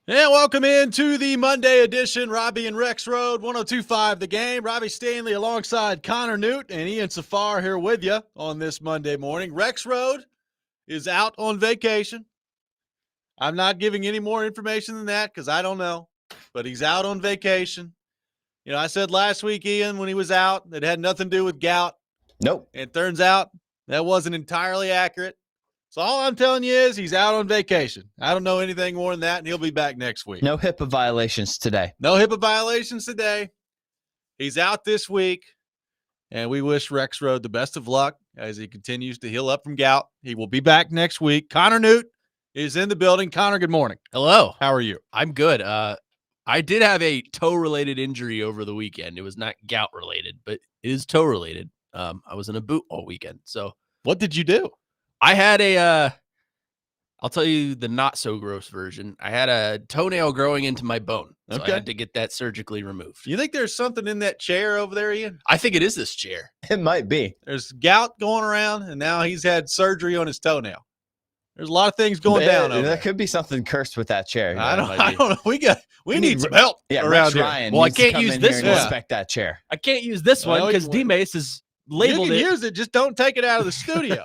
And welcome into the Monday edition, Robby and Rexrode, 102.5 The Game. Robbie Stanley alongside Connor Newt and Ian Safar here with you on this Monday morning. Rexrode is out on vacation. I'm not giving any more information than that because I don't know, but he's out on vacation. You know, I said last week, Ian, when he was out, it had nothing to do with gout. Nope. And it turns out that wasn't entirely accurate. So all I'm telling you is he's out on vacation. I don't know anything more than that, and he'll be back next week. No HIPAA violations today. No HIPAA violations today. He's out this week, and we wish Rexrode the best of luck as he continues to heal up from gout. He will be back next week. Connor Newt is in the building. Connor, good morning. Hello. How are you? I'm good. I did have a toe-related injury over the weekend. It was not gout-related, but it is toe-related. I was in a boot all weekend. So what did you do? I had I'll tell you the not-so-gross version. I had a toenail growing into my bone. So I had to get that surgically removed. You think there's something in that chair over there, Ian? I think it is this chair. It might be. There's gout going around, and now he's had surgery on his toenail. There's a lot of things going down over there. There Could be something cursed with that chair. I don't know. We need some help around Rex here. Ryan well, I can't use this one. Inspect that chair. I can't use this one because D-Mace is labeled it. You can use it. Just don't take it out of the studio.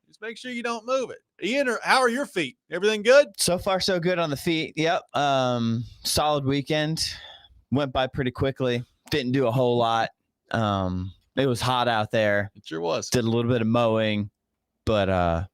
Just make sure you don't move it. Ian, how are your feet? Everything good? So far, so good on the feet. Yep. Solid weekend. Went by pretty quickly. Didn't do a whole lot. It was hot out there. It sure was. Did a little bit of mowing. But,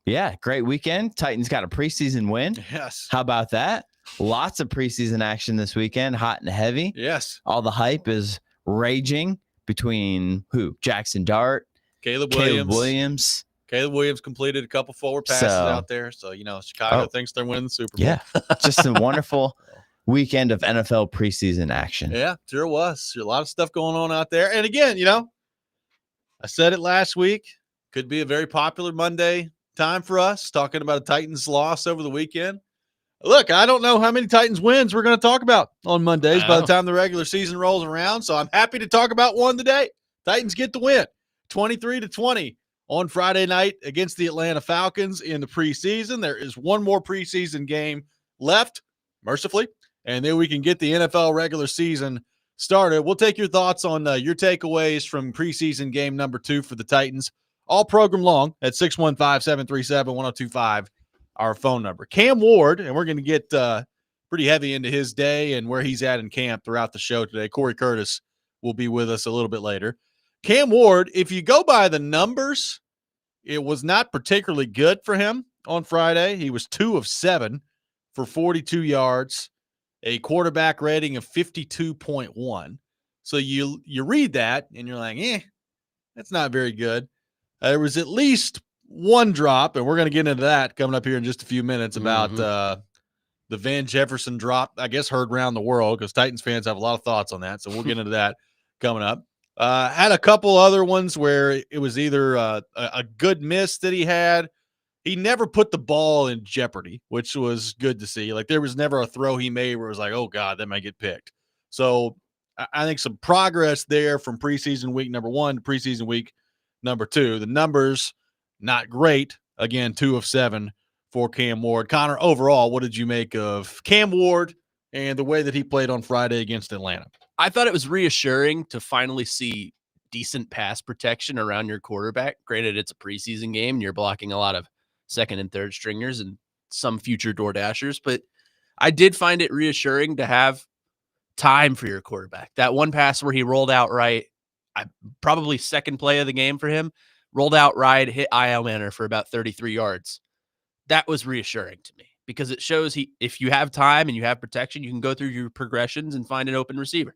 yeah, great weekend. Titans got a preseason win. Yes. How about that? Lots of preseason action this weekend, hot and heavy. Yes. All the hype is raging between who? Jackson Dart, Caleb Williams. Caleb Williams completed a couple forward passes out there. So, Chicago thinks they're winning the Super Bowl. Yeah. Just a wonderful weekend of NFL preseason action. Yeah, sure was. A lot of stuff going on out there. And again, I said it last week. Could be a very popular Monday time for us, talking about a Titans loss over the weekend. Look, I don't know how many Titans wins we're going to talk about on Mondays by the time the regular season rolls around. So I'm happy to talk about one today. Titans get the win, 23-20 on Friday night against the Atlanta Falcons in the preseason. There is one more preseason game left, mercifully, and then we can get the NFL regular season started. We'll take your thoughts on your takeaways from preseason game number 2 for the Titans all program long at 615-737-1025, our phone number. Cam Ward, and we're going to get pretty heavy into his day and where he's at in camp throughout the show today. Cory Curtis will be with us a little bit later. Cam Ward, if you go by the numbers, it was not particularly good for him on Friday. He was 2 of 7 for 42 yards, a quarterback rating of 52.1. So you read that, and you're like, that's not very good. There was at least one drop, and we're going to get into that coming up here in just a few minutes about the Van Jefferson drop, I guess, heard around the world because Titans fans have a lot of thoughts on that. So we'll get into that coming up. Had a couple other ones where it was either a good miss that he had. He never put the ball in jeopardy, which was good to see. Like, there was never a throw he made where it was like, oh, God, that might get picked. So I think some progress there from preseason week number 1 to preseason week number 2. The numbers, not great. Again, 2 of 7 for Cam Ward. Connor, overall, what did you make of Cam Ward and the way that he played on Friday against Atlanta? I thought it was reassuring to finally see decent pass protection around your quarterback. Granted, it's a preseason game, and you're blocking a lot of second and third stringers and some future door dashers, but I did find it reassuring to have time for your quarterback. That one pass where he rolled out right, probably second play of the game for him, rolled out right, hit IL Manor for about 33 yards. That was reassuring to me because it shows if you have time and you have protection, you can go through your progressions and find an open receiver.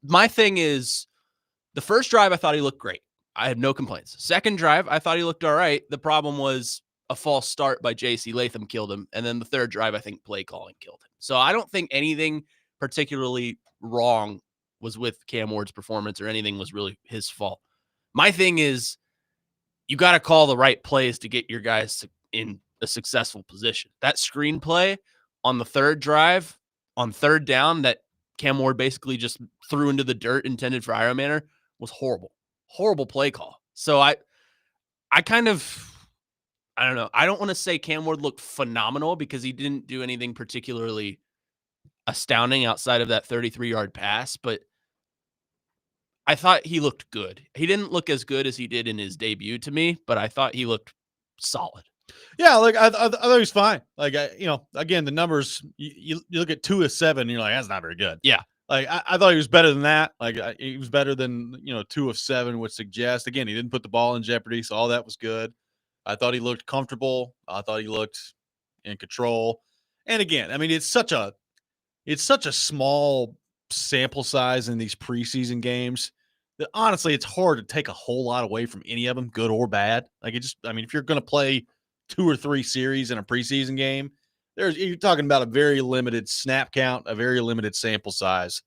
My thing is, the first drive, I thought he looked great. I have no complaints. Second drive, I thought he looked all right. The problem was a false start by J.C. Latham killed him. And then the third drive, I think play calling killed him. So I don't think anything particularly wrong was with Cam Ward's performance or anything was really his fault. My thing is, you got to call the right plays to get your guys in a successful position. That screenplay on the third drive, on third down, that Cam Ward basically just threw into the dirt intended for IL Manor was horrible. Horrible play call. So I I don't know. I don't want to say Cam Ward looked phenomenal because he didn't do anything particularly astounding outside of that 33-yard pass, but I thought he looked good. He didn't look as good as he did in his debut to me, but I thought he looked solid. Yeah, like I thought he was fine. Like again, the numbers you look at 2 of 7, and you're like, that's not very good. Yeah. Like I thought he was better than that. Like he was better than 2 of 7 would suggest. Again, he didn't put the ball in jeopardy, so all that was good. I thought he looked comfortable. I thought he looked in control. And again, I mean, it's such a small sample size in these preseason games that honestly, it's hard to take a whole lot away from any of them, good or bad. Like if you're going to play 2 or 3 series in a preseason game, you're talking about a very limited snap count, a very limited sample size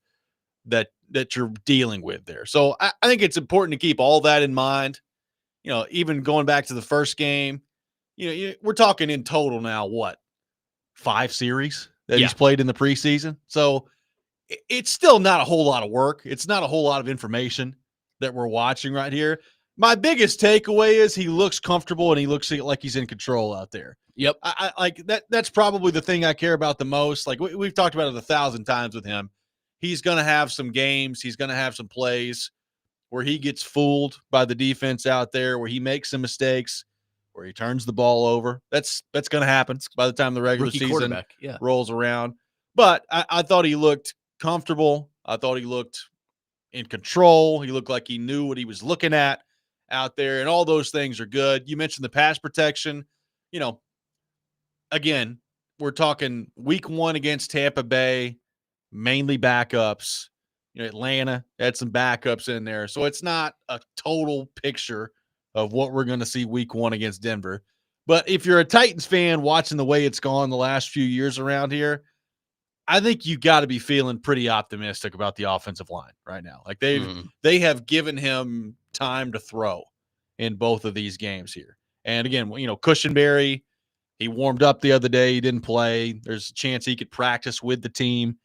that you're dealing with there. So I think it's important to keep all that in mind. Even going back to the first game, we're talking in total now, what, 5 series that he's played in the preseason. So it's still not a whole lot of work. It's not a whole lot of information that we're watching right here. My biggest takeaway is he looks comfortable and he looks like he's in control out there. Yep. I like that. That's probably the thing I care about the most. Like we've talked about it 1,000 times with him. He's going to have some games. He's going to have some plays where he gets fooled by the defense out there, where he makes some mistakes, where he turns the ball over. That's going to happen by the time the regular season rolls around. But I thought he looked comfortable. I thought he looked in control. He looked like he knew what he was looking at out there, and all those things are good. You mentioned the pass protection. Again, we're talking week 1 against Tampa Bay, mainly backups. Atlanta had some backups in there. So it's not a total picture of what we're going to see week 1 against Denver. But if you're a Titans fan watching the way it's gone the last few years around here, I think you got to be feeling pretty optimistic about the offensive line right now. Like they have given him time to throw in both of these games here. And again, Cushenberry, he warmed up the other day. He didn't play. There's a chance he could practice with the team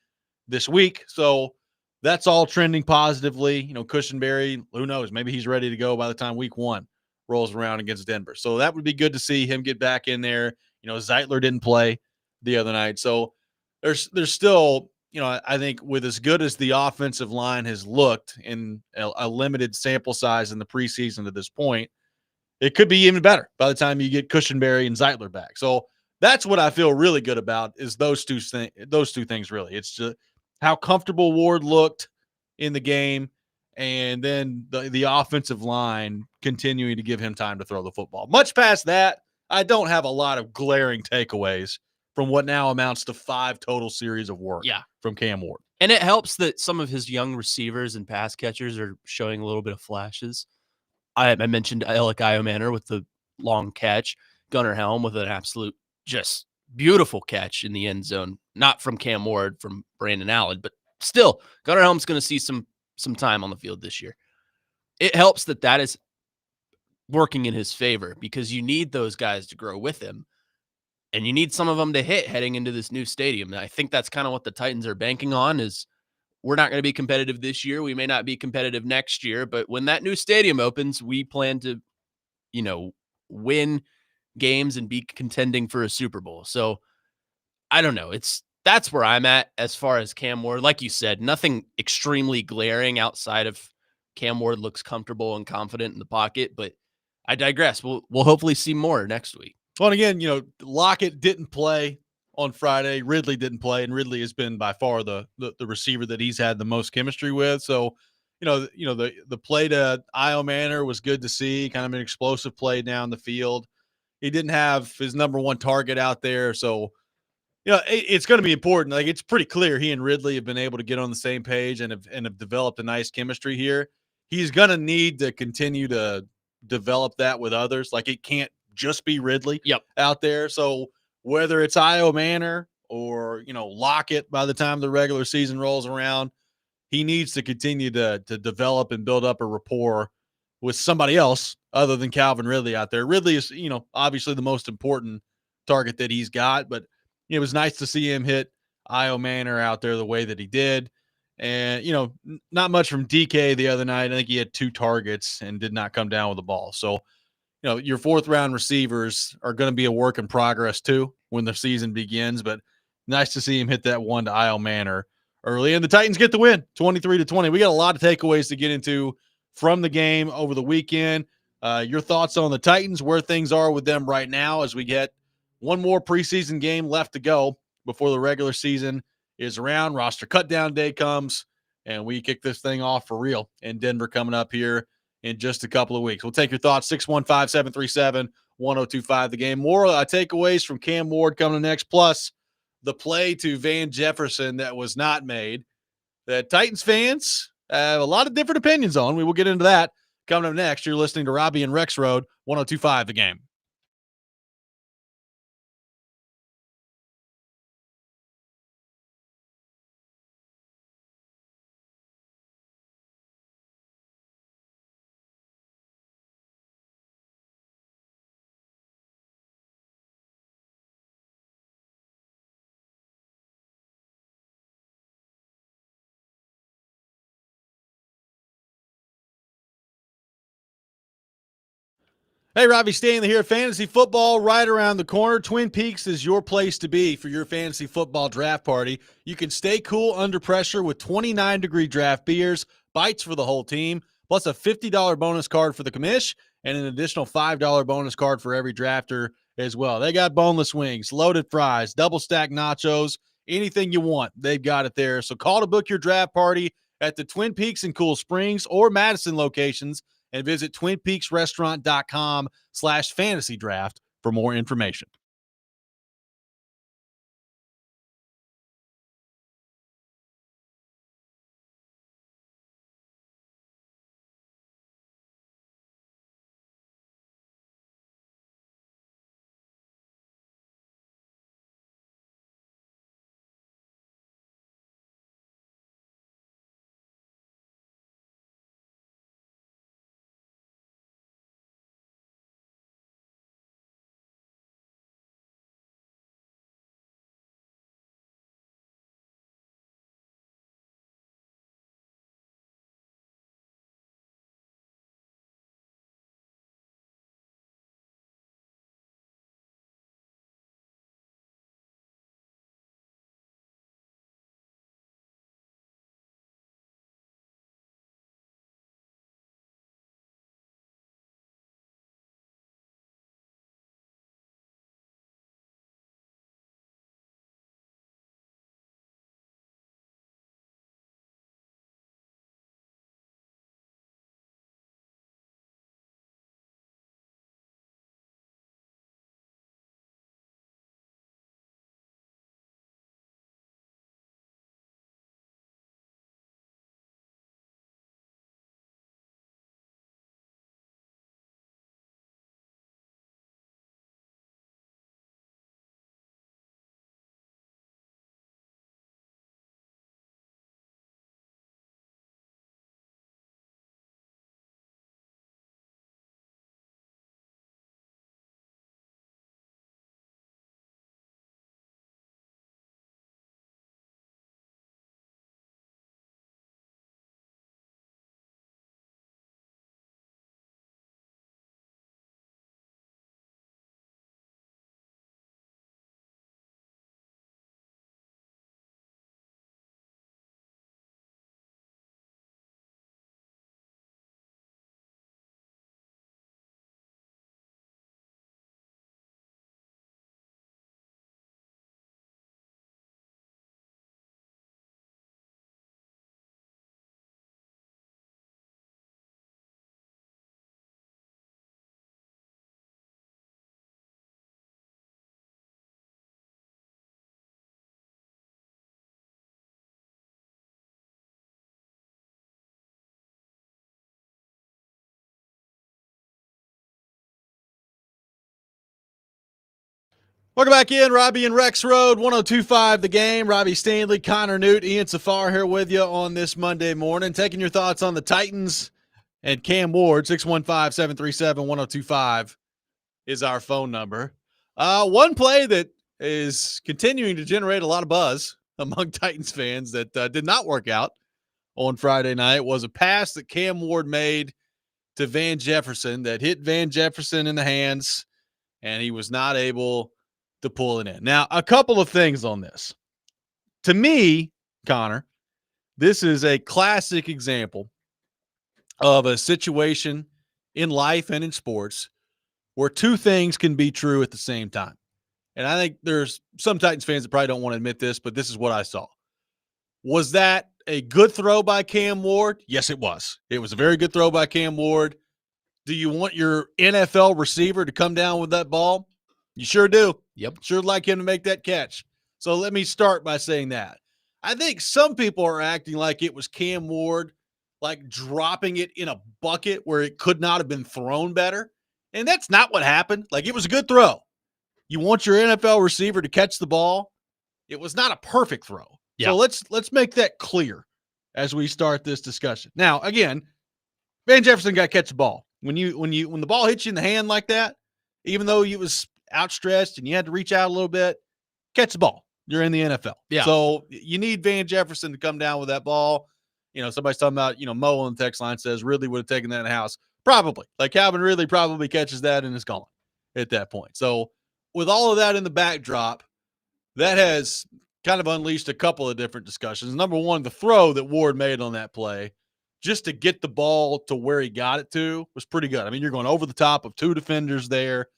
this week. So that's all trending positively. Cushenberry, who knows? Maybe he's ready to go by the time week 1 rolls around against Denver. So that would be good to see him get back in there. Zeitler didn't play the other night. So there's still, I think with as good as the offensive line has looked in a limited sample size in the preseason to this point, it could be even better by the time you get Cushenberry and Zeitler back. So that's what I feel really good about is those two things really. It's just how comfortable Ward looked in the game, and then the offensive line continuing to give him time to throw the football. Much past that, I don't have a lot of glaring takeaways from what now amounts to 5 total series of work from Cam Ward. And it helps that some of his young receivers and pass catchers are showing a little bit of flashes. I mentioned Alec Iomanner with the long catch, Gunnar Helm with an absolute just beautiful catch in the end zone, not from Cam Ward, from Brandon Allen, but still, Gunnar Helm's going to see some time on the field this year. It helps that is working in his favor because you need those guys to grow with him, and you need some of them to hit heading into this new stadium. And I think that's kind of what the Titans are banking on is we're not going to be competitive this year. We may not be competitive next year, but when that new stadium opens, we plan to, win games and be contending for a Super Bowl. So I don't know. That's where I'm at as far as Cam Ward. Like you said, nothing extremely glaring outside of Cam Ward looks comfortable and confident in the pocket, but I digress. We'll hopefully see more next week. Well, and again, Lockett didn't play on Friday. Ridley didn't play, and Ridley has been by far the receiver that he's had the most chemistry with. So, the play to Iomanner was good to see, kind of an explosive play down the field. He didn't have his number 1 target out there, so it's going to be important. Like it's pretty clear he and Ridley have been able to get on the same page and have developed a nice chemistry here. He's going to need to continue to develop that with others. Like it can't just be Ridley out there. So whether it's Iomanner or, Lockett by the time the regular season rolls around, he needs to continue to develop and build up a rapport with somebody else other than Calvin Ridley out there. Ridley is, obviously the most important target that he's got, but it was nice to see him hit Iomanner out there the way that he did. And, not much from DK the other night. I think he had 2 targets and did not come down with the ball. So, your fourth round receivers are going to be a work in progress too when the season begins, but nice to see him hit that one to Isle Manor early. And the Titans get the win 23-20. We got a lot of takeaways to get into from the game over the weekend. Your thoughts on the Titans, where things are with them right now as we get one more preseason game left to go before the regular season is around. Roster cutdown day comes, and we kick this thing off for real in Denver coming up here in just a couple of weeks. We'll take your thoughts, 615-737-1025 the game. More takeaways from Cam Ward coming next, plus the play to Van Jefferson that was not made that Titans fans have a lot of different opinions on. We will get into that coming up next. You're listening to Robby and Rexrode, 1025 the game. Hey, Robby Stanley here. Fantasy football right around the corner. Twin Peaks is your place to be for your fantasy football draft party. You can stay cool under pressure with 29-degree draft beers, bites for the whole team, plus a $50 bonus card for the commish, and an additional $5 bonus card for every drafter as well. They got boneless wings, loaded fries, double-stack nachos, anything you want, they've got it there. So call to book your draft party at the Twin Peaks in Cool Springs or Madison locations, and visit twinpeaksrestaurant.com/fantasy draft for more information. Welcome back in, Robby and Rexrode, 1025 the game. Robby Stanley, Connor Newt, Ian Safar here with you on this Monday morning. Taking your thoughts on the Titans and Cam Ward, 615-737-1025 is our phone number. One play that is continuing to generate a lot of buzz among Titans fans that did not work out on Friday night was a pass that Cam Ward made to Van Jefferson that hit Van Jefferson in the hands, and he was not able to pull it in. Now, a couple of things on this. To me, Connor, this is a classic example of a situation in life and in sports where two things can be true at the same time. And I think there's some Titans fans that probably don't want to admit this, but this is what I saw. Was that a good throw by Cam Ward? Yes, it was. It was a very good throw by Cam Ward. Do you want your NFL receiver to come down with that ball? You sure do. Yep. Sure like him to make that catch. So let me start by saying that. I think some people are acting like it was Cam Ward, like dropping it in a bucket where it could not have been thrown better. And that's not what happened. Like, it was a good throw. You want your NFL receiver to catch the ball. It was not a perfect throw. Yeah. So let's make that clear as we start this discussion. Now, again, Van Jefferson got to catch the ball. When the ball hits you in the hand like that, even though it was outstretched and you had to reach out a little bit, catch the ball. You're in the NFL. Yeah. So you need Van Jefferson to come down with that ball. You know, somebody's talking about, Mo on the text line says Ridley would have taken that in the house. Probably. Like, Calvin Ridley probably catches that and is gone at that point. So with all of that in the backdrop, that has kind of unleashed a couple of different discussions. Number one, the throw that Ward made on that play, just to get the ball to where he got it to, was pretty good. I mean, you're going over the top of two defenders there.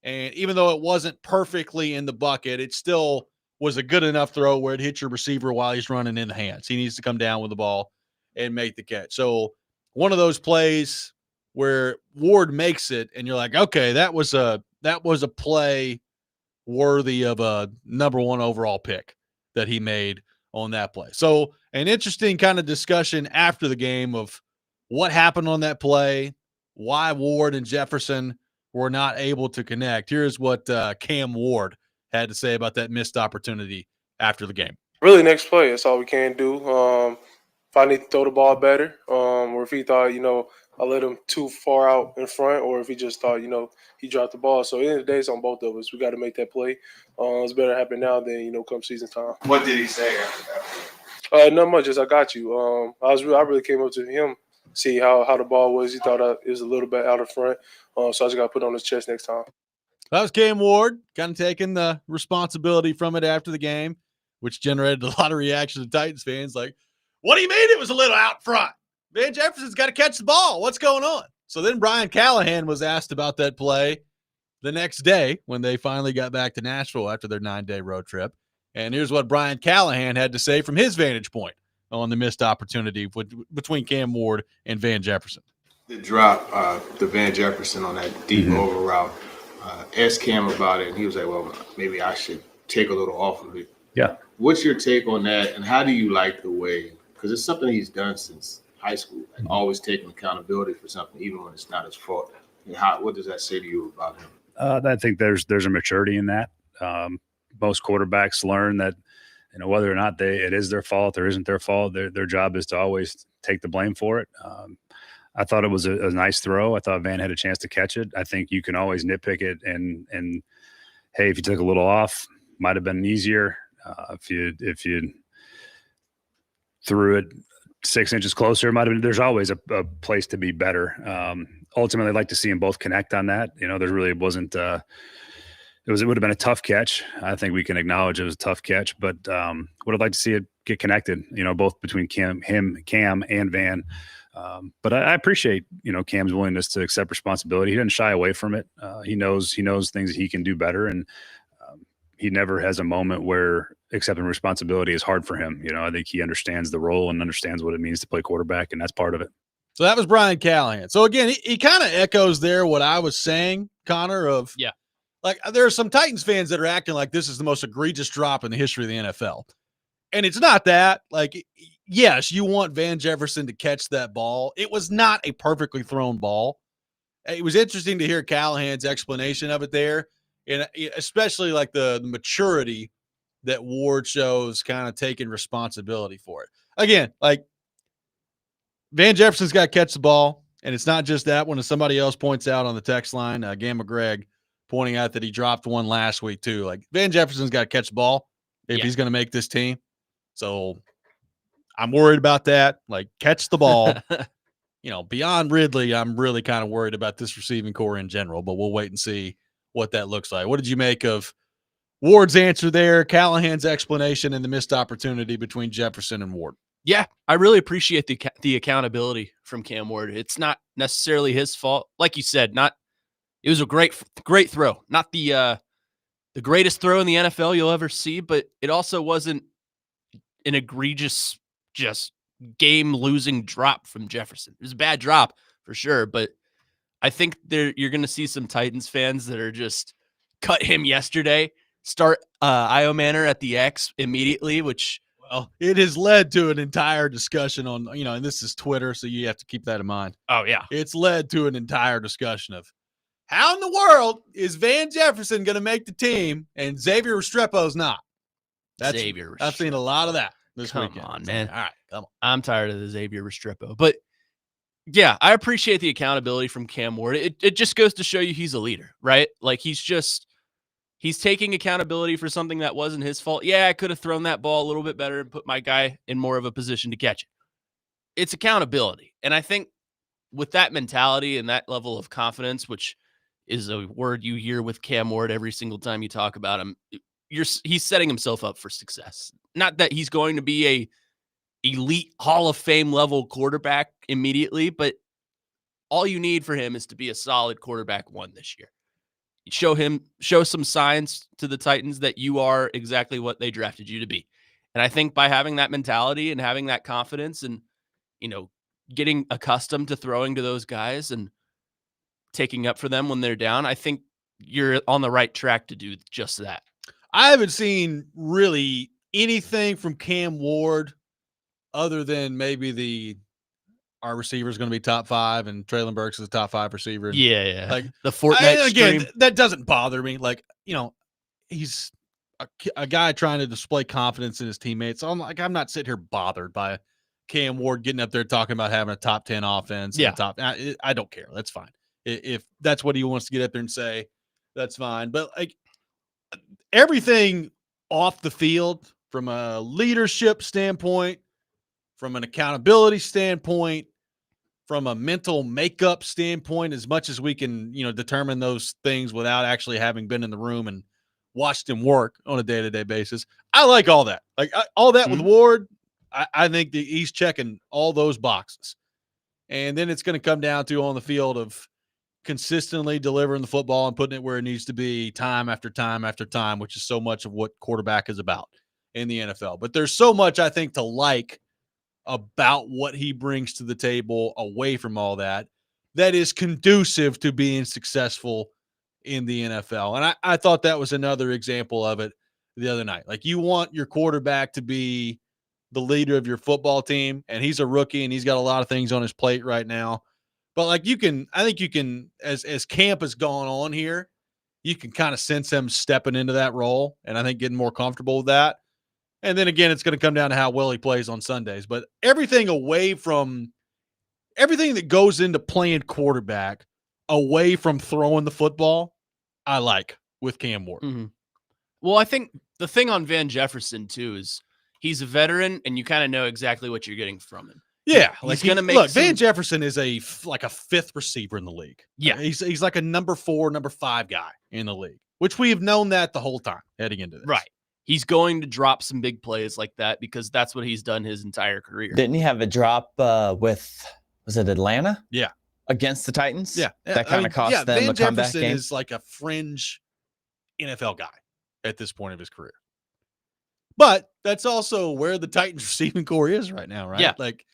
And even though it wasn't perfectly in the bucket, it still was a good enough throw where it hit your receiver while he's running in the hands. He needs to come down with the ball and make the catch. So one of those plays where Ward makes it and you're like, okay, that was a play worthy of a number one overall pick that he made on that play. So an interesting kind of discussion after the game of what happened on that play, why Ward and Jefferson were not able to connect. Here's what Cam Ward had to say about that missed opportunity after the game. Really, next play. That's all we can do. If I need to throw the ball better, or if he thought, I let him too far out in front, or if he just thought, he dropped the ball. So at the end of the day, it's on both of us. We got to make that play. It's better to happen now than, come season time. What did he say after that? Not much. Just I got you. I really came up to him, see how the ball was. He thought it was a little bit out in front, so I just got to put it on his chest next time. That was Cam Ward, kind of taking the responsibility from it after the game, which generated a lot of reaction to Titans fans. Like, what do you mean it was a little out front? Van Jefferson's got to catch the ball. What's going on? So then Brian Callahan was asked about that play the next day when they finally got back to Nashville after their 9-day road trip. And here's what Brian Callahan had to say from his vantage point on the missed opportunity between Cam Ward and Van Jefferson. The drop, the Van Jefferson on that deep over route, asked Cam about it, and he was like, well, maybe I should take a little off of it. Yeah. What's your take on that, and how do you like the way, because it's something he's done since high school, like always taking accountability for something, even when it's not his fault. And what does that say to you about him? I think there's a maturity in that. Most quarterbacks learn that, whether or not it is their fault or isn't their fault, their job is to always take the blame for it. I thought it was a nice throw. I thought Van had a chance to catch it. I think you can always nitpick it and hey, if you took a little off, might have been easier. If you threw it 6 inches closer, it might have been. There's always a place to be better. Ultimately, I'd like to see them both connect on that. There really wasn't. It would have been a tough catch. I think we can acknowledge it was a tough catch, but would have liked to see it get connected. Both between Cam and Van. But I appreciate Cam's willingness to accept responsibility. He didn't shy away from it. He knows things that he can do better, and he never has a moment where accepting responsibility is hard for him. I think he understands the role and understands what it means to play quarterback, and that's part of it. So that was Brian Callahan. So again, he kind of echoes there what I was saying, Connor, of like there are some Titans fans that are acting like this is the most egregious drop in the history of the NFL. And it's not that. Like, yes, you want Van Jefferson to catch that ball. It was not a perfectly thrown ball. It was interesting to hear Callahan's explanation of it there, and especially like the maturity that Ward shows kind of taking responsibility for it. Again, like Van Jefferson's got to catch the ball, and it's not just that one. As somebody else points out on the text line, Gamma Greg pointing out that he dropped one last week too. Like Van Jefferson's got to catch the ball if he's going to make this team. So I'm worried about that. Like, catch the ball. beyond Ridley, I'm really kind of worried about this receiving core in general, but we'll wait and see what that looks like. What did you make of Ward's answer there, Callahan's explanation, and the missed opportunity between Jefferson and Ward? Yeah, I really appreciate the accountability from Cam Ward. It's not necessarily his fault. Like you said, it was a great throw. Not the greatest throw in the NFL you'll ever see, but it also wasn't an egregious, just game-losing drop from Jefferson. It was a bad drop for sure, but I think you're going to see some Titans fans that are just cut him yesterday, start Io Manor at the X immediately, which – well, it has led to an entire discussion on, and this is Twitter, so you have to keep that in mind. Oh, yeah. It's led to an entire discussion of how in the world is Van Jefferson going to make the team and Xavier Restrepo's not? Xavier Restrepo. I've seen a lot of that this weekend. Come on, man. All right, come on. I'm tired of the Xavier Restrepo. But, yeah, I appreciate the accountability from Cam Ward. It just goes to show you he's a leader, right? Like, he's taking accountability for something that wasn't his fault. Yeah, I could have thrown that ball a little bit better and put my guy in more of a position to catch it. It's accountability. And I think with that mentality and that level of confidence, which is a word you hear with Cam Ward every single time you talk about him, he's setting himself up for success. Not that he's going to be a elite Hall of Fame level quarterback immediately, but all you need for him is to be a solid quarterback one this year. Show some signs to the Titans that you are exactly what they drafted you to be. And I think by having that mentality and having that confidence and, getting accustomed to throwing to those guys and taking up for them when they're down, I think you're on the right track to do just that. I haven't seen really anything from Cam Ward other than maybe our receiver is going to be top 5 and Traylon Burks is a top 5 receiver. And yeah. Like the Fortnite again, stream. that doesn't bother me. Like, he's a guy trying to display confidence in his teammates. So I'm not sitting here bothered by Cam Ward getting up there talking about having a top 10 offense. Yeah. I don't care. That's fine. If that's what he wants to get up there and say, that's fine. But like everything off the field from a leadership standpoint, from an accountability standpoint, from a mental makeup standpoint, as much as we can, determine those things without actually having been in the room and watched him work on a day-to-day basis. I like all that. Like all that with Ward, I think that he's checking all those boxes. And then it's going to come down to on the field of consistently delivering the football and putting it where it needs to be time after time after time, which is so much of what quarterback is about in the NFL. But there's so much, I think, to like about what he brings to the table away from all that is conducive to being successful in the NFL. And I thought that was another example of it the other night. Like you want your quarterback to be the leader of your football team, and he's a rookie and he's got a lot of things on his plate right now. But like I think you can, as camp has gone on here, you can kind of sense him stepping into that role, and I think getting more comfortable with that. And then again, it's going to come down to how well he plays on Sundays. But everything that goes into playing quarterback away from throwing the football, I like with Cam Ward. Mm-hmm. Well, I think the thing on Van Jefferson too is he's a veteran, and you kind of know exactly what you're getting from him. Yeah, he's going to make. Van Jefferson is like a 5th receiver in the league. Yeah, he's like a number 4, number 5 guy in the league, which we have known that the whole time heading into this. Right. He's going to drop some big plays like that because that's what he's done his entire career. Didn't he have a drop was it Atlanta? Yeah. Against the Titans? Yeah. That kind of cost them Van a comeback Jefferson game. is like a fringe NFL guy at this point of his career. But that's also where the Titans receiving core is right now, right? Yeah. Like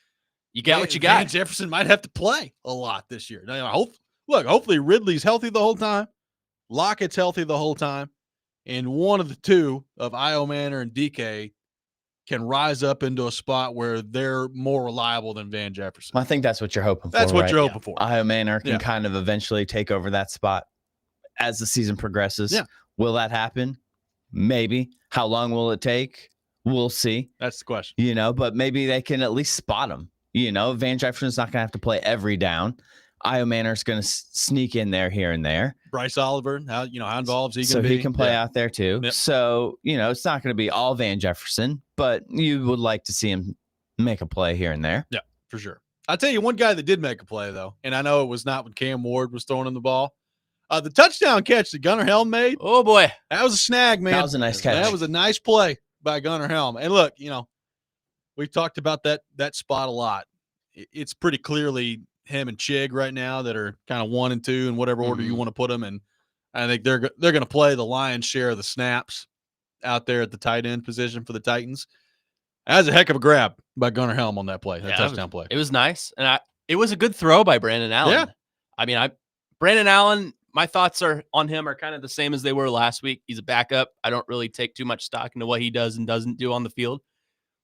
you got what you got. Van Jefferson might have to play a lot this year. Now, hopefully Ridley's healthy the whole time. Lockett's healthy the whole time. And one of the two of Io Manor and DK can rise up into a spot where they're more reliable than Van Jefferson. I think that's what you're hoping for. That's what right? you're hoping for. Io Manor can kind of eventually take over that spot as the season progresses. Yeah. Will that happen? Maybe. How long will it take? We'll see. That's the question. But maybe they can at least spot him. Van Jefferson's not going to have to play every down. Io Manor's going to sneak in there here and there. Bryce Oliver, how involved is he going to be? So he can play out there too. Yep. So, it's not going to be all Van Jefferson, but you would like to see him make a play here and there. Yeah, for sure. I'll tell you one guy that did make a play, though, and I know it was not when Cam Ward was throwing him the ball. The touchdown catch that Gunnar Helm made, Oh boy. that was a snag, man. That was a nice catch. That was a nice play by Gunnar Helm. And look, we've talked about that spot a lot. It's pretty clearly him and Chig right now that are kind of 1 and 2 in whatever order you want to put them. And I think they're going to play the lion's share of the snaps out there at the tight end position for the Titans. That was a heck of a grab by Gunnar Helm on that play, that touchdown play. It was nice. And it was a good throw by Brandon Allen. Yeah. I mean, Brandon Allen, my thoughts on him are kind of the same as they were last week. He's a backup. I don't really take too much stock into what he does and doesn't do on the field.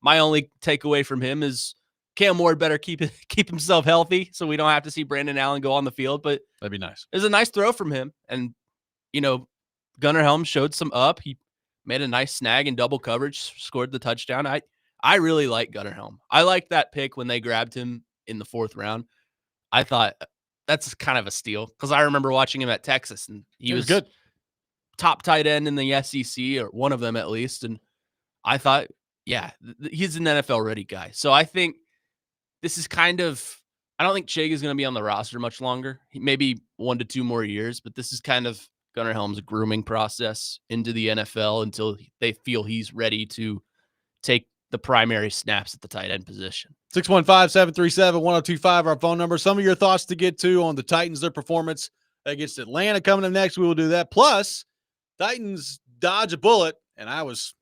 My only takeaway from him is Cam Ward better keep himself healthy so we don't have to see Brandon Allen go on the field. But that'd be nice. It was a nice throw from him. And, Gunnar Helm showed some up. He made a nice snag in double coverage, scored the touchdown. I really like Gunnar Helm. I liked that pick when they grabbed him in the 4th round. I thought that's kind of a steal because I remember watching him at Texas and he was good. Top tight end in the SEC, or one of them at least. And I thought, yeah, he's an NFL ready guy. So I think this is I don't think Chig is going to be on the roster much longer. Maybe 1 to 2 more years, but this is kind of Gunnar Helm's grooming process into the NFL until they feel he's ready to take the primary snaps at the tight end position. 615-737-1025, our phone number. Some of your thoughts to get to on the Titans, their performance against Atlanta coming up next. We will do that. Plus, Titans dodge a bullet, and I was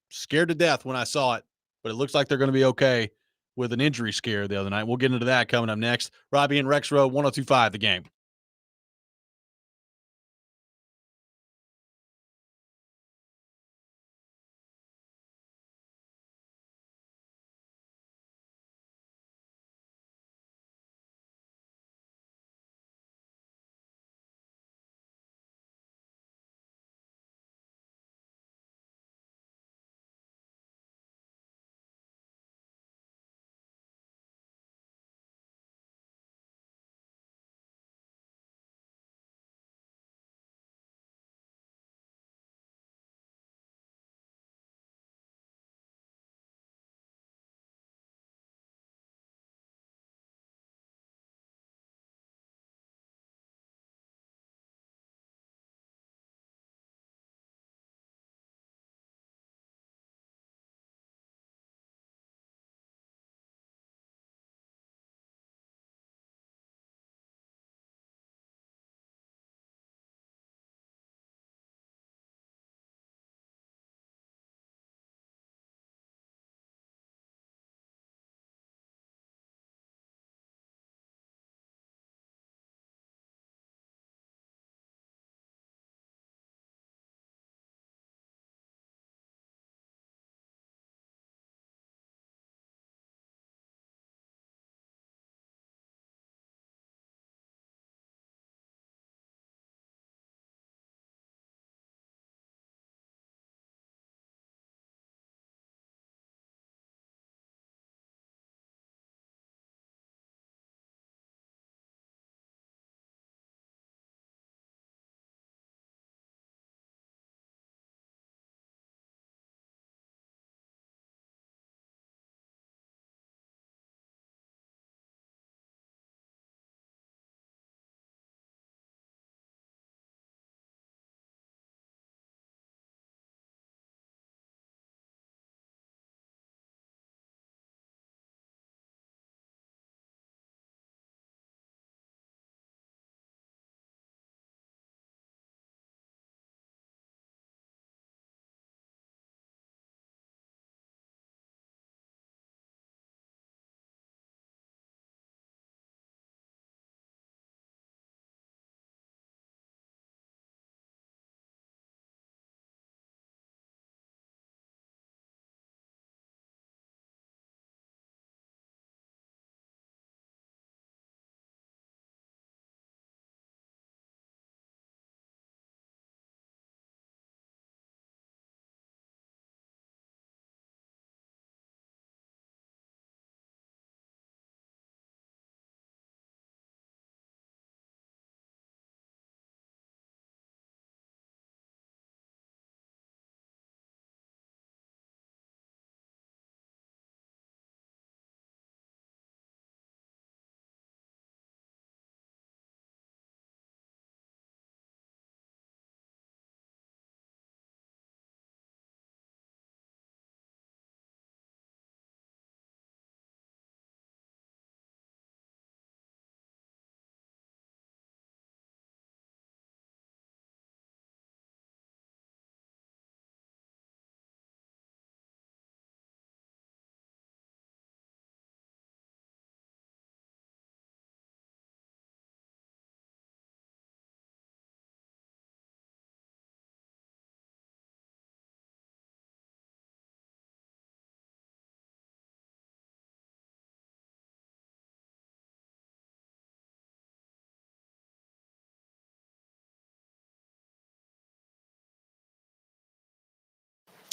scared to death when I saw it, but it looks like they're going to be okay with an injury scare the other night. We'll get into that coming up next. Robby and Rexrode, 102.5 The Game.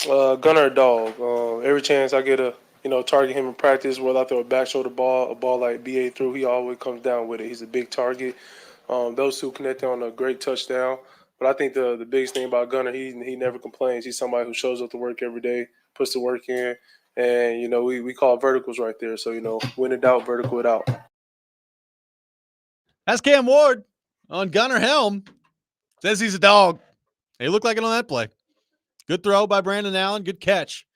Gunner a dog. Every chance I get a target him in practice, whether I throw a back shoulder ball, a ball like BA threw, he always comes down with it. He's a big target. Those two connected on a great touchdown. But I think the biggest thing about Gunner, he never complains. He's somebody who shows up to work every day, puts the work in, and we call verticals right there. So when in doubt, vertical it out. That's Cam Ward on Gunner Helm. Says he's a dog. He looked like it on that play. Good throw by Brandon Allen. Good catch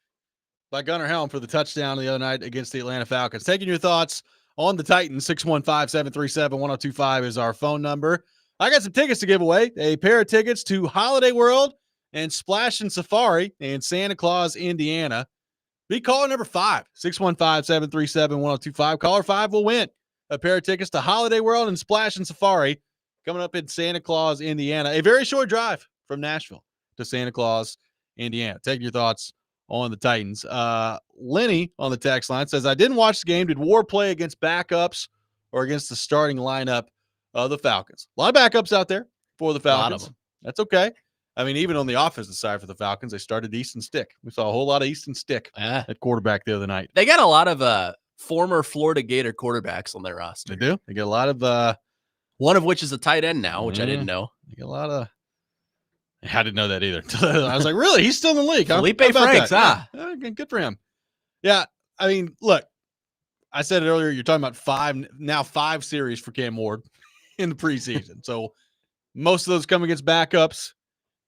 by Gunner Helm for the touchdown the other night against the Atlanta Falcons. Taking your thoughts on the Titans. 615-737-1025 is our phone number. I got some tickets to give away. A pair of tickets to Holiday World and Splash and Safari in Santa Claus, Indiana. Be caller number 5, 615-737-1025. Caller 5 will win a pair of tickets to Holiday World and Splash and Safari coming up in Santa Claus, Indiana. A very short drive from Nashville to Santa Claus, Indiana. Take your thoughts on the Titans. Lenny on the text line says, I didn't watch the game. Did Ward play against backups or against the starting lineup of the Falcons? A lot of backups out there for the Falcons. A lot of them. That's okay. I mean, even on the offensive side for the Falcons, they started Easton Stick. We saw a whole lot of Easton Stick at quarterback the other night. They got a lot of former Florida Gator quarterbers on their roster. They do. They get a lot of one of which is a tight end now, which I didn't know. They get a lot of I didn't know that either. I was like, really? He's still in the league. Huh? Felipe Franks, huh? Yeah, good for him. Yeah, I mean, look, I said it earlier, you're talking about five series for Cam Ward in the preseason. So most of those come against backups.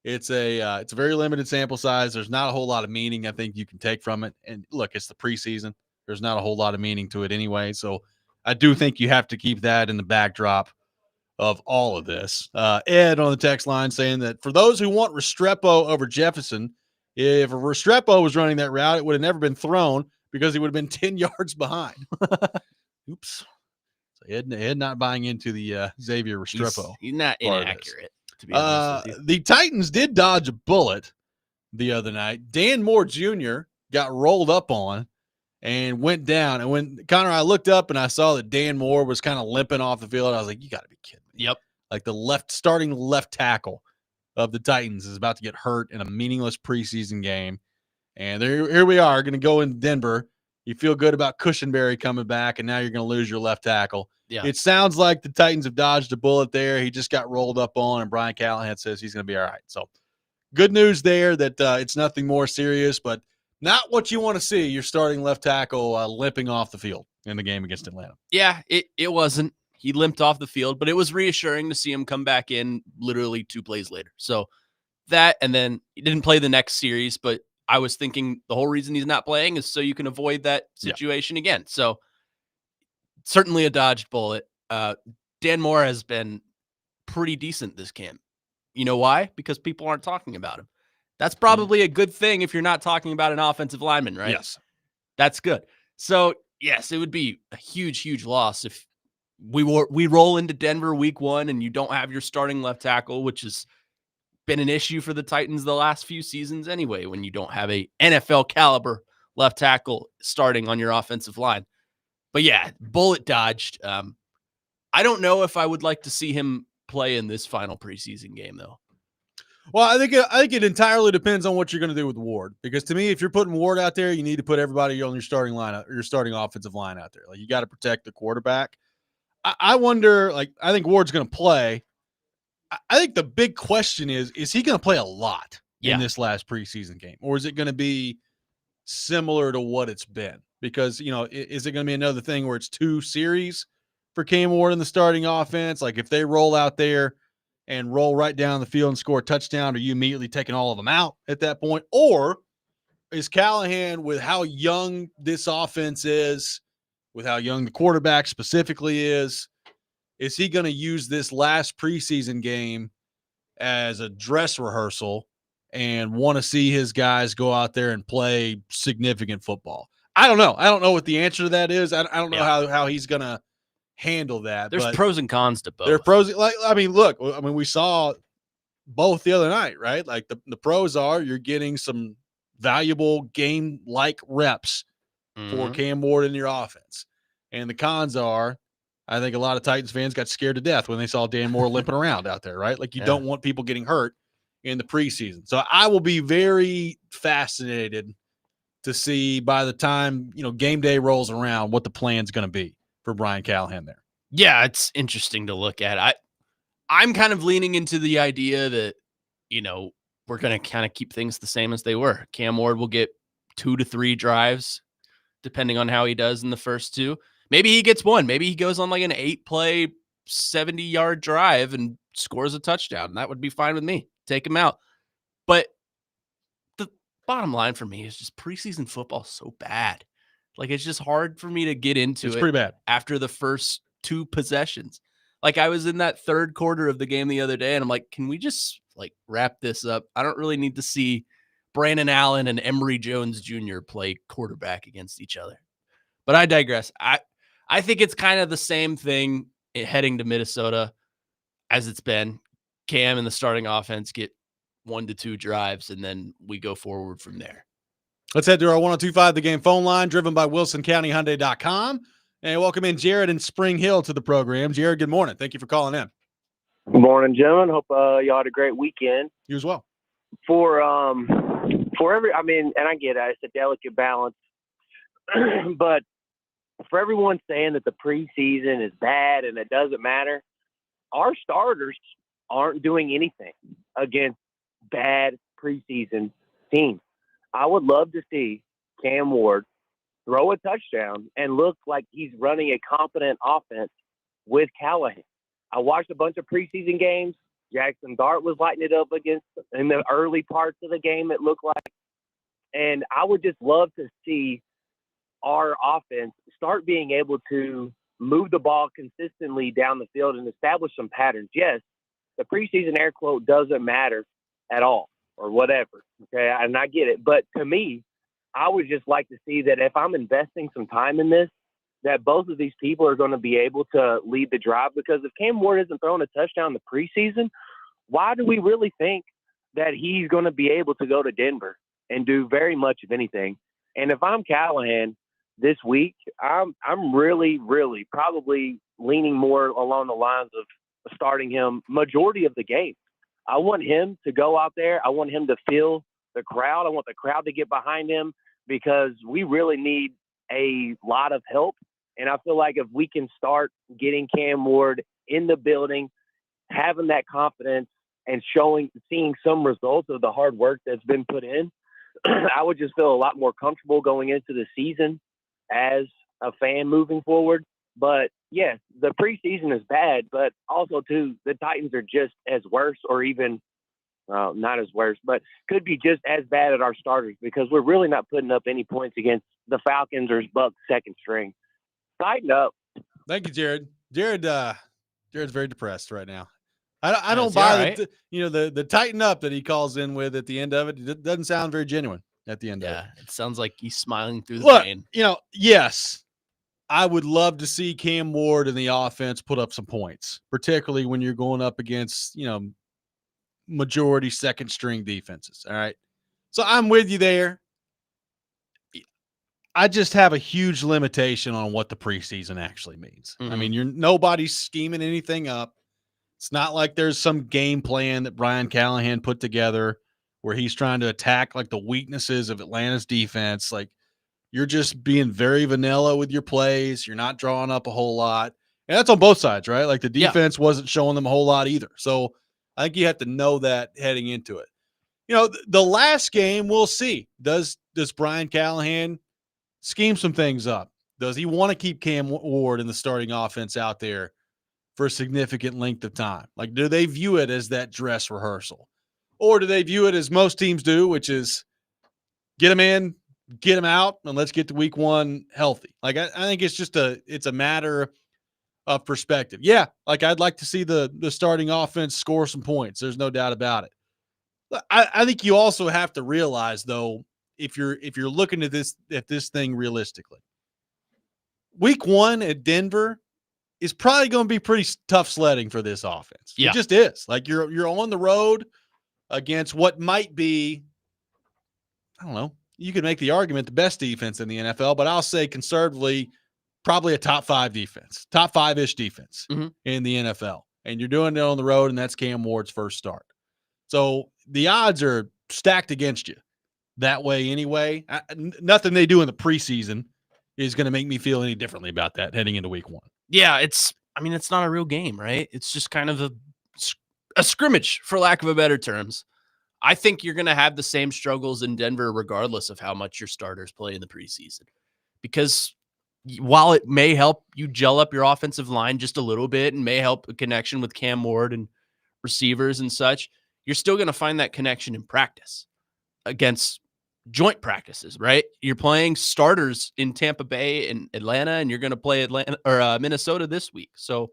It's a very limited sample size. There's not a whole lot of meaning I think you can take from it. And look, it's the preseason. There's not a whole lot of meaning to it anyway. So I do think you have to keep that in the backdrop of all of this. Ed on the text line saying that for those who want Restrepo over Jefferson, if Restrepo was running that route, it would have never been thrown because he would have been 10 yards behind. Oops. So Ed not buying into the Xavier Restrepo. He's not inaccurate, to be honest with you. The Titans did dodge a bullet the other night. Dan Moore Jr. got rolled up on and went down. And when Connor, I looked up and I saw that Dan Moore was kind of limping off the field. I was like, you got to be kidding me. Yep. Like the starting left tackle of the Titans is about to get hurt in a meaningless preseason game. And here we are going to go in Denver. You feel good about Cushenberry coming back, and now you're going to lose your left tackle. Yeah. It sounds like the Titans have dodged a bullet there. He just got rolled up on, and Brian Callahan says he's going to be all right. So good news there that it's nothing more serious, but not what you want to see, your starting left tackle limping off the field in the game against Atlanta. Yeah, it wasn't. He limped off the field, but it was reassuring to see him come back in literally 2 plays later. So that, and then he didn't play the next series, but I was thinking the whole reason he's not playing is so you can avoid that situation again. So certainly a dodged bullet. Dan Moore has been pretty decent this camp. You know why? Because people aren't talking about him. That's probably a good thing if you're not talking about an offensive lineman, right? Yes. That's good. So, yes, it would be a huge, huge loss if we roll into Denver week 1 and you don't have your starting left tackle, which has been an issue for the Titans the last few seasons anyway, when you don't have a NFL caliber left tackle starting on your offensive line. But yeah, bullet dodged. I don't know if I would like to see him play in this final preseason game, though. Well, I think it entirely depends on what you're going to do with Ward. Because to me, if you're putting Ward out there, you need to put everybody on your starting lineup, your starting offensive line out there. Like you got to protect the quarterback. I wonder. Like I think Ward's going to play. I think the big question is he going to play a lot in this last preseason game, or is it going to be similar to what it's been? Because is it going to be another thing where it's 2 series for Cam Ward in the starting offense? Like if they roll out there and roll right down the field and score a touchdown, are you immediately taking all of them out at that point? Or is Callahan, with how young this offense is, with how young the quarterback specifically is he going to use this last preseason game as a dress rehearsal and want to see his guys go out there and play significant football? I don't know. I don't know what the answer to that is. I don't know how he's going to handle that. There's pros and cons to both. There are pros. We saw both the other night, right? Like the pros are you're getting some valuable game-like reps for Cam Ward in your offense. And the cons are, I think a lot of Titans fans got scared to death when they saw Dan Moore limping around out there, right? Like you don't want people getting hurt in the preseason. So I will be very fascinated to see by the time, game day rolls around what the plan's going to be for Brian Callahan there. Yeah, it's interesting to look at. I'm kind of leaning into the idea that, we're going to kind of keep things the same as they were. Cam Ward will get 2 to 3 drives, depending on how he does in the first 2. Maybe he gets 1. Maybe he goes on like an 8-play, 70-yard drive and scores a touchdown. That would be fine with me. Take him out. But the bottom line for me is just preseason football is so bad. Like, it's just hard for me to get into It's it pretty bad. after the first 2 possessions. Like, I was in that third quarter of the game the other day, and I'm like, can we just, wrap this up? I don't really need to see Brandon Allen and Emory Jones Jr. play quarterback against each other. But I digress. I think it's kind of the same thing heading to Minnesota as it's been. Cam and the starting offense get 1 to 2 drives, and then we go forward from there. Let's head to our 102.5 The Game phone line, driven by WilsonCountyHyundai.com. And welcome in Jared in Spring Hill to the program. Jared, good morning. Thank you for calling in. Good morning, gentlemen. Hope y'all had a great weekend. You as well. For every, and I get it, it's a delicate balance, but for everyone saying that the preseason is bad and it doesn't matter, our starters aren't doing anything against bad preseason teams. I would love to see Cam Ward throw a touchdown and look like he's running a competent offense with Callahan. I watched a bunch of preseason games. Jackson Dart was lighting it up in the early parts of the game, it looked like. And I would just love to see our offense start being able to move the ball consistently down the field and establish some patterns. Yes, the preseason air quote doesn't matter at all or whatever. Okay, and I get it. But to me, I would just like to see that if I'm investing some time in this, that both of these people are going to be able to lead the drive. Because if Cam Ward isn't throwing a touchdown in the preseason, why do we really think that he's going to be able to go to Denver and do very much of anything? And if I'm Callahan this week, I'm really, really probably leaning more along the lines of starting him majority of the game. I want him to go out there. I want him to feel the crowd. I want the crowd to get behind him because we really need a lot of help. And I feel like if we can start getting Cam Ward in the building, having that confidence and seeing some results of the hard work that's been put in, I would just feel a lot more comfortable going into the season as a fan moving forward. But yes, the preseason is bad, but also too, the Titans are just as worse or even not as worse, but could be just as bad at our starters because we're really not putting up any points against the Falcons or Bucs second string. Tighten up. Thank you, Jared. Jared's very depressed right now. I don't buy the tighten up that he calls in with at the end of it. It doesn't sound very genuine at the end of it. Yeah, it sounds like he's smiling through the Look, pain. Yes, I would love to see Cam Ward and the offense put up some points, particularly when you're going up against, majority second string defenses. All right. So I'm with you there. I just have a huge limitation on what the preseason actually means. Mm-hmm. I mean, nobody's scheming anything up. It's not like there's some game plan that Brian Callahan put together where he's trying to attack like the weaknesses of Atlanta's defense. Like, you're just being very vanilla with your plays. You're not drawing up a whole lot. And that's on both sides, right? Like the defense wasn't showing them a whole lot either. So I think you have to know that heading into it. The last game, we'll see. Does Brian Callahan scheme some things up? Does he want to keep Cam Ward in the starting offense out there for a significant length of time? Like, do they view it as that dress rehearsal? Or do they view it as most teams do, which is get him in, get him out, and let's get to week one healthy? Like, I think it's a matter of perspective. Yeah, like I'd like to see the starting offense score some points. There's no doubt about it. I think you also have to realize, though, if you're looking at this thing realistically, week one at Denver is probably going to be pretty tough sledding for this offense. Yeah. It just is. Like you're on the road against what might be, I don't know, you could make the argument the best defense in the NFL, but I'll say conservatively, probably a top 5 defense, top 5-ish defense in the NFL. And you're doing it on the road, and that's Cam Ward's first start. So the odds are stacked against you that way anyway. Nothing they do in the preseason is going to make me feel any differently about that heading into week 1. Yeah, it's not a real game, right? It's just kind of a scrimmage, for lack of a better terms. I think you're going to have the same struggles in Denver regardless of how much your starters play in the preseason. Because while it may help you gel up your offensive line just a little bit and may help a connection with Cam Ward and receivers and such, you're still going to find that connection in practice against joint practices, right? You're playing starters in Tampa Bay and Atlanta, and you're going to play Minnesota this week. So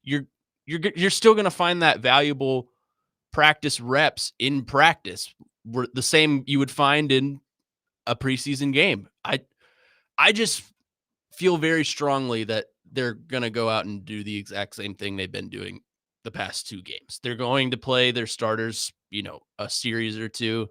you're still going to find that valuable practice reps in practice, were the same you would find in a preseason game. I just feel very strongly that they're going to go out and do the exact same thing they've been doing the past 2 games. They're going to play their starters, a series or 2,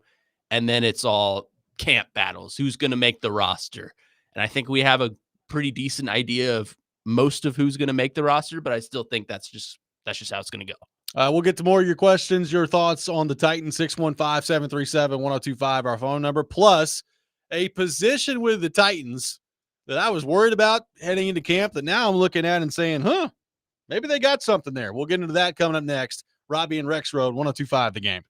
and then it's all camp battles. Who's going to make the roster? And I think we have a pretty decent idea of most of who's going to make the roster, but I still think that's just how it's going to go. We'll get to more of your questions, your thoughts on the Titans, 615-737-1025, our phone number, plus a position with the Titans that I was worried about heading into camp that now I'm looking at and saying, maybe they got something there. We'll get into that coming up next. Robby and Rexrode, 1025 The Game.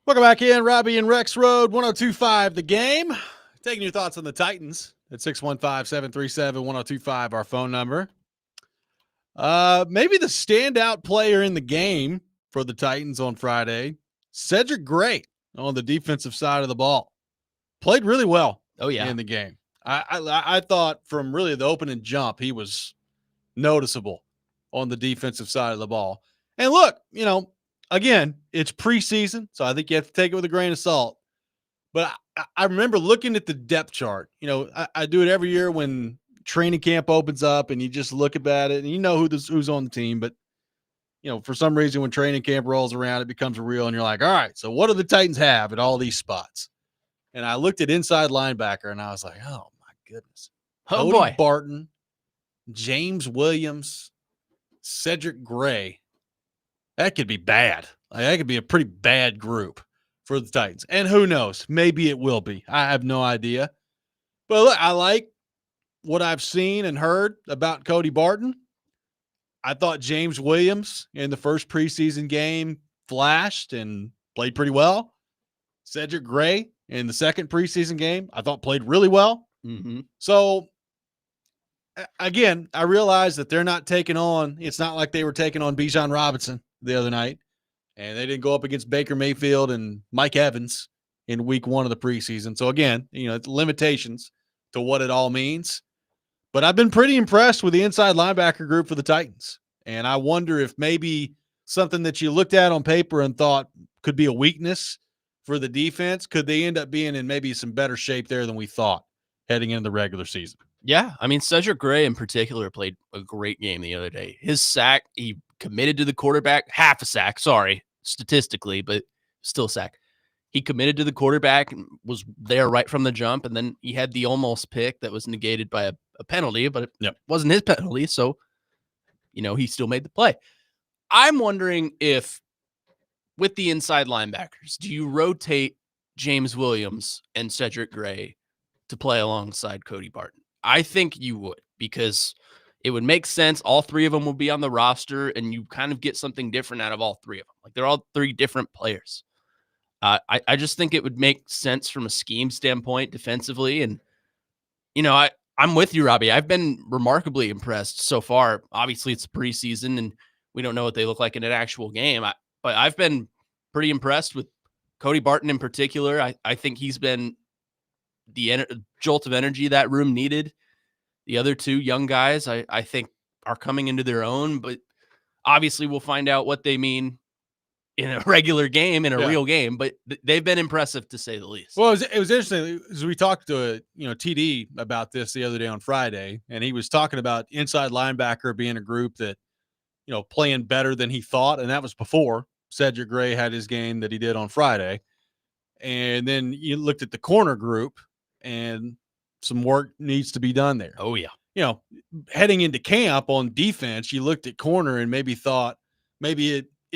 Welcome back in, Robby and Rexrode, 102.5 The Game. Taking your thoughts on the Titans at 615-737-1025, our phone number. Maybe the standout player in the game for the Titans on Friday, Cedric Gray on the defensive side of the ball. Played really well in the game. I thought from really the opening jump, he was noticeable on the defensive side of the ball. And look, again, it's preseason, so I think you have to take it with a grain of salt. But I remember looking at the depth chart. I do it every year when training camp opens up, and you just look at it, and you know who's on the team. But for some reason, when training camp rolls around, it becomes real, and you're like, all right, so what do the Titans have at all these spots? And I looked at inside linebacker, and I was like, oh my goodness, Cody Barton, James Williams, Cedric Gray. That could be bad. That could be a pretty bad group for the Titans. And who knows? Maybe it will be. I have no idea. But look, I like what I've seen and heard about Cody Barton. I thought James Williams in the first preseason game flashed and played pretty well. Cedric Gray in the second preseason game, I thought played really well. Mm-hmm. So, again, I realize that they're not taking on – it's not like they were taking on Bijan Robinson the other night, and they didn't go up against Baker Mayfield and Mike Evans in week 1 of the preseason. So, again, limitations to what it all means. But I've been pretty impressed with the inside linebacker group for the Titans. And I wonder if maybe something that you looked at on paper and thought could be a weakness for the defense, could they end up being in maybe some better shape there than we thought heading into the regular season? Yeah, I mean, Cedric Gray in particular played a great game the other day. His sack, he committed to the quarterback, half a sack, statistically, but still sack. He committed to the quarterback and was there right from the jump, and then he had the almost pick that was negated by a penalty, but it wasn't his penalty, so, he still made the play. I'm wondering if, with the inside linebackers, do you rotate James Williams and Cedric Gray to play alongside Cody Barton? I think you would, because it would make sense. All three of them will be on the roster, and you kind of get something different out of all three of them. Like, they're all three different players. I just think it would make sense from a scheme standpoint defensively. And, I'm with you, Robby. I've been remarkably impressed so far. Obviously, it's preseason, and we don't know what they look like in an actual game. But I've been pretty impressed with Cody Barton in particular. I think he's been the jolt of energy that room needed. The other two young guys, I think, are coming into their own. But obviously, we'll find out what they mean in a regular game, in a real game, but they've been impressive to say the least. Well, it was interesting as we talked to TD about this the other day on Friday, and he was talking about inside linebacker being a group that, playing better than he thought. And that was before Cedric Gray had his game that he did on Friday. And then you looked at the corner group, and some work needs to be done there. Oh yeah. Heading into camp on defense, you looked at corner and maybe thought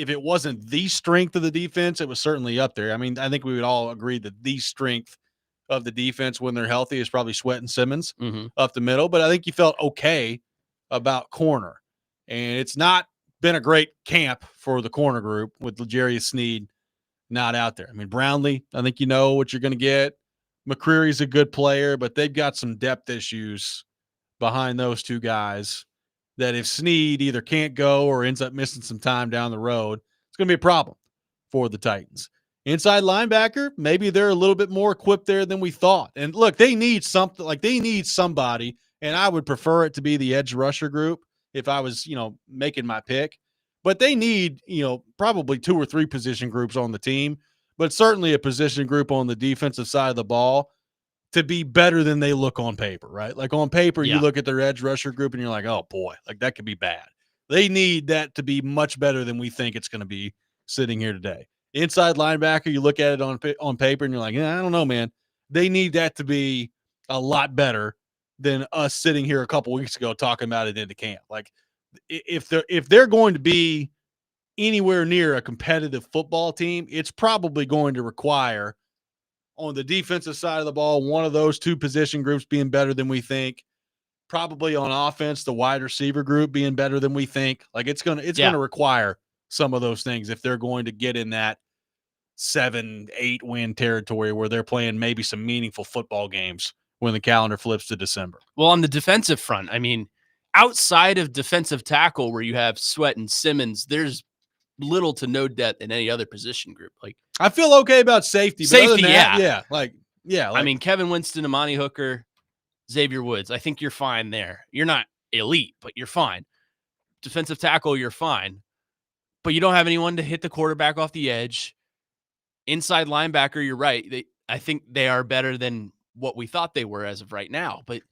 if it wasn't the strength of the defense, it was certainly up there. I mean, I think we would all agree that the strength of the defense when they're healthy is probably Sweat and Simmons up the middle. But I think you felt okay about corner. And it's not been a great camp for the corner group with L'Jarius Sneed not out there. I mean, Brownlee, I think you know what you're going to get. McCreary's a good player, but they've got some depth issues behind those two guys that if Sneed either can't go or ends up missing some time down the road, it's going to be a problem for the Titans. Inside linebacker, maybe they're a little bit more equipped there than we thought. And look, they need something, like they need somebody, and I would prefer it to be the edge rusher group if I was, making my pick. But they need, probably 2 or 3 position groups on the team, but certainly a position group on the defensive side of the ball to be better than they look on paper, right? Like on paper, you look at their edge rusher group and you're like, oh boy, like that could be bad. They need that to be much better than we think it's going to be sitting here today. Inside linebacker, you look at it on paper and you're like, I don't know, man. They need that to be a lot better than us sitting here a couple weeks ago talking about it in the camp. Like if they're going to be anywhere near a competitive football team, it's probably going to require on the defensive side of the ball, one of those 2 position groups being better than we think. Probably on offense, the wide receiver group being better than we think. Like it's going to require some of those things if they're going to get in that 7-8 win territory where they're playing maybe some meaningful football games when the calendar flips to December. Well, on the defensive front, I mean, outside of defensive tackle where you have Sweat and Simmons, there's little to no depth in any other position group. Like, I feel okay about safety. But other than that, yeah. I mean, Kevin Winston, Amani Hooker, Xavier Woods, I think you're fine there. You're not elite, but you're fine. Defensive tackle, you're fine. But you don't have anyone to hit the quarterback off the edge. Inside linebacker, you're right. I think they are better than what we thought they were as of right now. But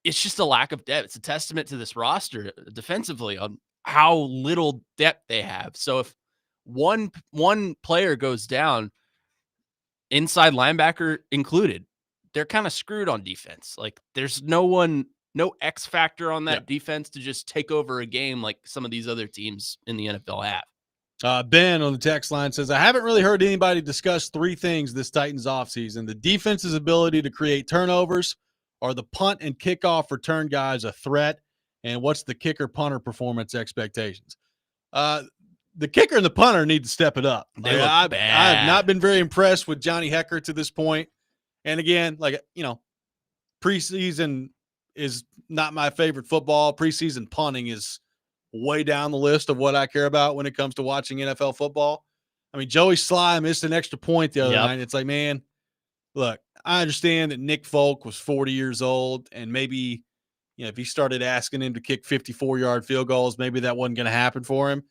it's just a lack of depth. It's a testament to this roster defensively on how little depth they have. So if one player goes down, inside linebacker included, they're kind of screwed on defense. Like, there's no X factor on that defense to just take over a game like some of these other teams in the NFL have. Ben on the text line says, I haven't really heard anybody discuss three things this Titans offseason. The defense's ability to create turnovers. Are the punt and kickoff return guys a threat? And what's the kicker punter performance expectations? The kicker and the punter need to step it up. They look I bad. have not been very impressed with Johnny Hekker to this point. And again, preseason is not my favorite football. Preseason punting is way down the list of what I care about when it comes to watching NFL football. I mean, Joey Sly missed an extra point the other night. It's like, man, look, I understand that Nick Folk was 40 years old, and maybe, if he started asking him to kick 54-yard field goals, maybe that wasn't going to happen for him.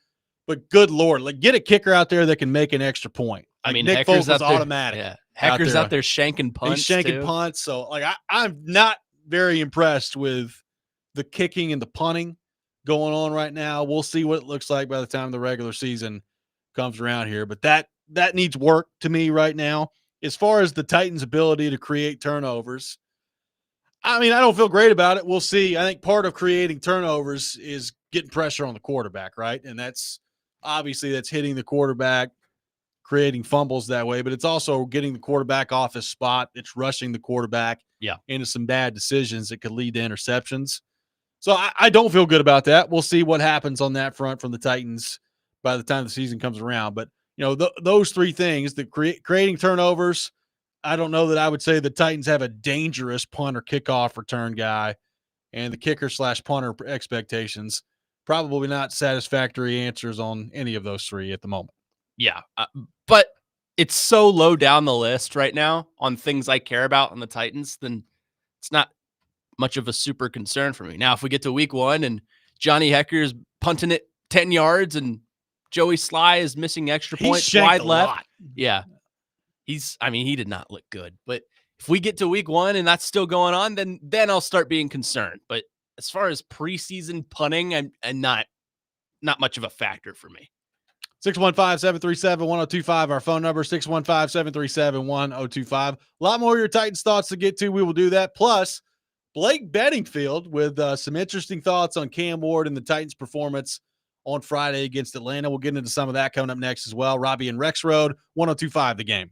But good Lord, get a kicker out there that can make an extra point. I mean, Nick Folk was automatic. Yeah, Hecker's out there shanking punts. He's shanking punts. So, I'm not very impressed with the kicking and the punting going on right now. We'll see what it looks like by the time the regular season comes around here. But that needs work to me right now. As far as the Titans' ability to create turnovers, I mean, I don't feel great about it. We'll see. I think part of creating turnovers is getting pressure on the quarterback, right? And that's hitting the quarterback, creating fumbles that way, but it's also getting the quarterback off his spot. It's rushing the quarterback into some bad decisions that could lead to interceptions. So I don't feel good about that. We'll see what happens on that front from the Titans by the time the season comes around. But, those three things, the creating turnovers, I don't know that I would say the Titans have a dangerous punt or kickoff return guy, and the kicker/punter expectations, probably not satisfactory answers on any of those three at the moment. Yeah, but it's so low down the list right now on things I care about on the Titans, then it's not much of a super concern for me. Now, if we get to week 1 and Johnny Hekker is punting it 10 yards and Joey Sly is missing extra points wide left. Yeah. He did not look good. But if we get to week 1 and that's still going on, then I'll start being concerned. But as far as preseason punting, I'm not much of a factor for me. 615-737-1025, our phone number, 615-737-1025. A lot more of your Titans thoughts to get to. We will do that. Plus, Blake Bedingfield with some interesting thoughts on Cam Ward and the Titans' performance on Friday against Atlanta. We'll get into some of that coming up next as well. Robby and Rexrode, 1025 The Game.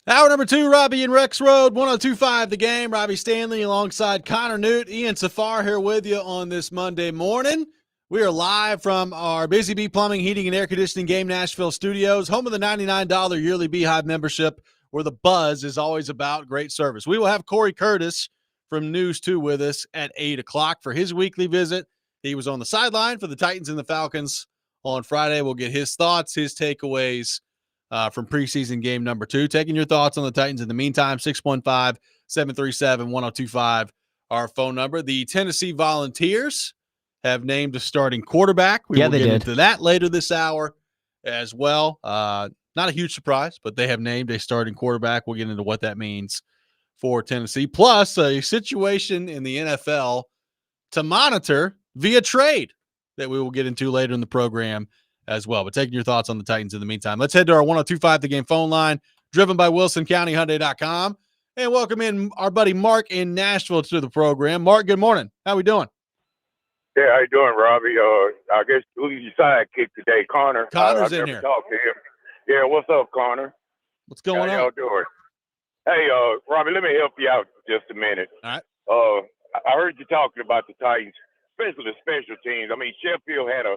Hour number 2, Robby and Rexrode, 102.5 The Game. Robbie Stanley alongside Connor Newt, Ian Safar here with you on this Monday morning. We are live from our Busy Bee Plumbing, Heating, and Air Conditioning Game Nashville studios, home of the $99 yearly Beehive membership, where the buzz is always about great service. We will have Cory Curtis from News 2 with us at 8 o'clock for his weekly visit. He was on the sideline for the Titans and the Falcons on Friday. We'll get his thoughts, his takeaways from preseason game number 2. Taking your thoughts on the Titans in the meantime, 615-737-1025, our phone number. The Tennessee Volunteers have named a starting quarterback. We will get into that later this hour as well. Not a huge surprise, but they have named a starting quarterback. We'll get into what that means for Tennessee. Plus, a situation in the NFL to monitor via trade that we will get into later in the program as well. But taking your thoughts on the Titans in the meantime, let's head to our 102.5 The Game phone line, driven by WilsonCountyHyundai.com, and welcome in our buddy Mark in Nashville to the program. Mark, good morning. How we doing? Yeah, how you doing, Robbie? I guess who's your sidekick today, Connor? Connor's I in never here. talked to him. Yeah, what's up, Connor? What's going How on? y'all doing? Hey, Robbie, let me help you out just a minute. All right. I heard you talking about the Titans, especially the special teams. I mean, Sheffield had a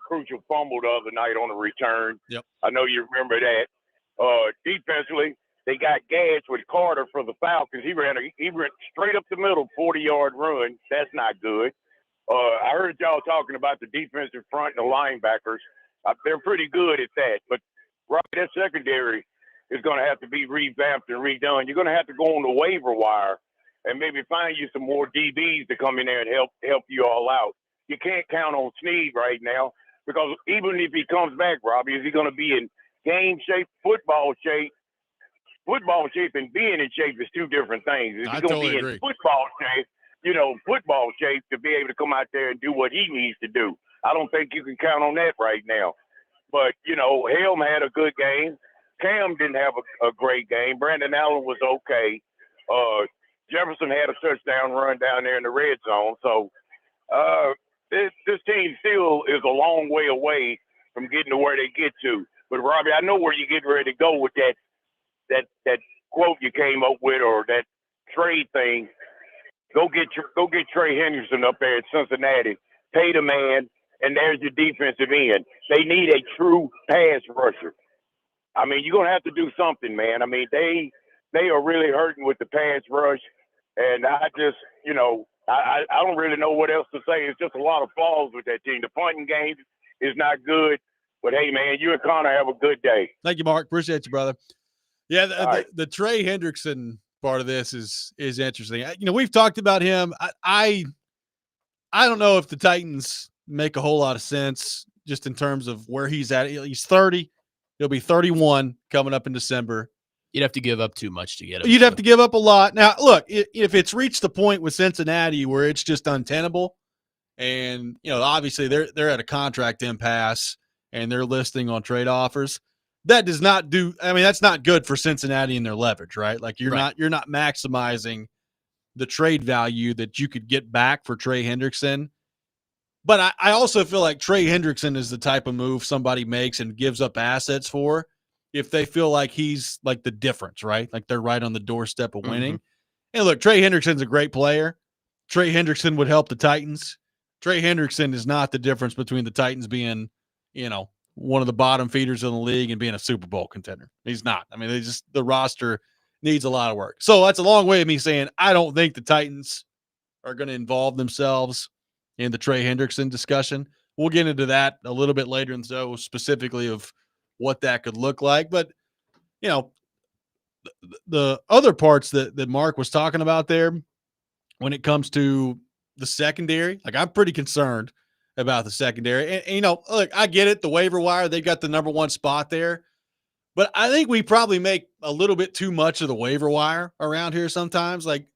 crucial fumble the other night on the return. Yep. I know you remember that. Defensively, they got gashed with Carter for the Falcons. He ran straight up the middle, 40-yard run. That's not good. I heard y'all talking about the defensive front and the linebackers. They're pretty good at that. But, right, that secondary is going to have to be revamped and redone. You're going to have to go on the waiver wire and maybe find you some more DBs to come in there and help you all out. You can't count on Snead right now because even if he comes back, Robbie, is he going to be in game shape, football shape? Football shape and being in shape is two different things. Is he going to be in football shape, football shape to be able to come out there and do what he needs to do? I don't think you can count on that right now. But, Helm had a good game. Cam didn't have a great game. Brandon Allen was okay. Jefferson had a touchdown run down there in the red zone. So this team still is a long way away from getting to where they get to. But, Robbie, I know where you're getting ready to go with that quote you came up with or that trade thing. Go get Trey Henderson up there at Cincinnati. Pay the man, and there's your defensive end. They need a true pass rusher. I mean, you're gonna have to do something, man. I mean, they are really hurting with the pass rush, and I just, I don't really know what else to say. It's just a lot of flaws with that team. The punting game is not good, but hey, man, you and Connor have a good day. Thank you, Mark. Appreciate you, brother. Yeah, the right. Trey Hendrickson part of this is interesting. We've talked about him. I don't know if the Titans make a whole lot of sense just in terms of where he's at. He's 30. He'll be 31 coming up in December. You'd have to give up too much to get him. You'd have to give up a lot. Now, look, if it's reached the point with Cincinnati where it's just untenable, and obviously they're at a contract impasse and they're listing on trade offers, that does not do. I mean, that's not good for Cincinnati and their leverage, right? Like you're not maximizing the trade value that you could get back for Trey Hendrickson. But I also feel like Trey Hendrickson is the type of move somebody makes and gives up assets for if they feel like he's like the difference, right? Like they're right on the doorstep of winning. Mm-hmm. And look, Trey Hendrickson's a great player. Trey Hendrickson would help the Titans. Trey Hendrickson is not the difference between the Titans being, one of the bottom feeders in the league and being a Super Bowl contender. He's not. I mean, the roster needs a lot of work. So that's a long way of me saying I don't think the Titans are going to involve themselves in the Trey Hendrickson discussion. We'll get into that a little bit later, and so specifically of what that could look like. But, the other parts that Mark was talking about there when it comes to the secondary, like I'm pretty concerned about the secondary. And look, I get it. The waiver wire, they got the number one spot there. But I think we probably make a little bit too much of the waiver wire around here sometimes. Like,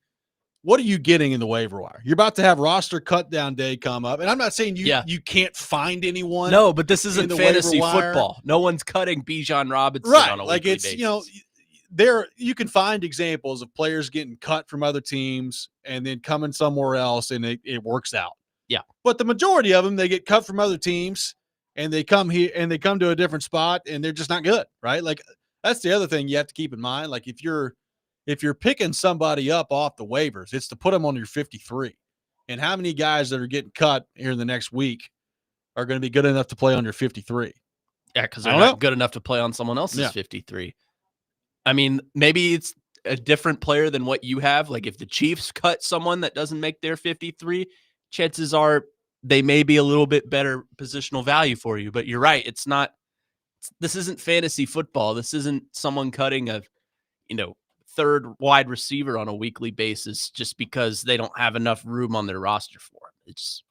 what are you getting in the waiver wire? You're about to have roster cut down day come up. And I'm not saying you can't find anyone. No, but this isn't fantasy football. No one's cutting Bijan Robinson on a weekly basis. There you can find examples of players getting cut from other teams and then coming somewhere else and it works out. Yeah. But the majority of them, they get cut from other teams and they come here and they come to a different spot and they're just not good, right? Like that's the other thing you have to keep in mind. Like if you're picking somebody up off the waivers, it's to put them on your 53. And how many guys that are getting cut here in the next week are going to be good enough to play on your 53? Yeah, because I they're don't not know. good enough to play on someone else's Yeah. 53. I mean, maybe it's a different player than what you have. Like if the Chiefs cut someone that doesn't make their 53, chances are they may be a little bit better positional value for you. But you're right. This isn't fantasy football. This isn't someone cutting a, third wide receiver on a weekly basis just because they don't have enough room on their roster for him. It's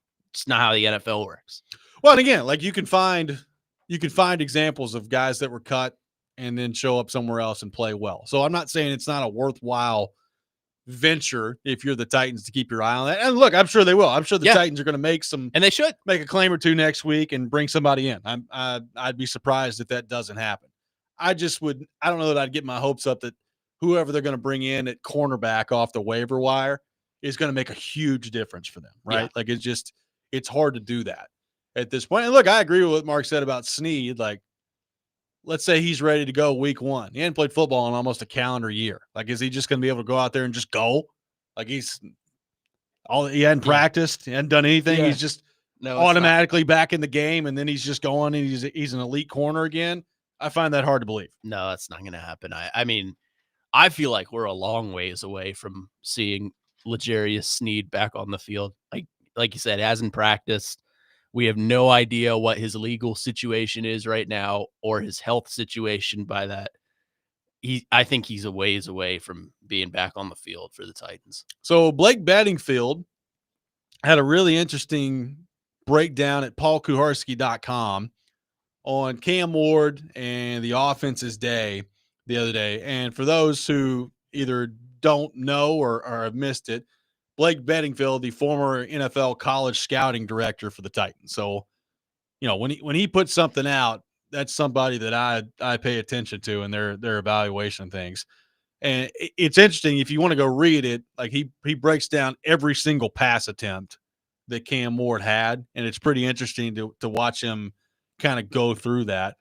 not how the NFL works. Well, and again, like you can find examples of guys that were cut and then show up somewhere else and play well. So I'm not saying it's not a worthwhile venture if you're the Titans to keep your eye on that. And look, I'm sure they will. I'm sure the Titans are going to make and they should make a claim or two next week and bring somebody in. I'd be surprised if that doesn't happen. I don't know that I'd get my hopes up that whoever they're going to bring in at cornerback off the waiver wire is going to make a huge difference for them, right? Yeah. Like it's hard to do that at this point. And look, I agree with what Mark said about Snead. Like, let's say he's ready to go week 1. He hadn't played football in almost a calendar year. Like, is he just going to be able to go out there and just go? Like he hadn't practiced, he hadn't done anything. Yeah. He's just automatically back in the game, and then he's just going and he's an elite corner again. I find that hard to believe. No, that's not going to happen. I mean, I feel like we're a long ways away from seeing L'Jarius Sneed back on the field. Like you said, hasn't practiced. We have no idea what his legal situation is right now or his health situation by that. I think he's a ways away from being back on the field for the Titans. So Blake Bedingfield had a really interesting breakdown at paulkuharski.com on Cam Ward and the offense's day the other day. And for those who either don't know or have missed it, Blake Bedingfield, the former NFL college scouting director for the Titans. So, when he puts something out, that's somebody that I pay attention to and their evaluation things. And it's interesting if you want to go read it. Like he breaks down every single pass attempt that Cam Ward had, and it's pretty interesting to watch him kind of go through that.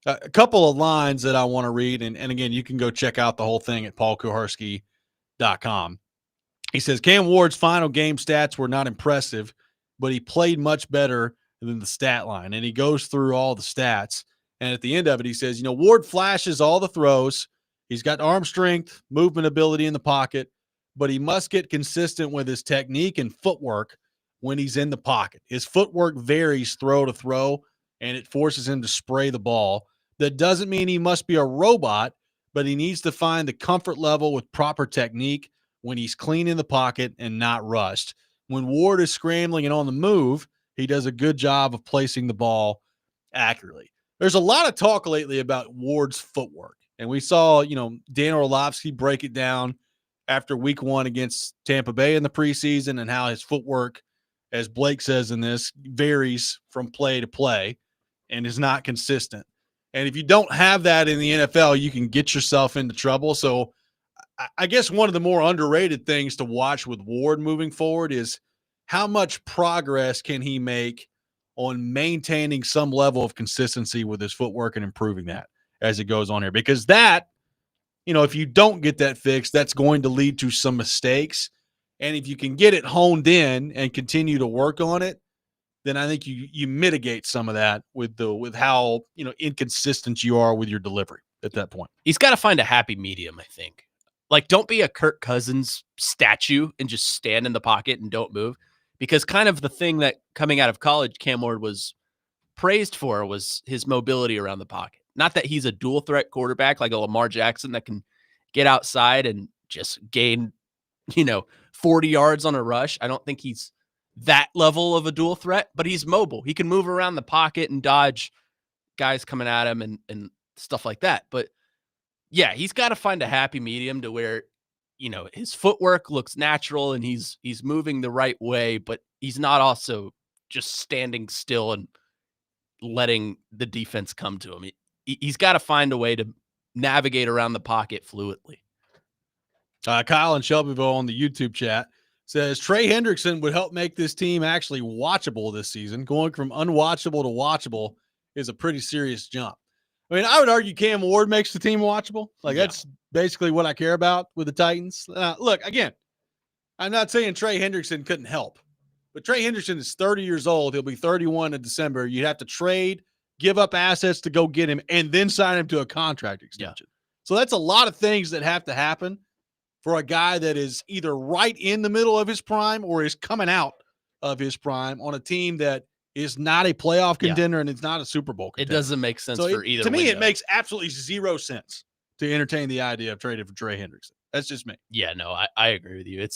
A couple of lines that I want to read, and again, you can go check out the whole thing at paulkuharski.com. He says, Cam Ward's final game stats were not impressive, but he played much better than the stat line. And he goes through all the stats. And at the end of it, he says, Ward flashes all the throws. He's got arm strength, movement ability in the pocket, but he must get consistent with his technique and footwork when he's in the pocket. His footwork varies throw to throw, and it forces him to spray the ball. That doesn't mean he must be a robot, but he needs to find the comfort level with proper technique when he's clean in the pocket and not rushed. When Ward is scrambling and on the move, he does a good job of placing the ball accurately. There's a lot of talk lately about Ward's footwork. And we saw, Dan Orlovsky break it down after week 1 against Tampa Bay in the preseason and how his footwork, as Blake says in this, varies from play to play and is not consistent. And if you don't have that in the NFL, you can get yourself into trouble. So I guess one of the more underrated things to watch with Ward moving forward is how much progress can he make on maintaining some level of consistency with his footwork and improving that as it goes on here. Because that, if you don't get that fixed, that's going to lead to some mistakes. And if you can get it honed in and continue to work on it, then I think you mitigate some of that with how, inconsistent you are with your delivery at that point. He's got to find a happy medium, I think. Like, don't be a Kirk Cousins statue and just stand in the pocket and don't move. Because kind of the thing that coming out of college, Cam Ward was praised for was his mobility around the pocket. Not that he's a dual threat quarterback like a Lamar Jackson that can get outside and just gain, 40 yards on a rush. I don't think he's that level of a dual threat, but he's mobile. He can move around the pocket and dodge guys coming at him and stuff like that. But yeah, he's got to find a happy medium to where, his footwork looks natural and he's moving the right way, but he's not also just standing still and letting the defense come to him. He's got to find a way to navigate around the pocket fluidly. Kyle in Shelbyville on the YouTube chat says Trey Hendrickson would help make this team actually watchable this season. Going from unwatchable to watchable is a pretty serious jump. I mean, I would argue Cam Ward makes the team watchable. Like, Yeah. that's basically what I care about with the Titans. Look, again, I'm not saying Trey Hendrickson couldn't help, but Trey Hendrickson is 30 years old. He'll be 31 in December. You'd have to trade, give up assets to go get him, and then sign him to a contract extension. So that's a lot of things that have to happen for a guy that is either right in the middle of his prime or is coming out of his prime on a team that is not a playoff contender and it's not a Super Bowl contender. It doesn't make sense for either. To me, window. it makes absolutely zero sense to entertain the idea of trading for Trey Hendrickson. That's just me. Yeah, no, I agree with you.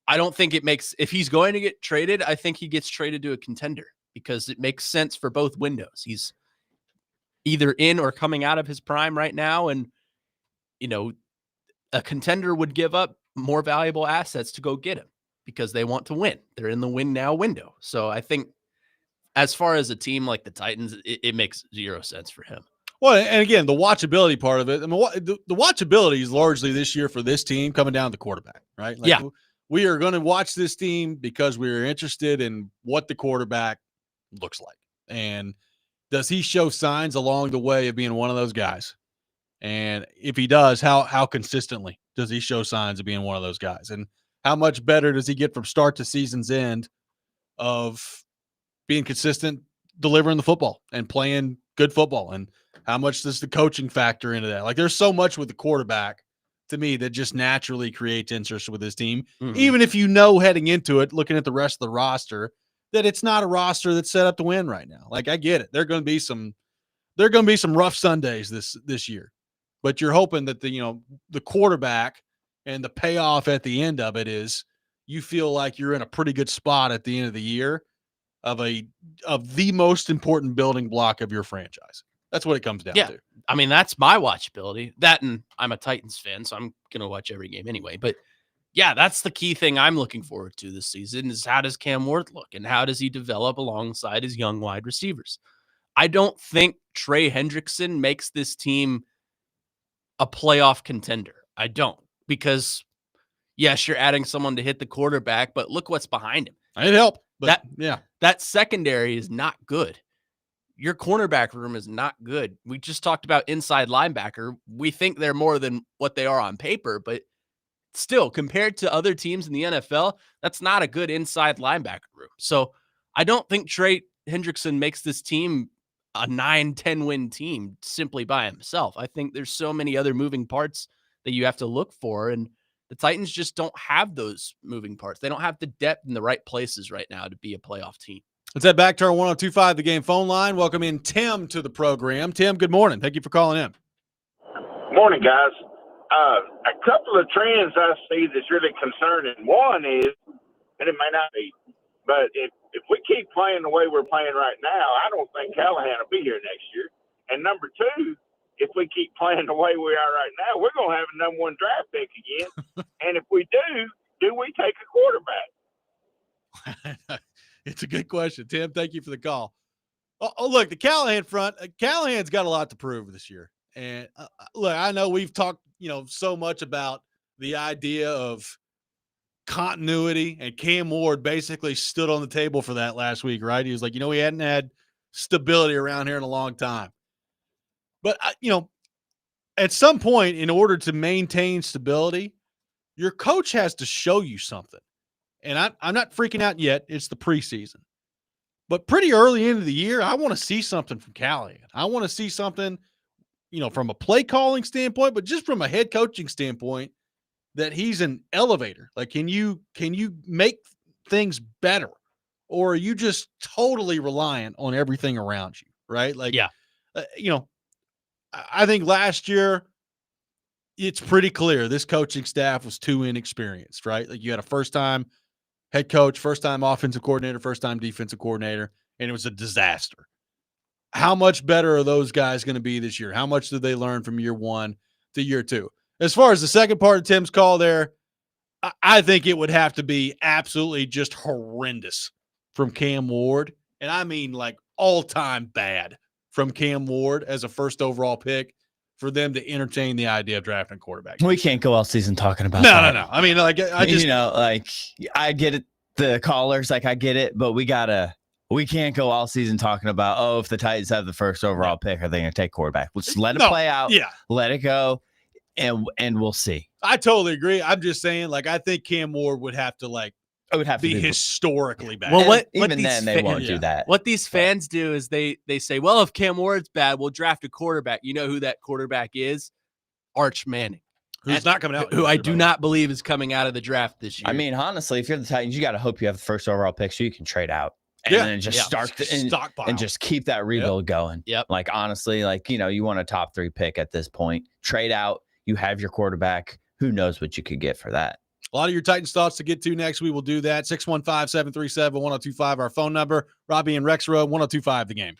I don't think it makes, if he's going to get traded, I think he gets traded to a contender because it makes sense for both windows. He's either in or coming out of his prime right now. And, a contender would give up more valuable assets to go get him because they want to win. They're in the win now window. So I think as far as a team like the Titans, it makes zero sense for him. Well, and again, the watchability part of it, I mean, the watchability is largely this year for this team coming down to the quarterback, right? Like, yeah. We are going to watch this team because we're interested in what the quarterback looks like. And does he show signs along the way of being one of those guys? And if he does, how consistently does he show signs of being one of those guys? And how much better does he get from start to season's end of being consistent, delivering the football and playing good football? And how much does the coaching factor into that? Like, there's so much with the quarterback to me that just naturally creates interest with this team. Mm-hmm. Even if heading into it, looking at the rest of the roster, that it's not a roster that's set up to win right now. Like, I get it. There are going to be some rough Sundays this year, but you're hoping that the quarterback and the payoff at the end of it is you feel like you're in a pretty good spot at the end of the year of the most important building block of your franchise. That's what it comes down to. I mean, that's my watchability. That, and I'm a Titans fan, so I'm going to watch every game anyway. But yeah, that's the key thing I'm looking forward to this season is how does Cam Ward look and how does he develop alongside his young wide receivers? I don't think Trey Hendrickson makes this team a playoff contender. I don't, because yes, you're adding someone to hit the quarterback, but look what's behind him. It'd help, but that secondary is not good. Your cornerback room is not good. We just talked about inside linebacker. We think they're more than what they are on paper, but still, compared to other teams in the NFL, that's not a good inside linebacker room. So I don't think Trey Hendrickson makes this team a 9-10 win team simply by himself. I think there's so many other moving parts that you have to look for, and the Titans just don't have those moving parts. They don't have the depth in the right places right now to be a playoff team. Let's head back to our 1025 The Game phone line. Welcome in Tim to the program. Tim, good morning. Thank you for calling in. Morning, guys. A couple of trends I see that's really concerning. One is, and it may not be, but if we keep playing the way we're playing right now, I don't think Callahan will be here next year. And number two, if we keep playing the way we are right now, we're going to have a number one draft pick again. And if we do we take a quarterback? It's a good question, Tim. Thank you for the call. Oh, look, the Callahan front. Callahan's got a lot to prove this year. And look, I know we've talked, so much about the idea of continuity, and Cam Ward basically stood on the table for that last week, right? He was like, we hadn't had stability around here in a long time. But, at some point, in order to maintain stability, your coach has to show you something. And I'm not freaking out yet. It's the preseason. But pretty early into the year, I want to see something from Callahan. I want to see something, from a play calling standpoint, but just from a head coaching standpoint, that he's an elevator. Like, can you make things better? Or are you just totally reliant on everything around you, right? Like, I think last year, it's pretty clear this coaching staff was too inexperienced, right? Like, you had a first-time head coach, first-time offensive coordinator, first-time defensive coordinator, and it was a disaster. How much better are those guys going to be this year? How much did they learn from year one to year two? As far as the second part of Tim's call there, I think it would have to be absolutely just horrendous from Cam Ward. And I mean, like, all-time bad from Cam Ward as a first overall pick for them to entertain the idea of drafting a quarterback. We can't go all season talking about that. No. I mean, like, I just, I get it. The callers, like, I get it, but we gotta we can't go all season talking about, if the Titans have the first overall pick, are they going to take quarterback? Let's let it play out. Yeah. Let it go, and we'll see. I totally agree. I'm just saying, I think Cam Ward would have to, It would have be to be historically bad. Well, what even these then they won't do that. What these fans do is they say, well, if Cam Ward's bad, we'll draft a quarterback. You know who that quarterback is? Arch Manning. Who's not coming out. Who I do not believe is coming out of the draft this year. I mean, honestly, if you're the Titans, you got to hope you have the first overall pick so you can trade out and then just start stockpile and just keep that rebuild going. Yep. Honestly, you want a top 3 pick at this point. Trade out. You have your quarterback. Who knows what you could get for that? A lot of your Titans thoughts to get to next. We will do that. 615-737-1025, our phone number. Robby and Rexrode, 1025 The Game.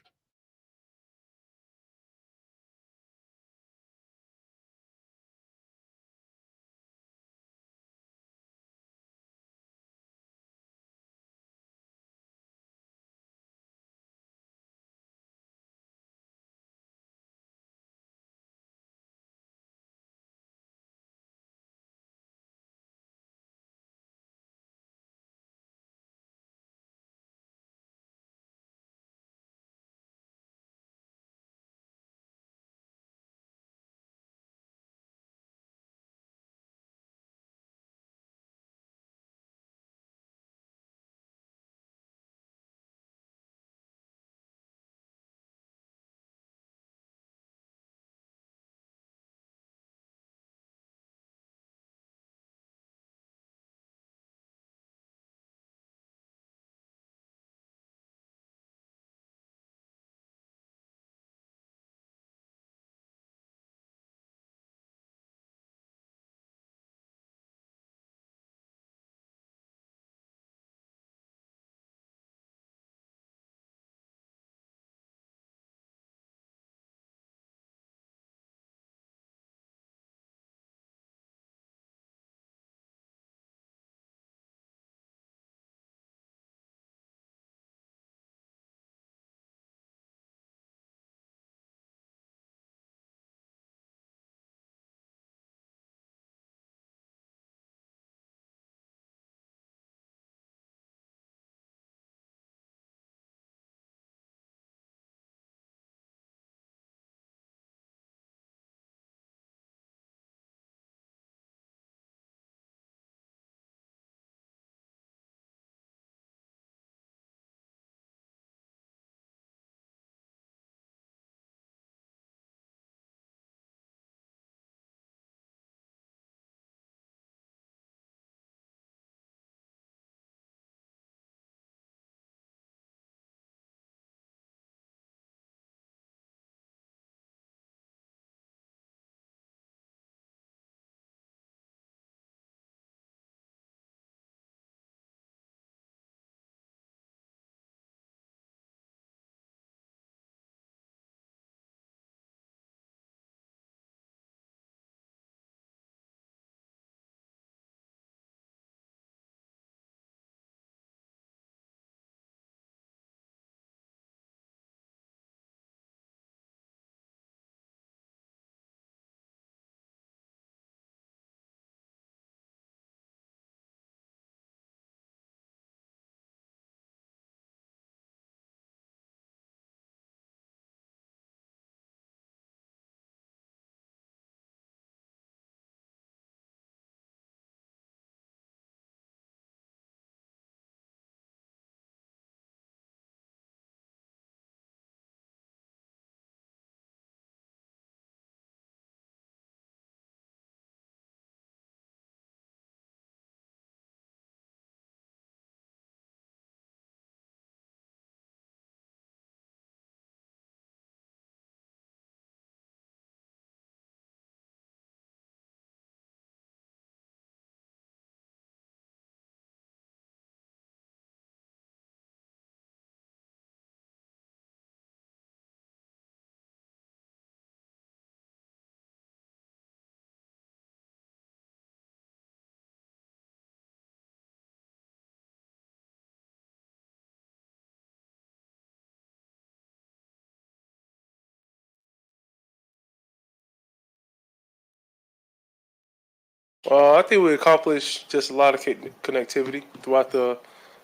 I think we accomplished just a lot of connectivity throughout the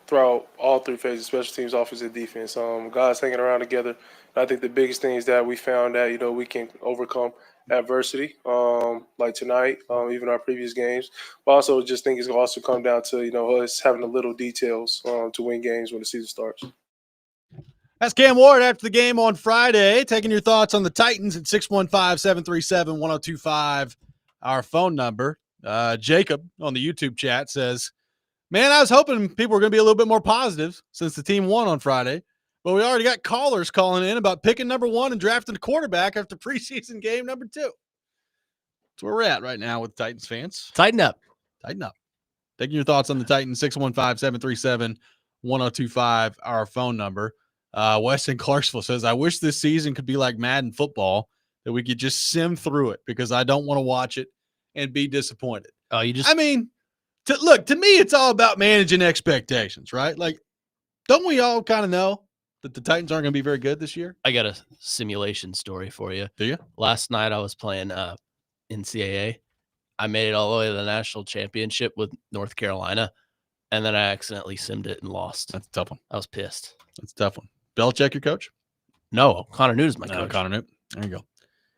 throughout all three phases, special teams, offense, and defense. Guys hanging around together. I think the biggest thing is that we found that, we can overcome adversity, like tonight, even our previous games. But also just think it's going to also come down to, us having the little details to win games when the season starts. That's Cam Ward after the game on Friday, taking your thoughts on the Titans at 615-737-1025, our phone number. Jacob on the YouTube chat says, man, I was hoping people were going to be a little bit more positive since the team won on Friday, but we already got callers calling in about picking number 1 and drafting a quarterback after preseason game number 2. That's where we're at right now with Titans fans. Tighten up. Tighten up. Taking your thoughts on the Titans, 615-737-1025, our phone number. Weston Clarksville says, I wish this season could be like Madden football, that we could just sim through it because I don't want to watch it and be disappointed. Oh, you just I mean, to me, it's all about managing expectations, right? Like, don't we all kind of know that the Titans aren't going to be very good this year? I got a simulation story for you. Do you? Last night I was playing NCAA. I made it all the way to the national championship with North Carolina, and then I accidentally simmed it and lost. That's a tough one. I was pissed. That's a tough one. Belichick, your coach? No, Connor Newt is my coach. Connor Newt. There you go.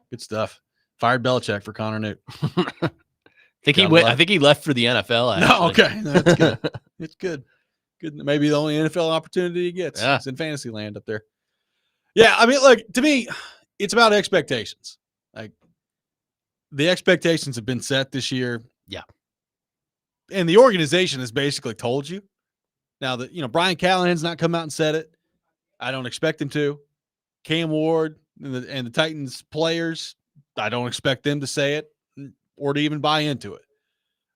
Good stuff. Fired Belichick for Connor Newt. I think he left for the NFL. Actually. No, okay. That's good. It's good. Good. Maybe the only NFL opportunity he gets. Yeah. It's in fantasy land up there. Yeah, I mean, look, to me, it's about expectations. Like, the expectations have been set this year. Yeah. And the organization has basically told you. Now that, Brian Callahan's not come out and said it. I don't expect him to. Cam Ward and the Titans players, I don't expect them to say it or to even buy into it.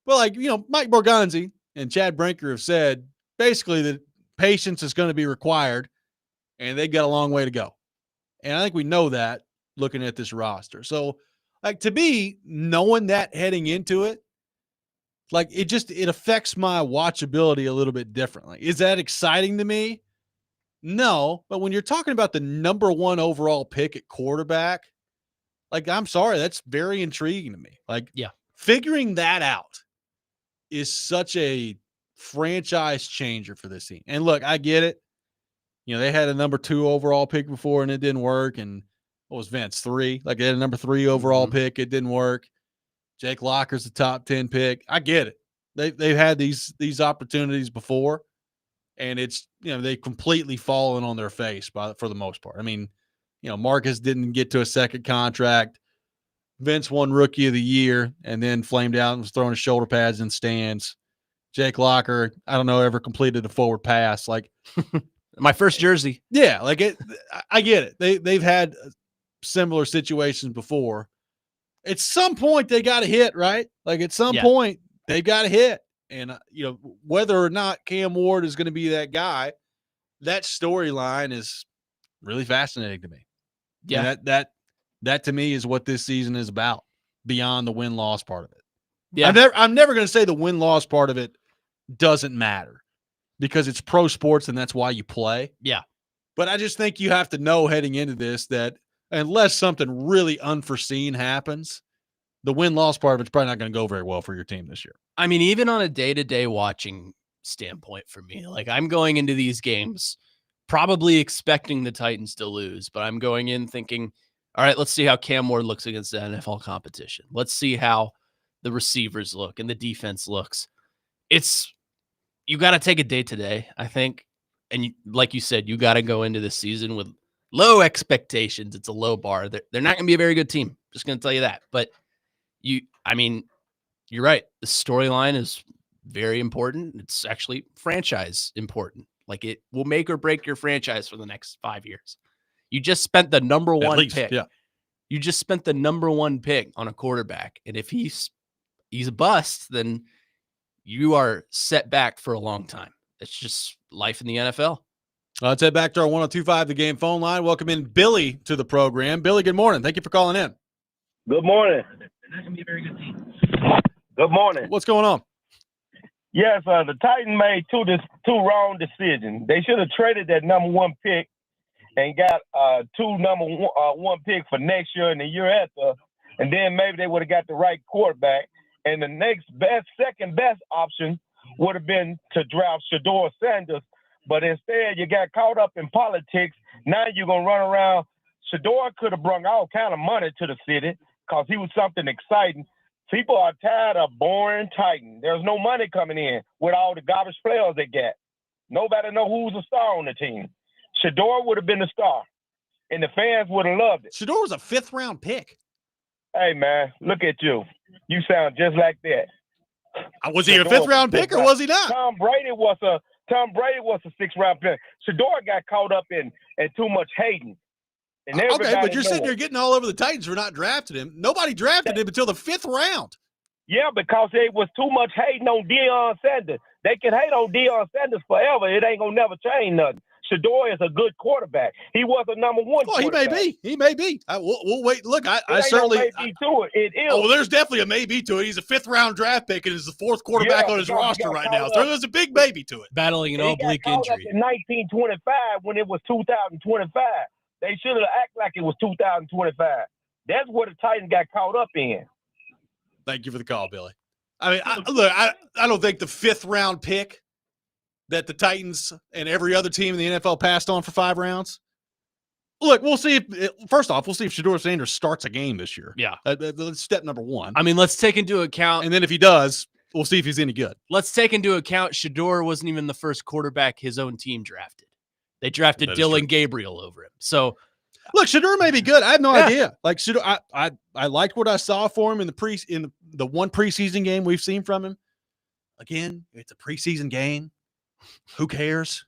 But Mike Borgonzi and Chad Brinker have said basically that patience is going to be required and they've got a long way to go. And I think we know that looking at this roster. So, to me, knowing that heading into it, it affects my watchability a little bit differently. Is that exciting to me? No, but when you're talking about the number 1 overall pick at quarterback, I'm sorry, that's very intriguing to me. Figuring that out is such a franchise changer for this team. And look, I get it. They had a number 2 overall pick before and it didn't work. And what was Vince? 3? They had a number 3 overall pick. It didn't work. Jake Locker's the top 10 pick. I get it. They've had these opportunities before. And it's, they've completely fallen on their face for the most part. I mean, Marcus didn't get to a second contract. Vince won Rookie of the Year and then flamed out and was throwing his shoulder pads in stands. Jake Locker, I don't know, ever completed a forward pass. My first jersey. Yeah, I get it. They've had similar situations before. At some point, they got to hit, right? At some point, they've got to hit. And, whether or not Cam Ward is going to be that guy, that storyline is really fascinating to me. Yeah. And that to me is what this season is about, beyond the win-loss part of it. Yeah. I'm never going to say the win-loss part of it doesn't matter because it's pro sports and that's why you play. Yeah. But I just think you have to know heading into this that unless something really unforeseen happens, the win-loss part of it's probably not going to go very well for your team this year. I mean, even on a day-to-day watching standpoint for me, I'm going into these games probably expecting the Titans to lose, but I'm going in thinking, all right, let's see how Cam Ward looks against the NFL competition. Let's see how the receivers look and the defense looks. You got to take a day to day, I think. And like you said, you got to go into this season with low expectations. It's a low bar. They're not going to be a very good team. Just going to tell you that. But you're right. The storyline is very important. It's actually franchise important. It will make or break your franchise for the next 5 years. You just spent the number 1 pick. Yeah. You just spent the number 1 pick on a quarterback. And if he's a bust, then you are set back for a long time. It's just life in the NFL. Let's head back to our 102.5 The Game phone line. Welcome in Billy to the program. Billy, good morning. Thank you for calling in. Good morning. They're not going to be a very good team. Good morning. What's going on? Yes, the Titans made two wrong decisions. They should have traded that number 1 pick and got 2 number 1 pick for next year and the year after, and then maybe they would have got the right quarterback. And the next second best option would have been to draft Shador Sanders, but instead you got caught up in politics. Now you're going to run around. Shador could have brought all kind of money to the city because he was something exciting. People are tired of boring Titan. There's no money coming in with all the garbage players they get. Nobody know who's a star on the team. Shador would have been the star, and the fans would have loved it. Shador was a 5th-round pick. Hey, man, look at you. You sound just like that. Was he a 5th-round pick or was he not? Tom Brady was a 6th-round pick. Shador got caught up in too much hating. And okay, but you're sitting there getting all over the Titans for not drafting him. Nobody drafted him until the 5th round. Yeah, because there was too much hating on Deion Sanders. They can hate on Deion Sanders forever. It ain't going to never change nothing. Shador is a good quarterback. He was a number 1 quarterback. He may be. We'll wait. Look, I certainly. No maybe to it. It is. Oh, well, there's definitely a maybe to it. He's a 5th-round draft pick and is the 4th quarterback on his roster right now. So there's a big maybe to it. Battling an oblique injury. In 1925 when it was 2025. They should have acted like it was 2025. That's what the Titans got caught up in. Thank you for the call, Billy. I mean, I don't think the 5th-round pick that the Titans and every other team in the NFL passed on for 5 rounds. Look, we'll see. First off, we'll see if Shador Sanders starts a game this year. Yeah. That's step number 1. I mean, let's take into account. And then if he does, we'll see if he's any good. Let's take into account Shador wasn't even the first quarterback his own team drafted. They drafted Dylan Gabriel over him. So, look, Shador may be good. I have no idea. Like Shador, I liked what I saw for him in the one preseason game we've seen from him. Again, it's a preseason game. Who cares?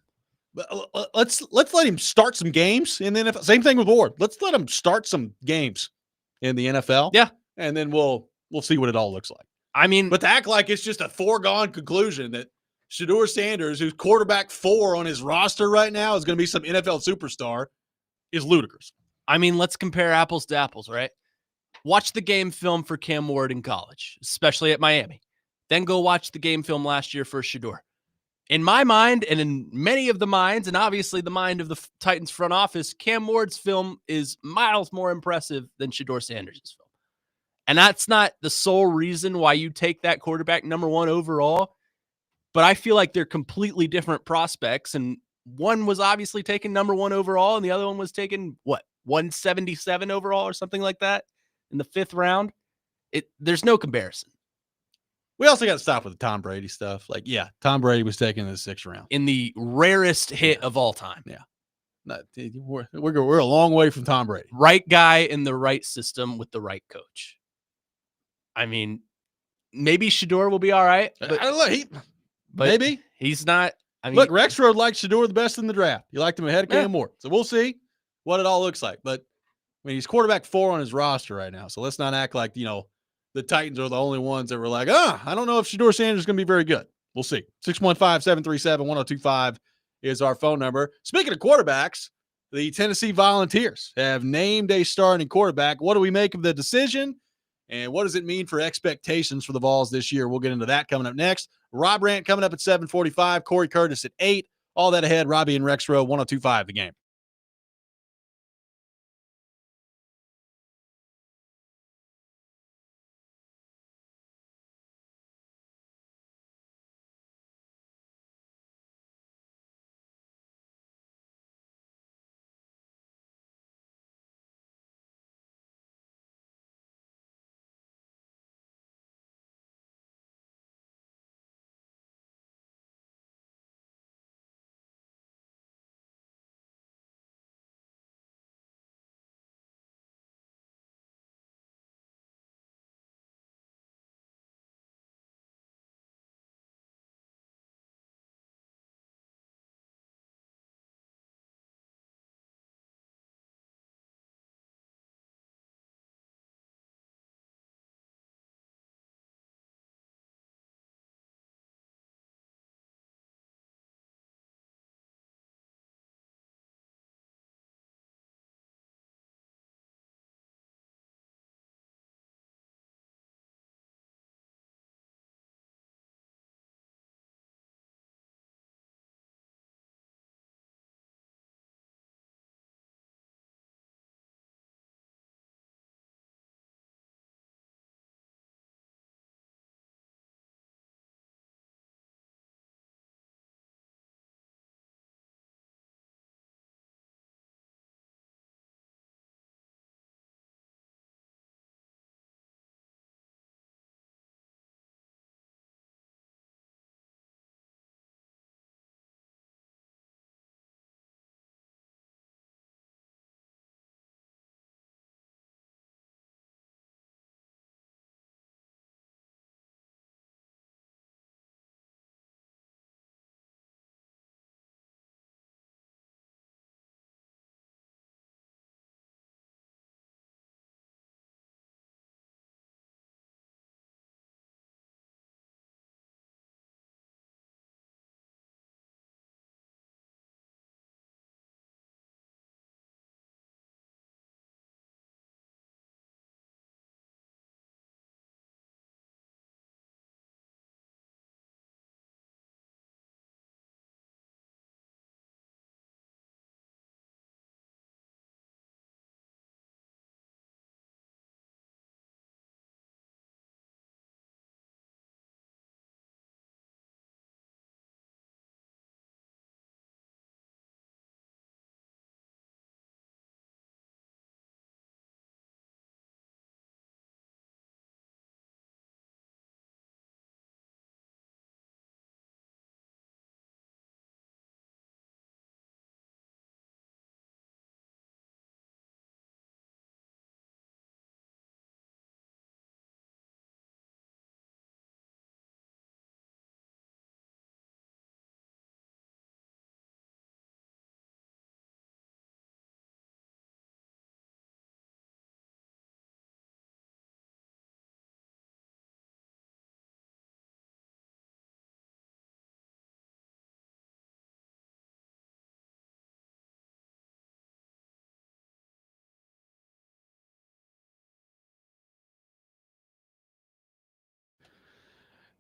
But let's let him start some games in the NFL. Same thing with Ward. Let's let him start some games in the NFL. Yeah, and then we'll see what it all looks like. I mean, but to act like it's just a foregone conclusion that Shador Sanders, who's quarterback 4 on his roster right now, is going to be some NFL superstar, is ludicrous. I mean, let's compare apples to apples, right? Watch the game film for Cam Ward in college, especially at Miami. Then go watch the game film last year for Shador. In my mind, and in many of the minds, and obviously the mind of the Titans front office, Cam Ward's film is miles more impressive than Shador Sanders' film. And that's not the sole reason why you take that quarterback number 1 overall. But I feel like they're completely different prospects. And one was obviously taken number 1 overall, and the other one was taken, 177 overall or something like that in the 5th round. There's no comparison. We also got to stop with the Tom Brady stuff. Like, yeah, Tom Brady was taken in the 6th round. In the rarest hit of all time. Yeah. We're a long way from Tom Brady. Right guy in the right system with the right coach. I mean, maybe Shador will be all right. But maybe. He's not. I mean, look, Rexrode liked Shador the best in the draft. He liked him ahead of Cam Ward. So we'll see what it all looks like. But, I mean, he's quarterback 4 on his roster right now. So let's not act like, the Titans are the only ones that were like, I don't know if Shador Sanders is going to be very good. We'll see. 615-737-1025 is our phone number. Speaking of quarterbacks, the Tennessee Volunteers have named a starting quarterback. What do we make of the decision? And what does it mean for expectations for the Vols this year? We'll get into that coming up next. Rob Rant coming up at 7:45. Cory Curtis at 8. All that ahead. Robby and Rexrode, 102.5 The Game.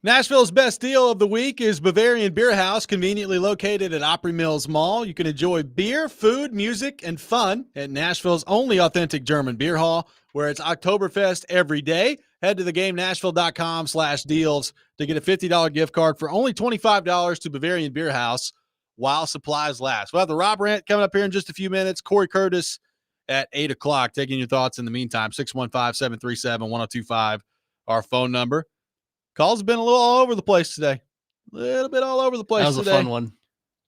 Nashville's best deal of the week is Bavarian Beer House, conveniently located at Opry Mills Mall. You can enjoy beer, food, music, and fun at Nashville's only authentic German beer hall, where it's Oktoberfest every day. Head to thegamenashville.com/deals to get a $50 gift card for only $25 to Bavarian Beer House while supplies last. We'll have the Rob Rant coming up here in just a few minutes. Cory Curtis at 8 o'clock. Taking your thoughts in the meantime. 615-737-1025, our phone number. Calls have been a little all over the place today. A little bit all over the place today. That was a fun one.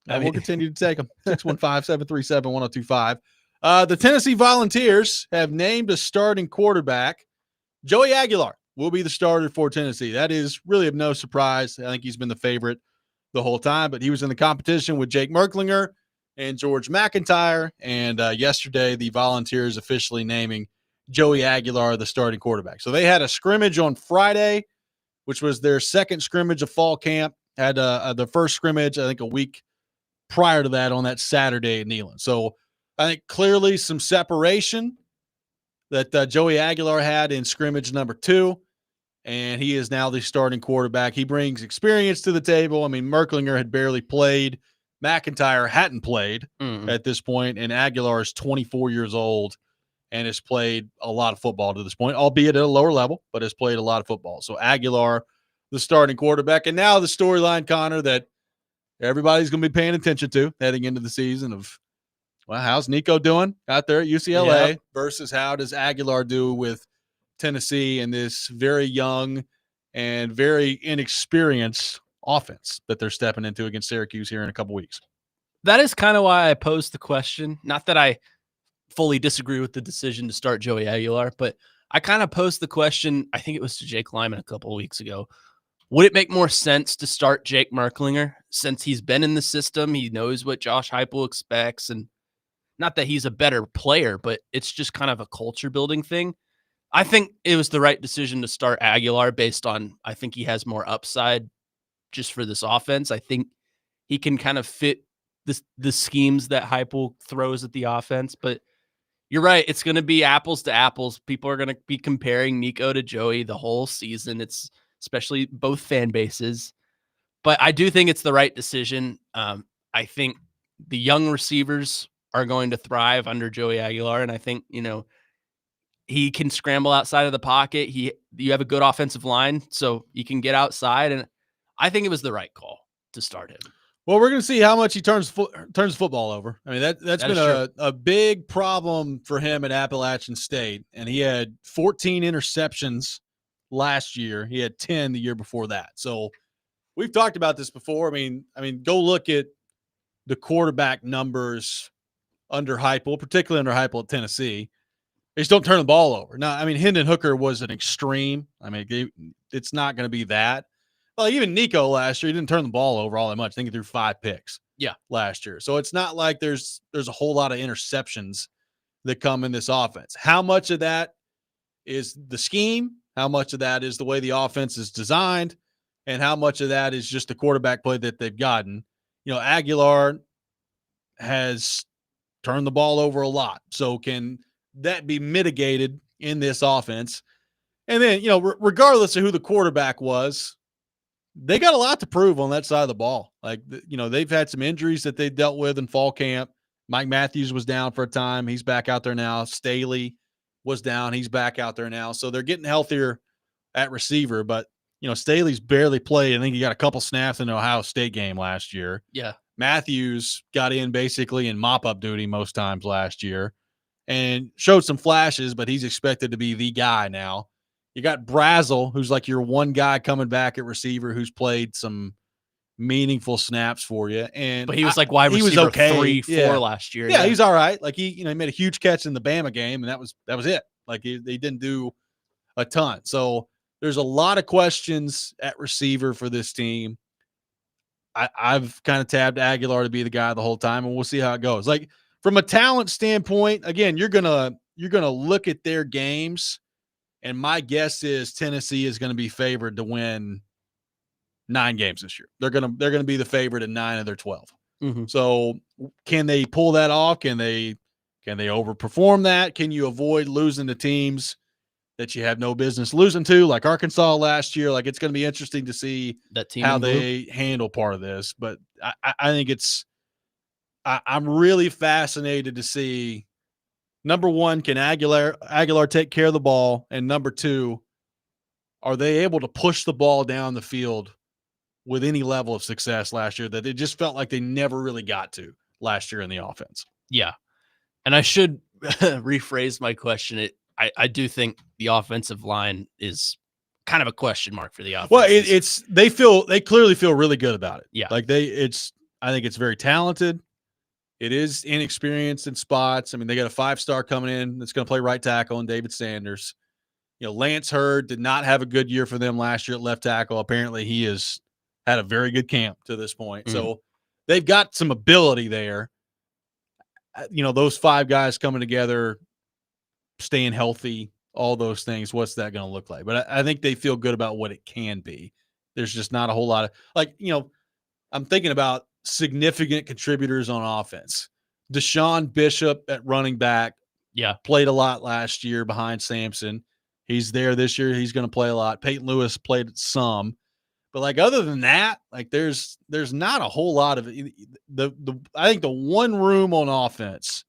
We'll continue to take them. 615-737-1025. The Tennessee Volunteers have named a starting quarterback. Joey Aguilar will be the starter for Tennessee. That is really of no surprise. I think he's been the favorite the whole time, but he was in the competition with Jake Merklinger and George McIntyre. And yesterday, the Volunteers officially naming Joey Aguilar the starting quarterback. So they had a scrimmage on Friday, which was their second scrimmage of fall camp. Had the first scrimmage, I think, a week prior to that on that Saturday at Neyland. So I think clearly some separation that Joey Aguilar had in scrimmage number 2, and he is now the starting quarterback. He brings experience to the table. I mean, Merklinger had barely played. McIntyre hadn't played at this point, and Aguilar is 24 years old and has played a lot of football to this point, albeit at a lower level, but has played a lot of football. So Aguilar, the starting quarterback. And now the storyline, Connor, that everybody's going to be paying attention to heading into the season of, well, how's Nico doing out there at UCLA versus how does Aguilar do with Tennessee and this very young and very inexperienced offense that they're stepping into against Syracuse here in a couple weeks. That is kind of why I posed the question. Not that I fully disagree with the decision to start Joey Aguilar, but I kind of posed the question, I think it was to Jake Lyman a couple of weeks ago. Would it make more sense to start Jake Merklinger since he's been in the system? He knows what Josh Heupel expects, and not that he's a better player, but it's just kind of a culture building thing. I think it was the right decision to start Aguilar based on, I think he has more upside just for this offense. I think he can kind of fit the schemes that Heupel throws at the offense, but you're right. It's going to be apples to apples. People are going to be comparing Nico to Joey the whole season. It's especially both fan bases, but I do think it's the right decision. I think the young receivers are going to thrive under Joey Aguilar. And I think, he can scramble outside of the pocket. You have a good offensive line, so you can get outside. And I think it was the right call to start him. Well, we're going to see how much he turns football over. I mean, that's been a big problem for him at Appalachian State. And he had 14 interceptions last year. He had 10 the year before that. So we've talked about this before. I mean, go look at the quarterback numbers under Heupel, particularly under Heupel at Tennessee. They just don't turn the ball over. Now, I mean, Hendon Hooker was an extreme. I mean, it's not going to be that. Well, even Nico last year, he didn't turn the ball over all that much. I think he threw 5 picks last year. So it's not like there's a whole lot of interceptions that come in this offense. How much of that is the scheme? How much of that is the way the offense is designed? And how much of that is just the quarterback play that they've gotten? Aguilar has turned the ball over a lot. So can that be mitigated in this offense? And then, regardless of who the quarterback was, they got a lot to prove on that side of the ball. Like, they've had some injuries that they dealt with in fall camp. Mike Matthews was down for a time. He's back out there now. Staley was down. He's back out there now. So they're getting healthier at receiver. But, Staley's barely played. I think he got a couple snaps in the Ohio State game last year. Yeah. Matthews got in basically in mop-up duty most times last year and showed some flashes, but he's expected to be the guy now. You got Brazel, who's like your one guy coming back at receiver who's played some meaningful snaps for you. But he was like wide receiver 3-4 last year. Yeah, he's all right. Like he made a huge catch in the Bama game, and that was it. Like they didn't do a ton. So there's a lot of questions at receiver for this team. I've kind of tabbed Aguilar to be the guy the whole time, and we'll see how it goes. Like from a talent standpoint, again, you're gonna look at their games, and my guess is Tennessee is going to be favored to win 9 games this year. They're gonna be the favorite in 9 of their 12. Mm-hmm. So can they pull that off? Can they overperform that? Can you avoid losing to teams that you have no business losing to, like Arkansas last year. Like, it's going to be interesting to see That team how in blue. they handle part of this. But I think I'm really fascinated to see, number one, can Aguilar take care of the ball? And number two, are they able to push the ball down the field with any level of success last year that it just felt like they never really got to last year in the offense? Yeah. And I should rephrase my question. I do think the offensive line is kind of a question mark for the offense. Well, they clearly feel really good about it. Yeah. Like I think it's very talented. It is inexperienced in spots. I mean, they got a 5-star coming in that's going to play right tackle, and David Sanders. Lance Hurd did not have a good year for them last year at left tackle. Apparently, he has had a very good camp to this point. Mhm. So they've got some ability there. Those 5 guys coming together, staying healthy, all those things, what's that going to look like? But I think they feel good about what it can be. There's just not a whole lot of I'm thinking about significant contributors on offense. Deshaun Bishop at running back, played a lot last year behind Sampson. He's there this year. He's going to play a lot. Peyton Lewis played some. But other than that, there's not a whole lot of I think the one room on offense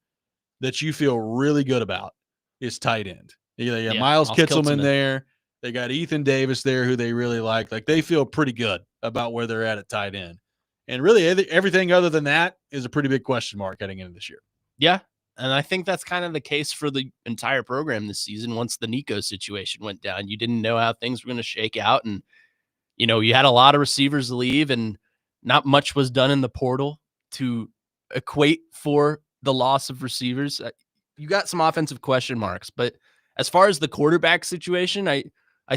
that you feel really good about is tight end. They got Miles Kitselman there. They got Ethan Davis there, who they really like. They feel pretty good about where they're at tight end. And really everything other than that is a pretty big question mark heading into this year. Yeah. And I think that's kind of the case for the entire program this season. Once the Nico situation went down, you didn't know how things were going to shake out. And, you had a lot of receivers leave and not much was done in the portal to equate for the loss of receivers. You got some offensive question marks, but as far as the quarterback situation, I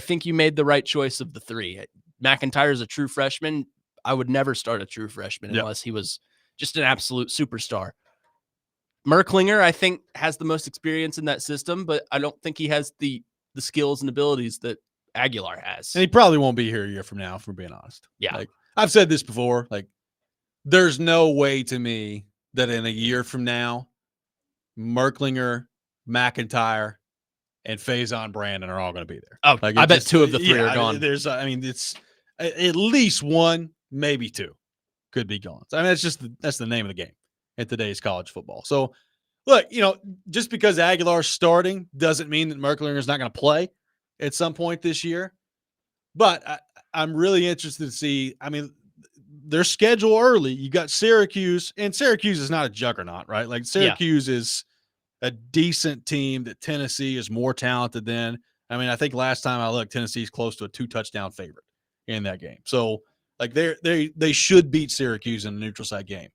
think you made the right choice of the 3. McIntyre is a true freshman. I would never start a true freshman unless he was just an absolute superstar. Merklinger, I think, has the most experience in that system, but I don't think he has the skills and abilities that Aguilar has. And he probably won't be here a year from now, if we're being honest. Yeah. I've said this before. There's no way to me that in a year from now, Merklinger, McIntyre, and Faison Brandon are all going to be there. Oh, I bet 2 of the 3 are gone. It's at least 1, maybe 2 could be gone. So, that's the name of the game in today's college football. So, look, just because Aguilar's starting doesn't mean that Merklinger is not going to play at some point this year. But I'm really interested to see. Their schedule early. You got Syracuse, and Syracuse is not a juggernaut, right? Syracuse is a decent team that Tennessee is more talented than. I think last time I looked, Tennessee's close to a 2-touchdown favorite in that game. So, they should beat Syracuse in a neutral site game.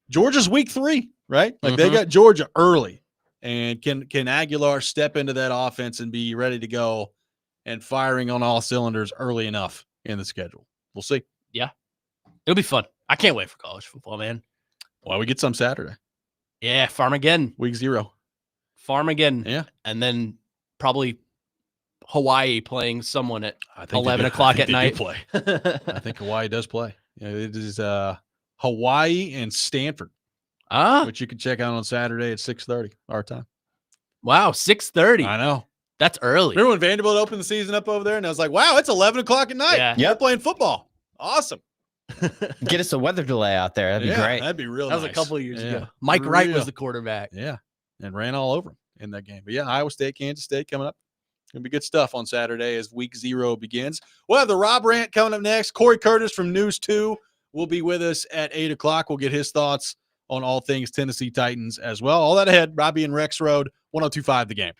Georgia's week 3, right? They got Georgia early. And can Aguilar step into that offense and be ready to go and firing on all cylinders early enough in the schedule? We'll see. Yeah. It'll be fun. I can't wait for college football, man. Well, we get some Saturday. Yeah, Farmageddon. Week 0. Farmageddon. Yeah. And then probably Hawaii playing someone at 11 o'clock at night. Play. I think Hawaii does play. It is Hawaii and Stanford, which you can check out on Saturday at 6:30 our time. Wow, 6:30. I know. That's early. Remember when Vanderbilt opened the season up over there, and I was like, wow, it's 11 o'clock at night. Yeah. They're playing football. Awesome. Get us a weather delay out there. That'd be great. That'd be real That was nice. a couple of years ago. Mike Wright was the quarterback. Yeah, and ran all over him in that game. But yeah, Iowa State, Kansas State coming up. Going to be good stuff on Saturday as week 0 begins. We'll have the Rob Rant coming up next. Cory Curtis from News 2 will be with us at 8 o'clock. We'll get his thoughts on all things Tennessee Titans as well. All that ahead. Robby and Rexrode, 102.5 The Game.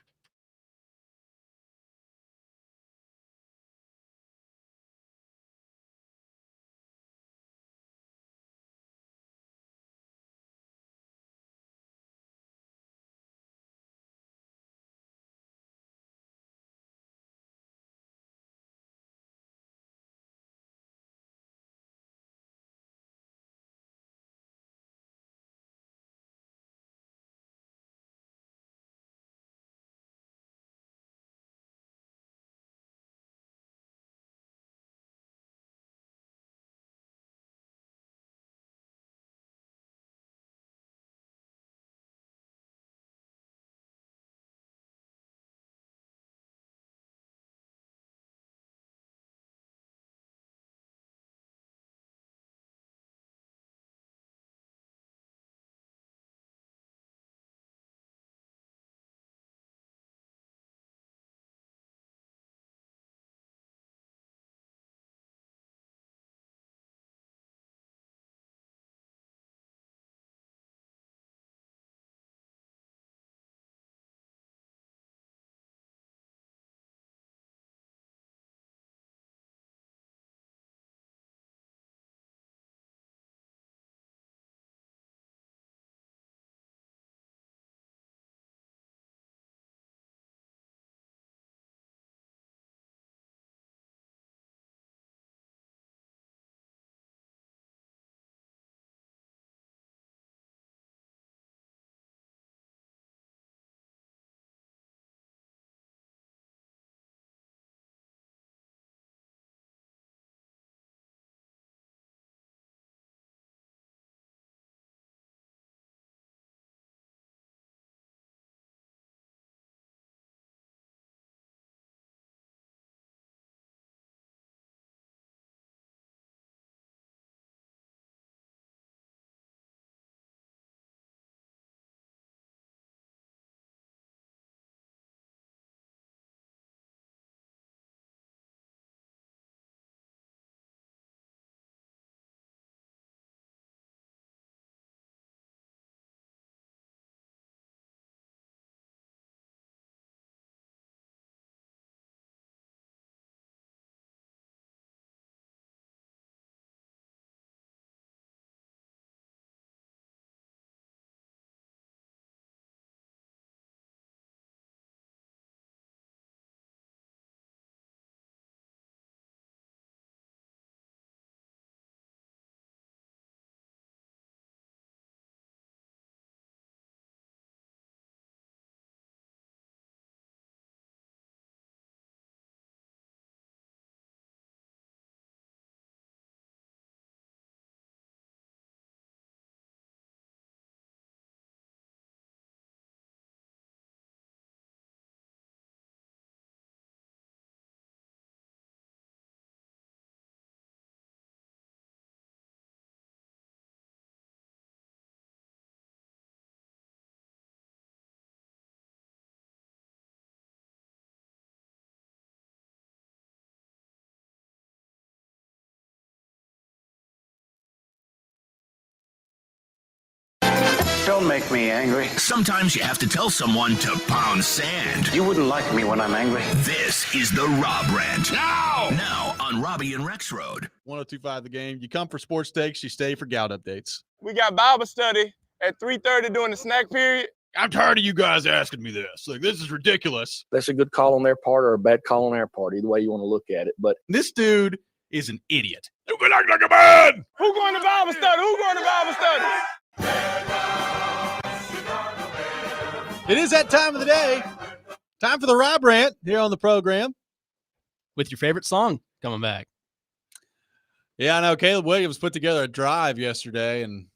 Don't make me angry. Sometimes you have to tell someone to pound sand. You wouldn't like me when I'm angry. This is the Rob Rant. Now on Robby and Rexrode. 102.5 The Game. You come for sports takes, you stay for gout updates. We got Bible study at 3:30 during the snack period. I'm tired of you guys asking me this. Like, this is ridiculous. That's a good call on their part or a bad call on their part, either way you want to look at it. But this dude is an idiot. You can act like a man. Who going to Bible study? Who going to Bible study? It is that time of the day. Time for the Rob Rant here on the program. With your favorite song coming back. Yeah, I know. Caleb Williams put together a drive yesterday, and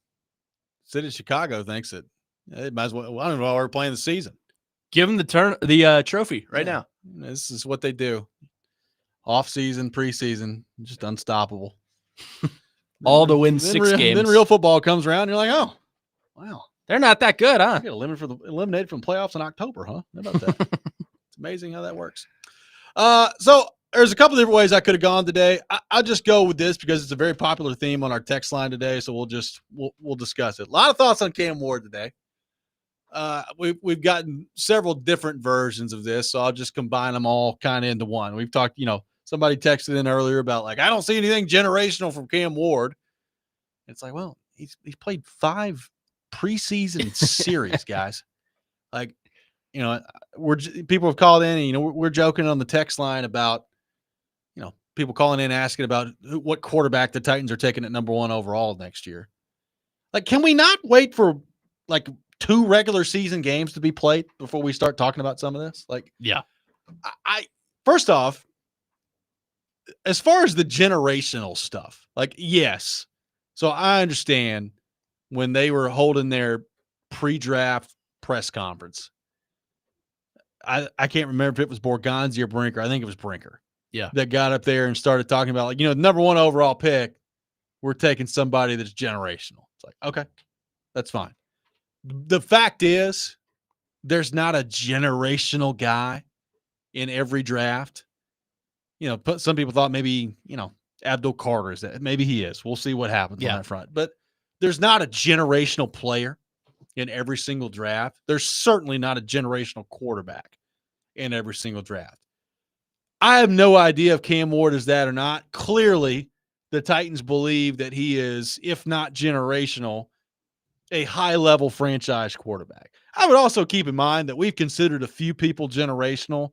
City of Chicago thinks that it might as well. I don't know why we're playing the season. Give them the trophy right now. This is what they do. Off season, preseason, just unstoppable. All to win 6 games. Then real football comes around, and you're like, oh, wow. They're not that good, huh? Get eliminated from playoffs in October, huh? How about that? It's amazing how that works. So there's a couple different ways I could have gone today. I'll just go with this because it's a very popular theme on our text line today. So we'll discuss it. A lot of thoughts on Cam Ward today. We've gotten several different versions of this, so I'll just combine them all kind of into one. We've talked, somebody texted in earlier about I don't see anything generational from Cam Ward. It's like, well, he's played 5 preseason series, guys. People have called in and, we're joking on the text line about, people calling in asking about what quarterback the Titans are taking at number 1 overall next year. Can we not wait for 2 regular season games to be played before we start talking about some of this? Yeah. I first off, as far as the generational stuff, yes. So I understand when they were holding their pre-draft press conference. I can't remember if it was Borgonzi or Brinker. I think it was Brinker. Yeah. That got up there and started talking about the number 1 overall pick, we're taking somebody that's generational. It's like, okay, that's fine. The fact is, there's not a generational guy in every draft. Some people thought maybe, Abdul Carter is that. Maybe he is. We'll see what happens on that front. But there's not a generational player in every single draft. There's certainly not a generational quarterback in every single draft. I have no idea if Cam Ward is that or not. Clearly, the Titans believe that he is, if not generational, a high-level franchise quarterback. I would also keep in mind that we've considered a few people generational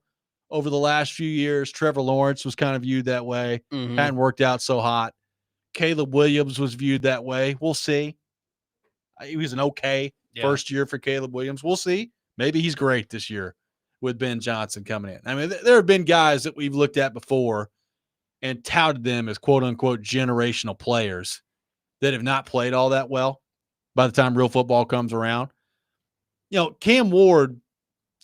over the last few years. Trevor Lawrence was kind of viewed that way. Hadn't worked out so hot. Caleb Williams was viewed that way. We'll see. He was an okay first year for Caleb Williams. We'll see. Maybe he's great this year with Ben Johnson coming in. I mean, there have been guys that we've looked at before and touted them as quote-unquote generational players that have not played all that well by the time real football comes around. Cam Ward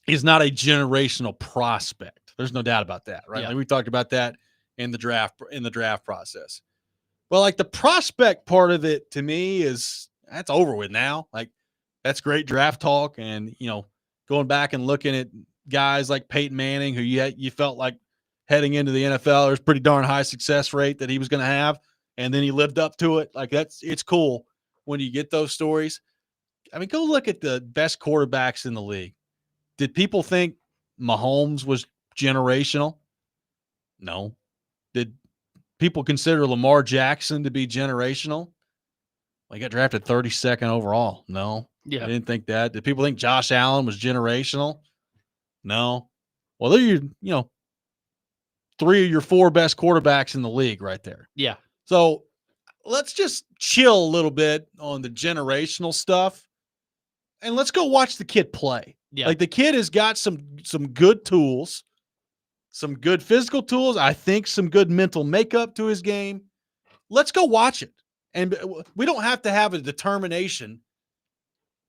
is not a generational prospect. There's no doubt about that, right? Yeah. We talked about that in the draft process. Well, the prospect part of it to me that's over with now. That's great draft talk, and going back and looking at guys like Peyton Manning, who you felt like heading into the NFL, there's pretty darn high success rate that he was going to have, and then he lived up to it. It's cool when you get those stories. I mean, go look at the best quarterbacks in the league. Did people think Mahomes was generational? No. Did people consider Lamar Jackson to be generational? Well, he got drafted 32nd overall. No. Yeah. I didn't think that. Did people think Josh Allen was generational? No. Well, they're your, 3 of your 4 best quarterbacks in the league right there. Yeah. So let's just chill a little bit on the generational stuff, and let's go watch the kid play. Yeah. The kid has got some good tools, some good physical tools. I think some good mental makeup to his game. Let's go watch it. And we don't have to have a determination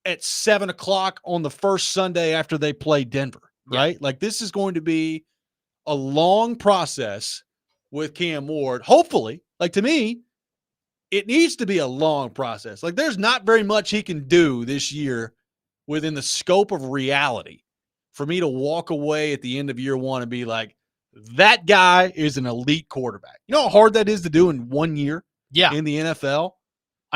at 7:00 on the first Sunday after they play Denver, right? This is going to be a long process with Cam Ward. Hopefully, to me, it needs to be a long process. There's not very much he can do this year within the scope of reality for me to walk away at the end of year 1 and be like, that guy is an elite quarterback. You know how hard that is to do in 1 year in the NFL?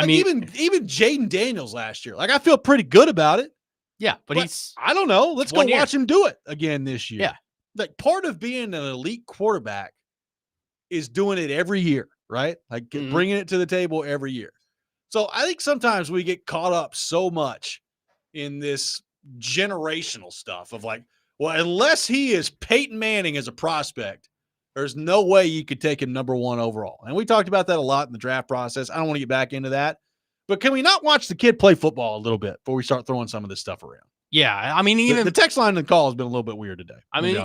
I mean, even Jaden Daniels last year, like I feel pretty good about it. Yeah, but I don't know. Let's go watch him do it again this year. Yeah. Like part of being an elite quarterback is doing it every year, right? Like bringing it to the table every year. So I think sometimes we get caught up so much in this generational stuff of like, well, unless he is Peyton Manning as a prospect, there's no way you could take him number 1 overall. And we talked about that a lot in the draft process. I don't want to get back into that. But can we not watch the kid play football a little bit before we start throwing some of this stuff around? Yeah, I mean, even the text line and call has been a little bit weird today. I mean,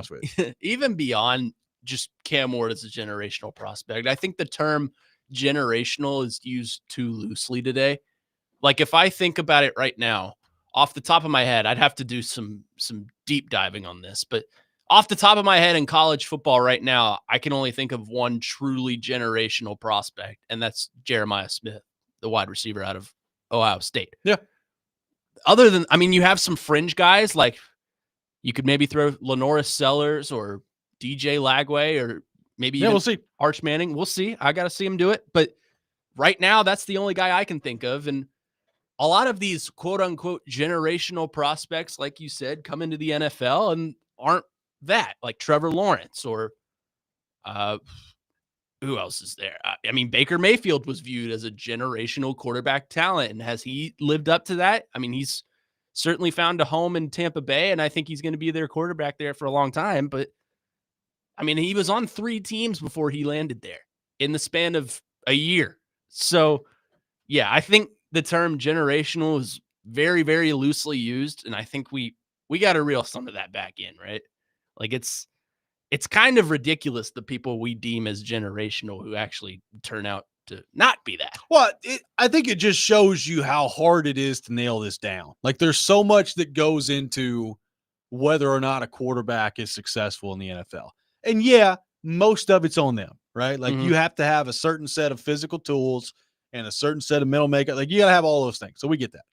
even beyond just Cam Ward as a generational prospect, I think the term generational is used too loosely today. Like if I think about it right now, off the top of my head, I'd have to do some deep diving on this, but off the top of my head in college football right now, I can only think of one truly generational prospect, and that's Jeremiah Smith, the wide receiver out of Ohio State. Yeah. Other than, I mean, you have some fringe guys, like you could maybe throw Lenoris Sellers or DJ Lagway or maybe even we'll see. Arch Manning. We'll see. I got to see him do it. But right now, that's the only guy I can think of. And a lot of these quote unquote generational prospects, like you said, come into the NFL and aren't that, like Trevor Lawrence or who else is there? I mean, Baker Mayfield was viewed as a generational quarterback talent. And has he lived up to that? I mean, he's certainly found a home in Tampa Bay, and I think he's going to be their quarterback there for a long time. But, I mean, he was on 3 teams before he landed there in the span of a year. So, yeah, I think the term generational is very, very loosely used, and I think we got to reel some of that back in, right? Like, it's kind of ridiculous the people we deem as generational who actually turn out to not be that. Well, I think it just shows you how hard it is to nail this down. Like there's so much that goes into whether or not a quarterback is successful in the NFL. And yeah, most of it's on them, right? Like you have to have a certain set of physical tools and a certain set of mental makeup. Like you got to have all those things. So we get that.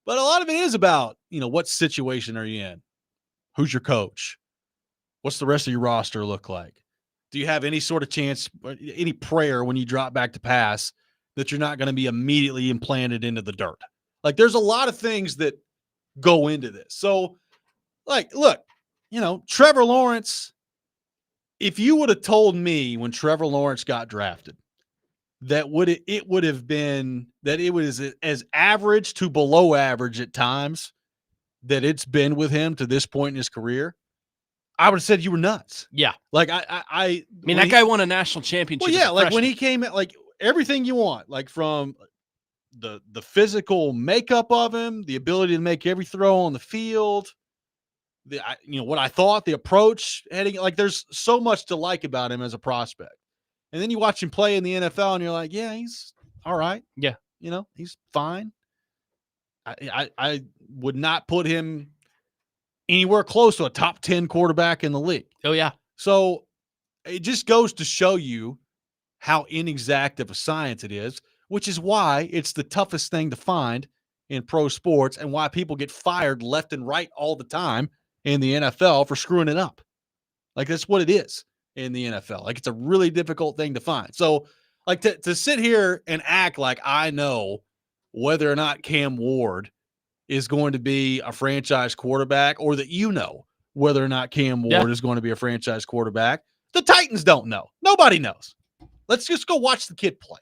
But a lot of it is about, what situation are you in? Who's your coach? What's the rest of your roster look like? Do you have any sort of chance, any prayer when you drop back to pass that you're not going to be immediately implanted into the dirt? Like there's a lot of things that go into this. So like, look, Trevor Lawrence, if you would have told me when Trevor Lawrence got drafted that it would have been that it was as average to below average at times that it's been with him to this point in his career, I would have said you were nuts. Yeah. Like I mean, that guy won a national championship. Well, yeah, like when he came in, like everything you want, like from the physical makeup of him, the ability to make every throw on the field, what I thought, the approach, heading, like there's so much to like about him as a prospect. And then you watch him play in the NFL and you're like, yeah, he's all right. Yeah. He's fine. I would not put him anywhere close to a top 10 quarterback in the league. Oh, yeah. So it just goes to show you how inexact of a science it is, which is why it's the toughest thing to find in pro sports and why people get fired left and right all the time in the NFL for screwing it up. Like that's what it is in the NFL. Like it's a really difficult thing to find. So like to sit here and act like I know whether or not Cam Ward is going to be a franchise quarterback or that whether or not Cam Ward is going to be a franchise quarterback. The Titans don't know. Nobody knows. Let's just go watch the kid play.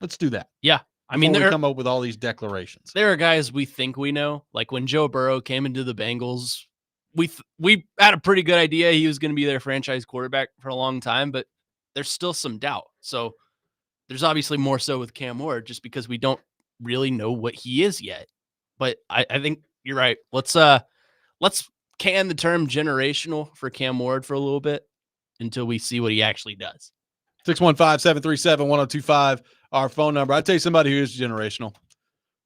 Let's do that. Yeah. I mean, we come up with all these declarations. There are guys we think we know. Like when Joe Burrow came into the Bengals, we had a pretty good idea he was going to be their franchise quarterback for a long time, but there's still some doubt. So there's obviously more so with Cam Ward just because we don't really know what he is yet. But I think you're right. Let's can the term generational for Cam Ward for a little bit until we see what he actually does. 615-737-1025, our phone number. I'd tell you somebody who is generational.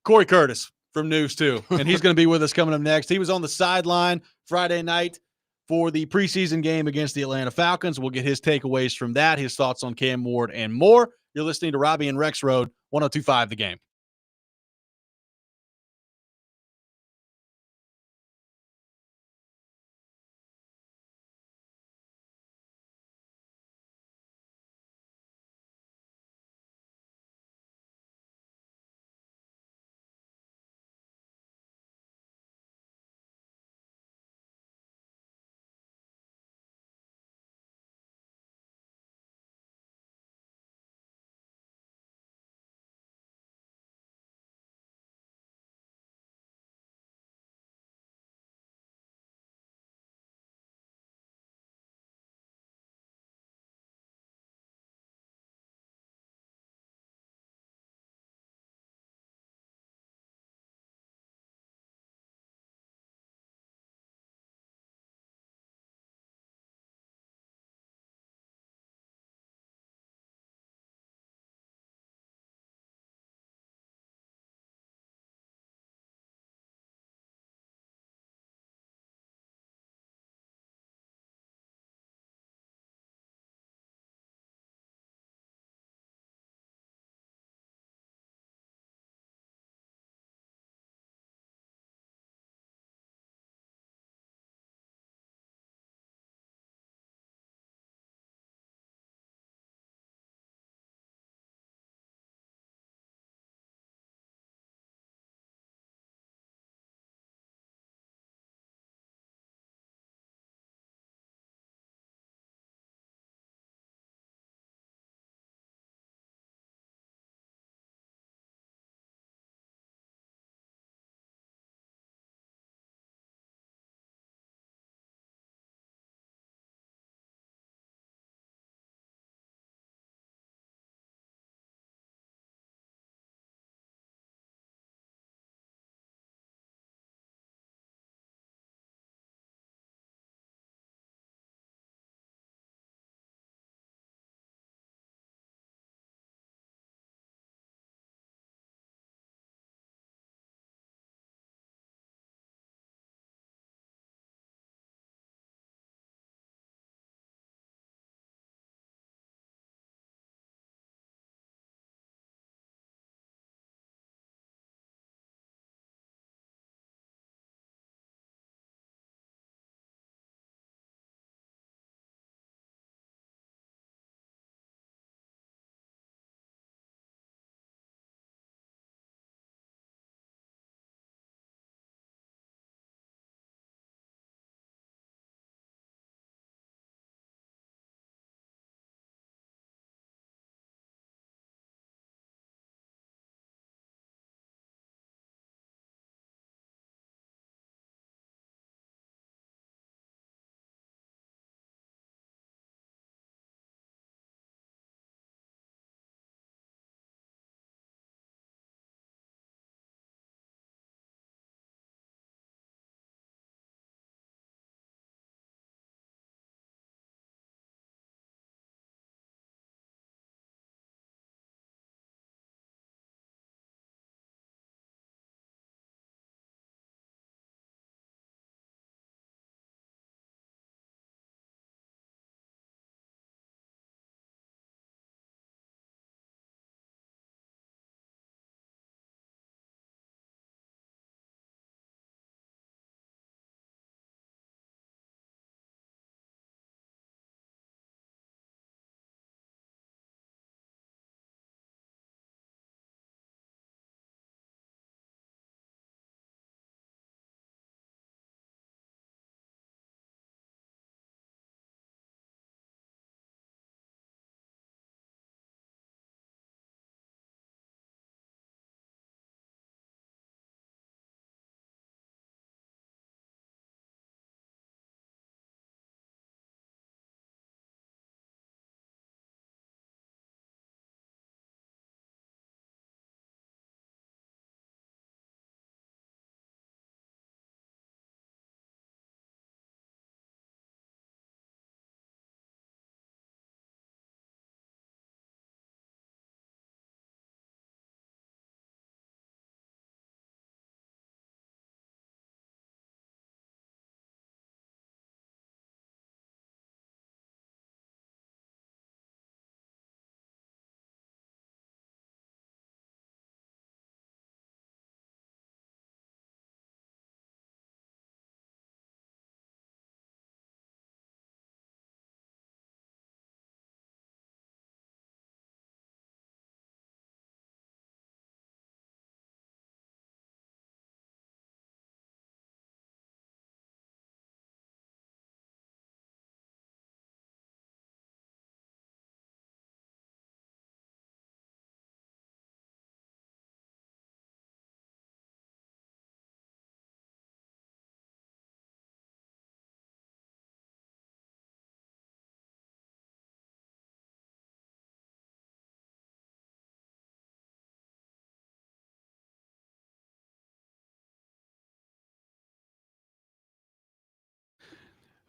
Cory Curtis from News 2, and he's going to be with us coming up next. He was on the sideline Friday night for the preseason game against the Atlanta Falcons. We'll get his takeaways from that, his thoughts on Cam Ward, and more. You're listening to Robby and Rexrode, 102.5 The Game.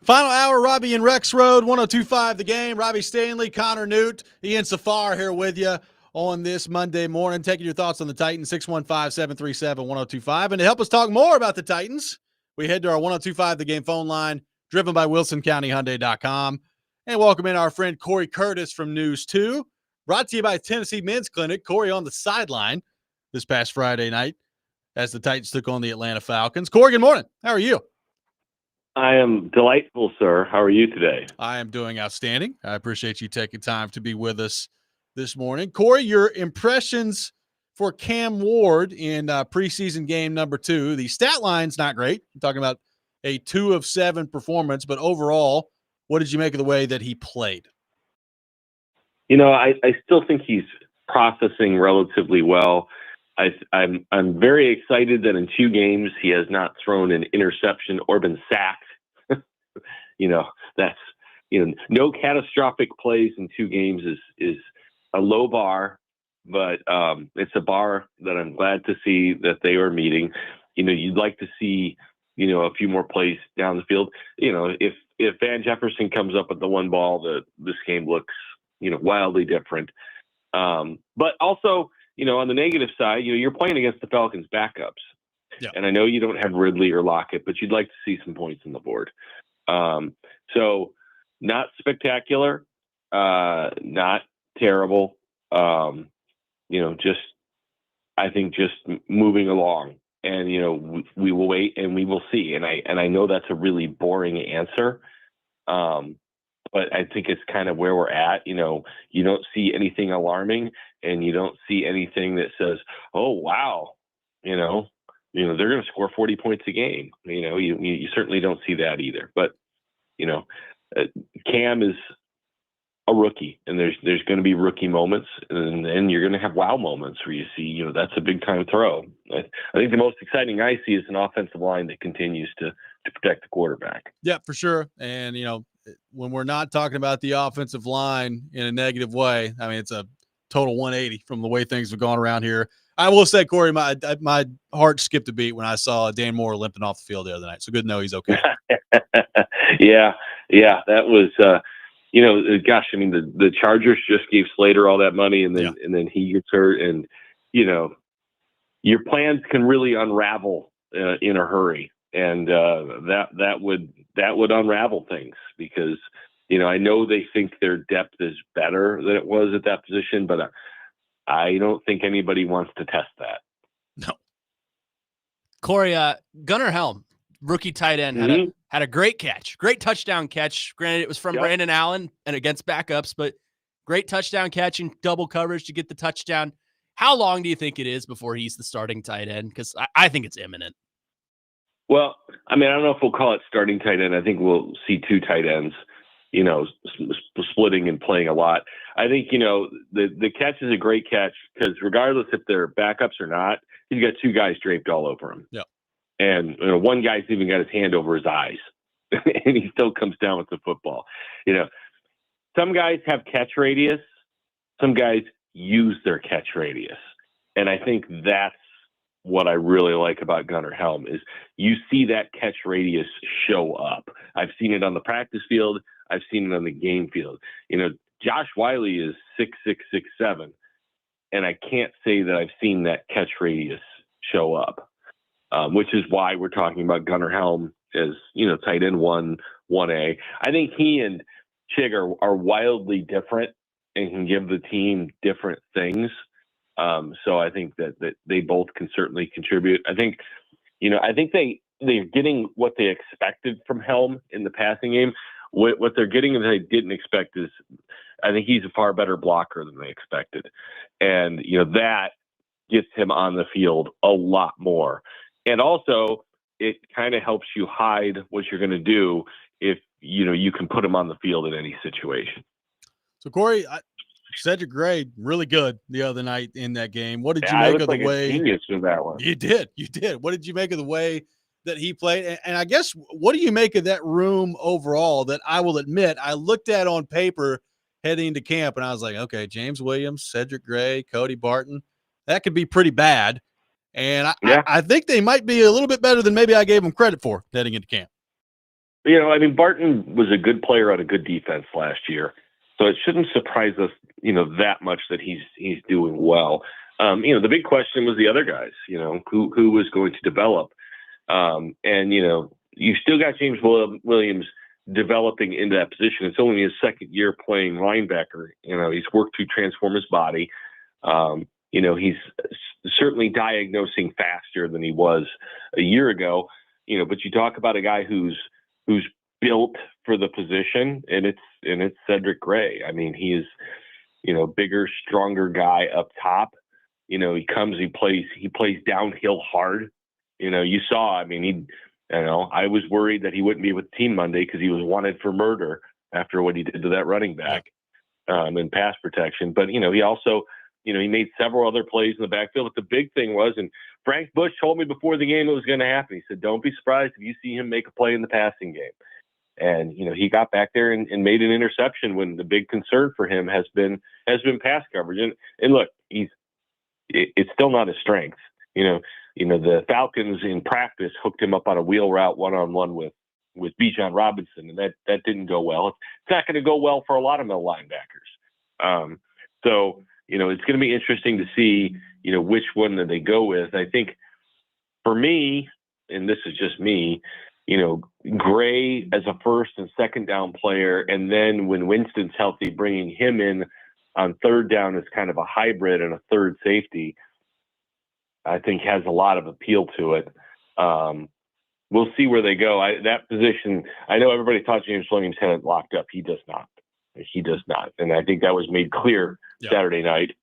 Final hour, Robby and Rexrode, 102.5 The Game. Robbie Stanley, Connor Newt, Ian Safar here with you on this Monday morning, taking your thoughts on the Titans, 615-737-1025. And to help us talk more about the Titans, we head to our 102.5 The Game phone line, driven by WilsonCountyHyundai.com. And welcome in our friend Cory Curtis from News 2, brought to you by Tennessee Men's Clinic. Cory on the sideline this past Friday night as the Titans took on the Atlanta Falcons. Cory, good morning. How are you? I am delightful, sir. How are you today? I am doing outstanding. I appreciate you taking time to be with us this morning. Cory, your impressions for Cam Ward in preseason game number 2. The stat line's not great. I'm talking about a 2 of 7 performance, but overall, what did you make of the way that he played? You know, I still think he's processing relatively well. I'm very excited that in 2 games he has not thrown an interception or been sacked. That's no catastrophic plays in 2 games is a low bar, but it's a bar that I'm glad to see that they are meeting. You'd like to see a few more plays down the field. If Van Jefferson comes up with the one ball, this game looks wildly different. But also, on the negative side, you're playing against the Falcons backups. Yeah. And I know you don't have Ridley or Lockett, but you'd like to see some points on the board. So not spectacular, not terrible. I think just moving along, and, we will wait and we will see. And I know that's a really boring answer. But I think it's kind of where we're at. You don't see anything alarming, and you don't see anything that says, oh, wow, they're going to score 40 points a game. You certainly don't see that either. But, Cam is a rookie, and there's going to be rookie moments, and then you're going to have wow moments where you see, that's a big time throw. I think the most exciting I see is an offensive line that continues to protect the quarterback. Yeah, for sure. And, when we're not talking about the offensive line in a negative way, I mean, it's a total 180 from the way things have gone around here. I will say, Cory, my heart skipped a beat when I saw Dan Moore limping off the field the other night. So good to know he's okay. Yeah, that was, gosh, I mean, the Chargers just gave Slater all that money, and then he gets hurt, and your plans can really unravel in a hurry, and that would unravel things, because I know they think their depth is better than it was at that position, but I don't think anybody wants to test that. No. Cory, Gunnar Helm, rookie tight end, had a great catch, great touchdown catch. Granted, it was from Brandon Allen and against backups, but great touchdown catch in double coverage to get the touchdown. How long do you think it is before he's the starting tight end? Because I think it's imminent. Well, I mean, I don't know if we'll call it starting tight end. I think we'll see 2 tight ends, splitting and playing a lot. I think, the catch is a great catch, because regardless if they're backups or not, he's got 2 guys draped all over him. Yeah. And one guy's even got his hand over his eyes, and he still comes down with the football. Some guys have catch radius. Some guys use their catch radius. And I think that's what I really like about Gunnar Helm, is you see that catch radius show up. I've seen it on the practice field. I've seen it on the game field. Josh Wiley is 6'6", 6'7", and I can't say that I've seen that catch radius show up, which is why we're talking about Gunnar Helm as, tight end 1A. I think he and Chig are wildly different and can give the team different things. So I think that they both can certainly contribute. I think they're getting what they expected from Helm in the passing game. What they're getting that they didn't expect is, I think he's a far better blocker than they expected. And, that gets him on the field a lot more. And also, it kind of helps you hide what you're going to do if, you can put him on the field in any situation. So, Cory, Cedric Gray, really good the other night in that game. What did you make of the way? Genius in that one. You did. What did you make of the way that he played? And I guess, what do you make of that room overall that I will admit I looked at on paper heading into camp, and I was like, okay, James Williams, Cedric Gray, Cody Barton, that could be pretty bad. And I think they might be a little bit better than maybe I gave them credit for heading into camp. I mean, Barton was a good player on a good defense last year, so it shouldn't surprise us, that much that he's doing well. The big question was the other guys, who was going to develop. And you still got James Williams developing into that position. It's only his second year playing linebacker. He's worked to transform his body. He's certainly diagnosing faster than he was a year ago. But you talk about a guy who's built for the position, and it's Cedric Gray. I mean, he is, bigger, stronger guy up top. He plays downhill hard. You saw, I mean, I was worried that he wouldn't be with the team Monday because he was wanted for murder after what he did to that running back in pass protection. But, he also, he made several other plays in the backfield. But the big thing was, and Frank Bush told me before the game it was going to happen. He said, don't be surprised if you see him make a play in the passing game. And, he got back there and made an interception when the big concern for him has been pass coverage. And look, it's still not his strength. The Falcons in practice hooked him up on a wheel route one-on-one with Bijan Robinson, and that didn't go well. It's not going to go well for a lot of middle linebackers. So, it's going to be interesting to see, which one that they go with. I think for me, and this is just me, Gray as a first and second down player, and then when Winston's healthy, bringing him in on third down as kind of a hybrid and a third safety, I think has a lot of appeal to it. We'll see where they go. That position, I know everybody thought James Williams had it locked up. He does not. And I think that was made clear Saturday night.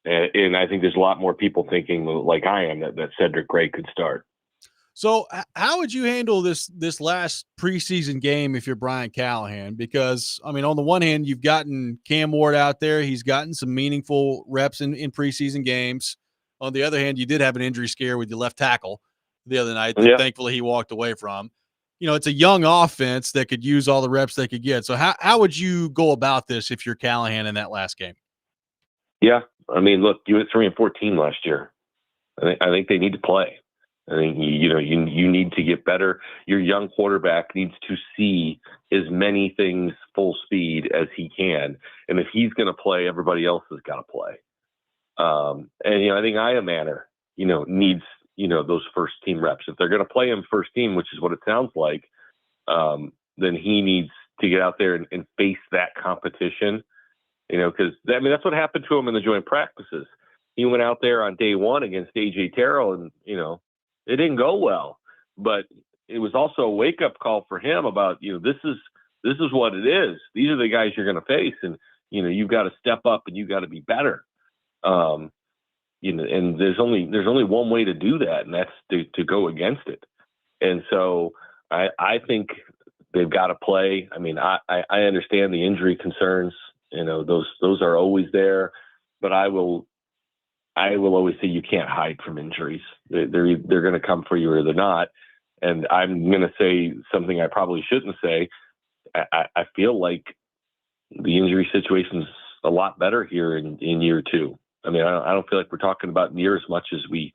And I think there's a lot more people thinking like I am that Cedric Gray could start. So how would you handle this last preseason game if you're Brian Callahan? Because, I mean, on the one hand, you've gotten Cam Ward out there. He's gotten some meaningful reps in preseason games. On the other hand, you did have an injury scare with your left tackle the other night that thankfully he walked away from. It's a young offense that could use all the reps they could get. So how would you go about this if you're Callahan in that last game? Yeah. I mean, look, you went 3-14 last year. I think they need to play. I think, you need to get better. Your young quarterback needs to see as many things full speed as he can. And if he's going to play, everybody else has got to play. And, I think Aya Manor, needs, those first team reps. If they're going to play him first team, which is what it sounds like, then he needs to get out there and face that competition, because that's what happened to him in the joint practices. He went out there on day one against AJ Terrell and, it didn't go well, but it was also a wake up call for him about, this is what it is. These are the guys you're going to face. And, you've got to step up and you've got to be better. And there's only one way to do that, and that's to go against it. And so I think they've got to play. I mean, I understand the injury concerns, those are always there, but I will always say you can't hide from injuries. They're going to come for you or they're not. And I'm going to say something I probably shouldn't say. I feel like the injury situation's a lot better here in year two. I mean, I don't feel like we're talking about near as much as we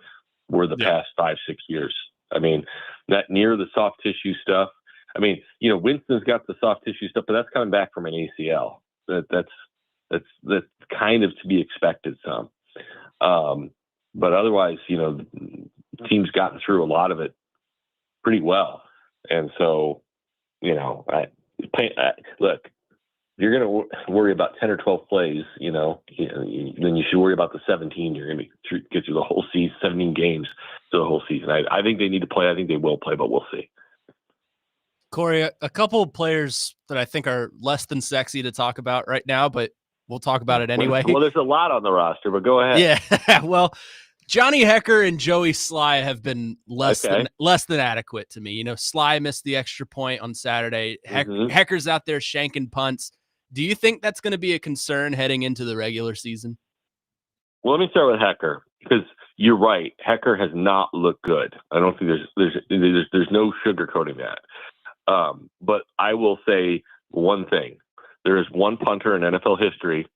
were the past 5-6 years. I mean, that near the soft tissue stuff. I mean, Winston's got the soft tissue stuff, but that's coming back from an ACL. That's kind of to be expected some. But otherwise, the team's gotten through a lot of it pretty well. And so, look, you're going to worry about 10 or 12 plays, then you should worry about the 17. You're going to get through the whole season, 17 games to the whole season. I think they need to play. I think they will play, but we'll see. Cory, a couple of players that I think are less than sexy to talk about right now, but we'll talk about it anyway. Well, there's a lot on the roster, but go ahead. Yeah. Well, Johnny Hekker and Joey Sly have been less than adequate to me. Sly missed the extra point on Saturday. Hecker's out there shanking punts. Do you think that's going to be a concern heading into the regular season? Well, let me start with Hekker, because you're right. Hekker has not looked good. I don't think there's no sugarcoating that. But I will say one thing. There is one punter in NFL history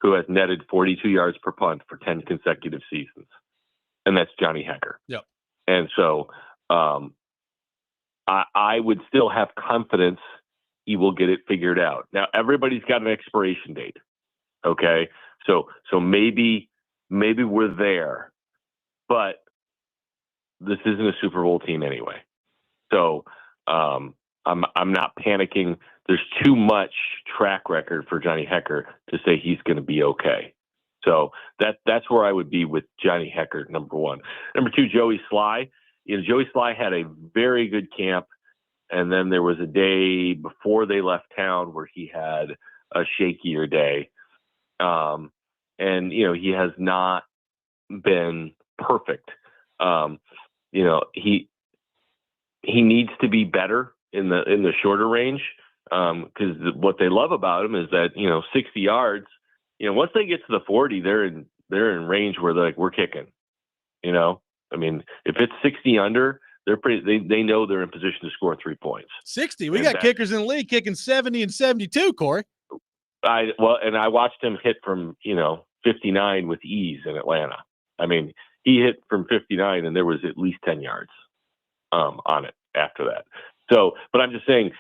who has netted 42 yards per punt for 10 consecutive seasons, and that's Johnny Hekker. Yep. And so I would still have confidence he will get it figured out. Now, everybody's got an expiration date. Okay. So maybe we're there, but this isn't a Super Bowl team anyway. So I'm not panicking. There's too much track record for Johnny Hekker to say he's going to be okay. So that's where I would be with Johnny Hekker, number one. Number two, Joey Sly. Joey Sly had a very good camp, and then there was a day before they left town where he had a shakier day. And he has not been perfect. He needs to be better in the shorter range. Because what they love about him is that 60 yards. Once they get to the 40, they're in range where they're like, we're kicking. I mean, if it's 60 under, they know they're in position to score 3 points. 60. We got kickers in the league kicking 70 and 72, Corey. I watched him hit from 59 with ease in Atlanta. I mean, he hit from 59 and there was at least 10 yards on it after that. So, but I'm just saying,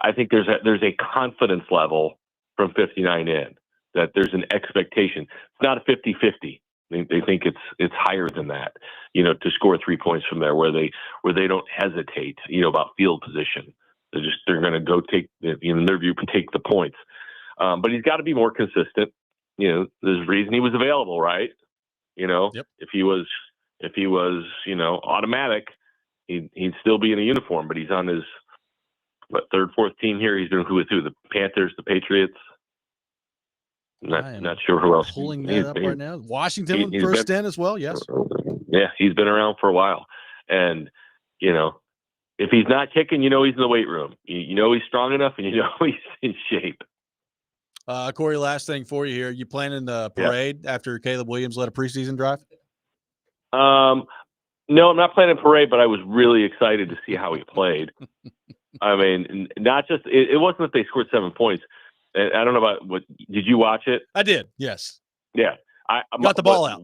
I think there's a confidence level from 59 in that there's an expectation. It's not a 50-50. They think it's higher than that, to score 3 points from there where they don't hesitate, about field position. They're going to go take, in their view, take the points. But he's got to be more consistent. There's a reason he was available, right? Yep. If he was, automatic, he'd still be in a uniform, but he's on his third, fourth team here. He's doing who? The Panthers, the Patriots. Not sure who else. Pulling that up right now. Washington first stint as well. Yes. Yeah, he's been around for a while, and if he's not kicking, he's in the weight room. He's strong enough, and he's in shape. Corey, last thing for you here. You planning the parade after Caleb Williams led a preseason drive? No, I'm not planning a parade, but I was really excited to see how he played. I mean, not just it wasn't that they scored 7 points. I don't know about what. Did you watch it? I did. Yes. Yeah. I got the ball out.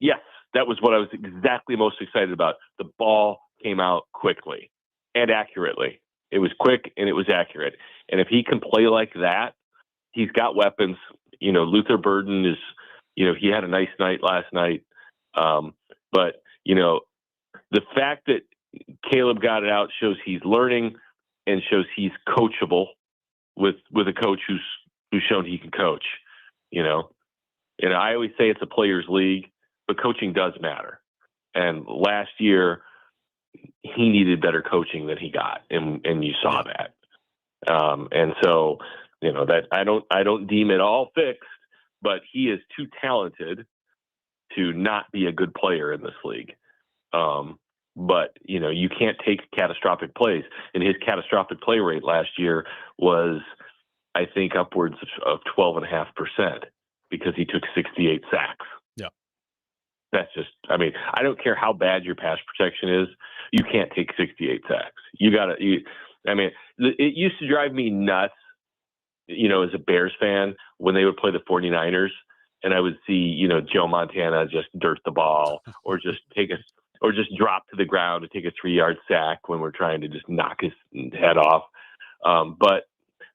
Yes, that was what I was exactly most excited about. The ball came out quickly and accurately. It was quick and it was accurate. And if he can play like that, he's got weapons. Luther Burden is. He had a nice night last night. But the fact that Caleb got it out shows he's learning and shows he's coachable with a coach who's shown he can coach, and I always say it's a players league, but coaching does matter. And last year he needed better coaching than he got. And you saw that. And so, that I don't deem it all fixed, but he is too talented to not be a good player in this league. But you can't take catastrophic plays, and his catastrophic play rate last year was, I think, upwards of 12.5% because he took 68 sacks. Yeah. That's just, I mean, I don't care how bad your pass protection is. You can't take 68 sacks. It used to drive me nuts, as a Bears fan when they would play the 49ers and I would see, Joe Montana just dirt the ball or just drop to the ground to take a 3-yard sack when we're trying to just knock his head off. But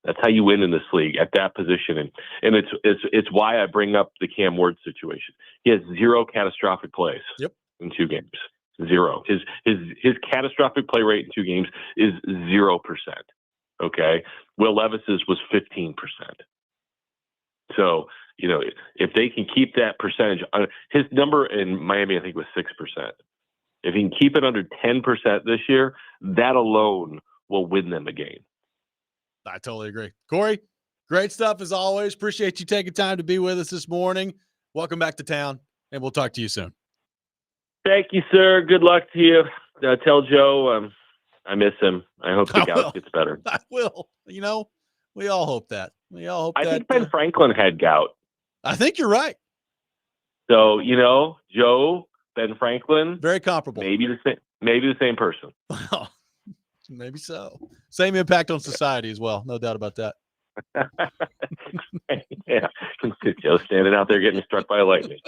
that's how you win in this league at that position. And it's why I bring up the Cam Ward situation. He has 0 catastrophic plays in 2 games. 0. His catastrophic play rate in 2 games is 0%. Okay. Will Levis's was 15%. So, if they can keep that percentage, his number in Miami, I think, was 6%. If he can keep it under 10% this year, that alone will win them a game. I totally agree. Corey, great stuff as always. Appreciate you taking time to be with us this morning. Welcome back to town, and we'll talk to you soon. Thank you, sir. Good luck to you. Tell Joe I miss him. I hope the gout gets better. I will. We all hope that. I think Ben Franklin had gout. I think you're right. So, Joe, Ben Franklin, very comparable. Maybe the same person. Maybe so. Same impact on society as well. No doubt about that. Yeah. Joe standing out there getting struck by lightning.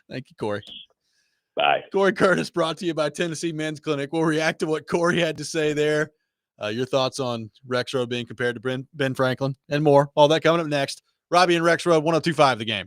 Thank you, Corey. Bye. Cory Curtis brought to you by Tennessee Men's Clinic. We'll react to what Cory had to say there. Your thoughts on Rexrode being compared to Ben Franklin and more. All that coming up next. Robby and Rexrode, 102.5 The Game.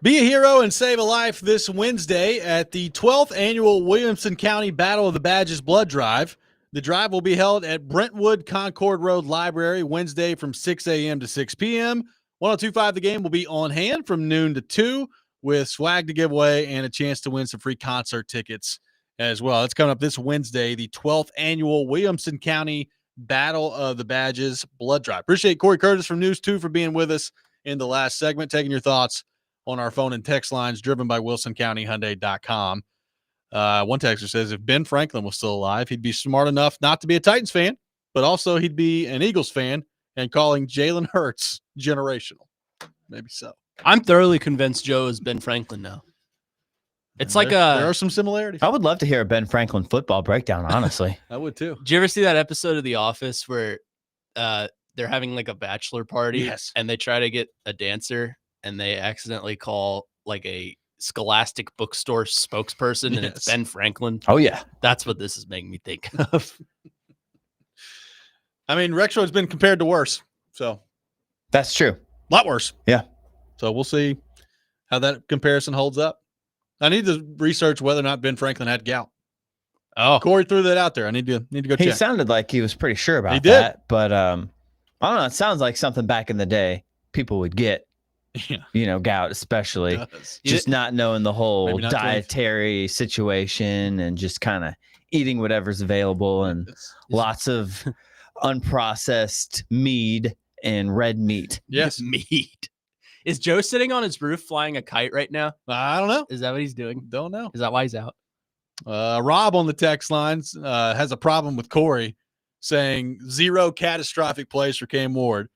Be a hero and save a life this Wednesday at the 12th Annual Williamson County Battle of the Badges Blood Drive. The drive will be held at Brentwood Concord Road Library Wednesday from 6 a.m. to 6 p.m. 102.5 The Game will be on hand from noon to 2 with swag to give away and a chance to win some free concert tickets as well. It's coming up this Wednesday, the 12th Annual Williamson County Battle of the Badges Blood Drive. Appreciate Cory Curtis from News 2 for being with us in the last segment, taking your thoughts on our phone and text lines driven by WilsonCountyHyundai.com. One texter says if Ben Franklin was still alive, he'd be smart enough not to be a Titans fan. but also he'd be an Eagles fan and calling Jalen Hurts generational. Maybe so. I'm thoroughly convinced Joe is Ben Franklin now. It's like there are some similarities. I would love to hear a Ben Franklin football breakdown, honestly. I would too. Did you ever see that episode of The Office where they're having like a bachelor party Yes. and they try to get a dancer and they accidentally call like a Scholastic bookstore spokesperson and it's Yes. Ben Franklin? Oh, yeah. That's what this is making me think of. I mean, Rexrode's been compared to worse. So That's true. a lot worse. Yeah. So we'll see how that comparison holds up. I need to research whether or not Ben Franklin had gout. Oh, Corey threw that out there. I need to go He check. sounded like he was pretty sure about He did. that. But I don't know. It sounds like something back in the day people would get, Yeah. gout, especially. It does. Just not knowing the whole Maybe not 20. dietary situation and just kind of eating whatever's available and lots of unprocessed mead and red meat. Yes. meat. Is Joe sitting on his roof flying a kite right now? I don't know. Is that what he's doing? Don't know. Is that why he's out? Rob on the text lines has a problem with Corey saying 0 catastrophic plays for Cam Ward.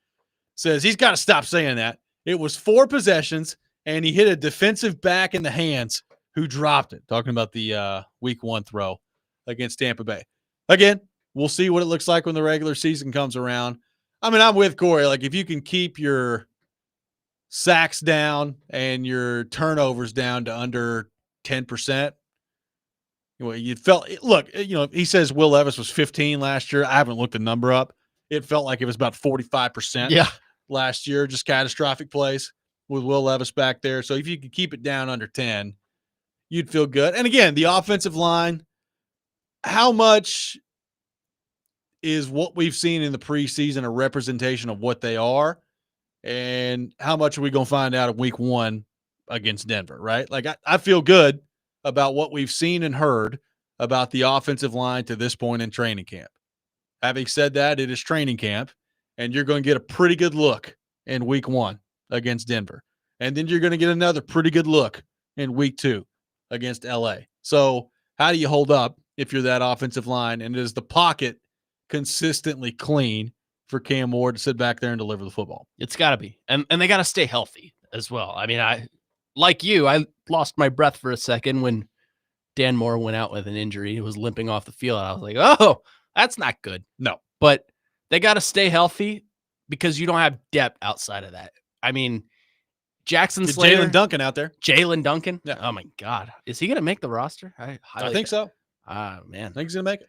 Says he's got to stop saying that. It was 4 possessions, and he hit a defensive back in the hands who dropped it. Talking about the week 1 throw against Tampa Bay. Again, we'll see what it looks like when the regular season comes around. I mean, I'm with Corey. Like, if you can keep your sacks down and your turnovers down to under 10%, you felt – look, he says Will Levis was 15 last year. I haven't looked the number up. It felt like it was about 45% last year, just catastrophic plays with Will Levis back there. So if you could keep it down under 10, you'd feel good. And again, the offensive line, how much is what we've seen in the preseason a representation of what they are? And how much are we going to find out in week 1 against Denver, right? Like, I feel good about what we've seen and heard about the offensive line to this point in training camp. Having said that, it is training camp, and you're going to get a pretty good look in week 1 against Denver. And then you're going to get another pretty good look in week 2 against LA. So how do you hold up if you're that offensive line? And is the pocket consistently clean for Cam Ward to sit back there and deliver the football? It's got to be. And they got to stay healthy as well. I mean, I lost my breath for a second when Dan Moore went out with an injury. He was limping off the field. I was like, oh, that's not good. No. But they got to stay healthy because you don't have depth outside of that. I mean, Jackson Slater. Jalen Duncan out there. Jalen Duncan? Yeah. Oh, my God. Is he going to make the roster? I think so. Man. I think he's going to make it.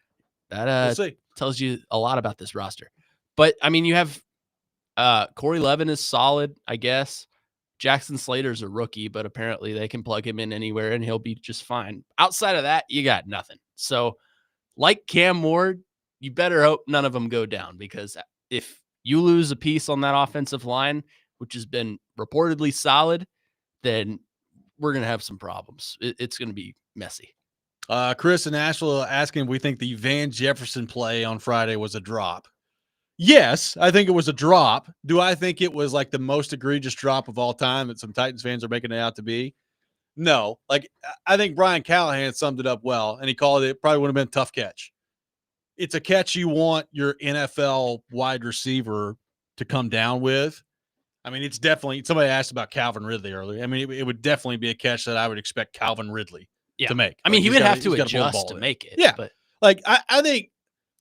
That We'll see. tells you a lot about this roster. But, I mean, you have Corey Levin is solid, I guess. Jackson Slater's a rookie, but apparently they can plug him in anywhere and he'll be just fine. Outside of that, you got nothing. So, like Cam Ward, you better hope none of them go down, because if you lose a piece on that offensive line, which has been reportedly solid, then we're going to have some problems. It's going to be messy. Chris in Nashville asking if we think the Van Jefferson play on Friday was a drop. Yes, I think it was a drop. Do I think it was like the most egregious drop of all time that some Titans fans are making it out to be? No. Like, I think Brian Callahan summed it up well, and he called it probably would have been a tough catch. It's a catch you want your NFL wide receiver to come down with. I mean, it's definitely – somebody asked about Calvin Ridley earlier. I mean, it would definitely be a catch that I would expect Calvin Ridley to make. I mean, Like, he he's would gotta- have to he's gotta pull the adjust ball to in. make it. Yeah. But Like, I think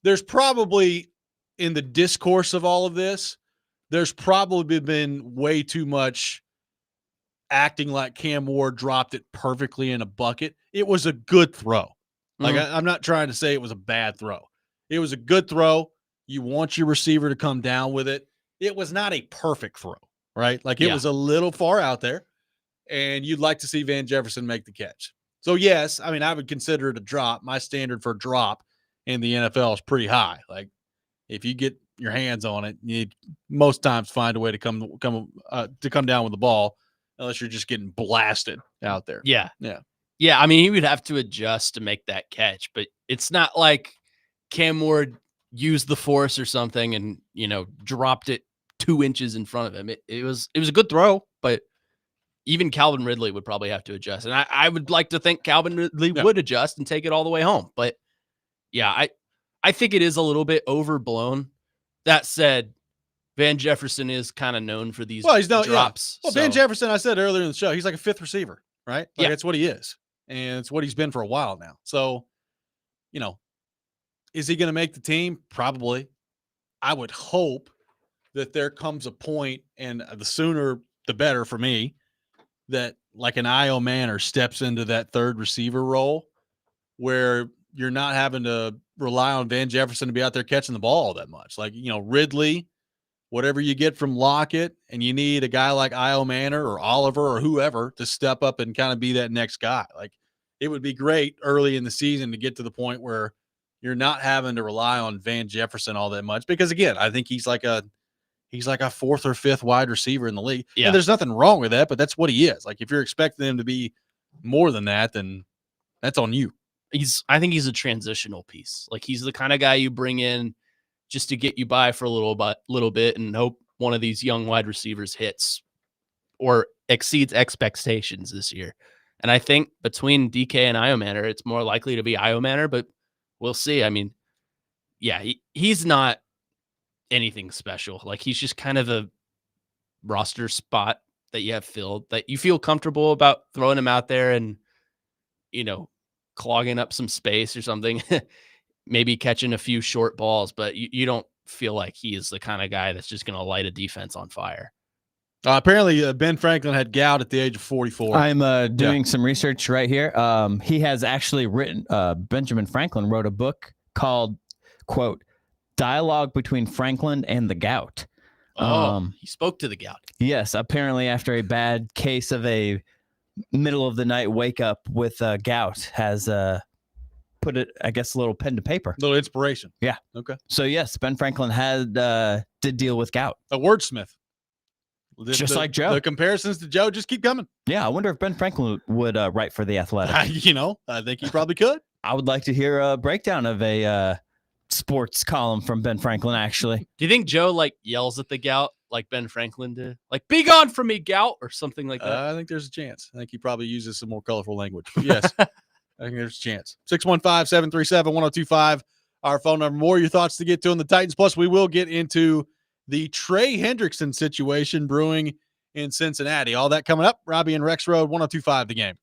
there's probably – in the discourse of all of this, there's probably been way too much acting like Cam Ward dropped it perfectly in a bucket. It was a good throw. Like, I'm not trying to say it was a bad throw. It was a good throw. You want your receiver to come down with it. It was not a perfect throw, right? Like, it was a little far out there, and you'd like to see Van Jefferson make the catch. So, yes, I mean, I would consider it a drop. My standard for drop in the NFL is pretty high. Like, if you get your hands on it, you most times find a way to come down with the ball, unless you're just getting blasted out there. Yeah. Yeah. Yeah, I mean, he would have to adjust to make that catch, but it's not like Cam Ward used the force or something and, dropped it 2 inches in front of him. It was a good throw, but even Calvin Ridley would probably have to adjust. And I would like to think Calvin Ridley would adjust and take it all the way home. But yeah, I think it is a little bit overblown. That said, Van Jefferson is kind of known for these drops. Well, Van Jefferson, I said earlier in the show, he's like a fifth receiver, right? Like that's what he is. And it's what he's been for a while now. So, is he going to make the team? Probably. I would hope that there comes a point, and the sooner the better for me, that like an Io Manor steps into that third receiver role where you're not having to rely on Van Jefferson to be out there catching the ball that much. Like, Ridley, whatever you get from Lockett, and you need a guy like Io Manor or Oliver or whoever to step up and kind of be that next guy. Like, it would be great early in the season to get to the point where you're not having to rely on Van Jefferson all that much, because again, I think he's like a fourth or fifth wide receiver in the league. Yeah. And there's nothing wrong with that, but that's what he is. Like, if you're expecting him to be more than that, then that's on you. I think he's a transitional piece. Like, he's the kind of guy you bring in just to get you by for a little bit and hope one of these young wide receivers hits or exceeds expectations this year. And I think between DK and Io Manor, it's more likely to be Io Manor, but we'll see. I mean, yeah, he's not anything special. Like, he's just kind of a roster spot that you have filled, that you feel comfortable about throwing him out there and, clogging up some space or something, maybe catching a few short balls, but you don't feel like he is the kind of guy that's just going to light a defense on fire. Apparently, Ben Franklin had gout at the age of 44. I'm doing some research right here. He has actually written, Benjamin Franklin wrote a book called, quote, Dialogue Between Franklin and the Gout. He spoke to the gout. Yes, apparently after a bad case of a middle of the night wake up with gout, has put it, I guess, a little pen to paper. A little inspiration. Yeah. Okay. So yes, Ben Franklin did deal with gout. A wordsmith. Just like Joe. The comparisons to Joe just keep coming. Yeah, I wonder if Ben Franklin would write for The Athletic. I think he probably could. I would like to hear a breakdown of a sports column from Ben Franklin, actually. Do you think Joe yells at the gout like Ben Franklin did? Like, be gone from me, gout, or something like that? I think there's a chance. I think he probably uses some more colorful language. But yes, I think there's a chance. 615-737-1025, our phone number. More of your thoughts to get to on the Titans. Plus, we will get into the Trey Hendrickson situation brewing in Cincinnati. All that coming up. Robby and Rexrode, 1025 The Game.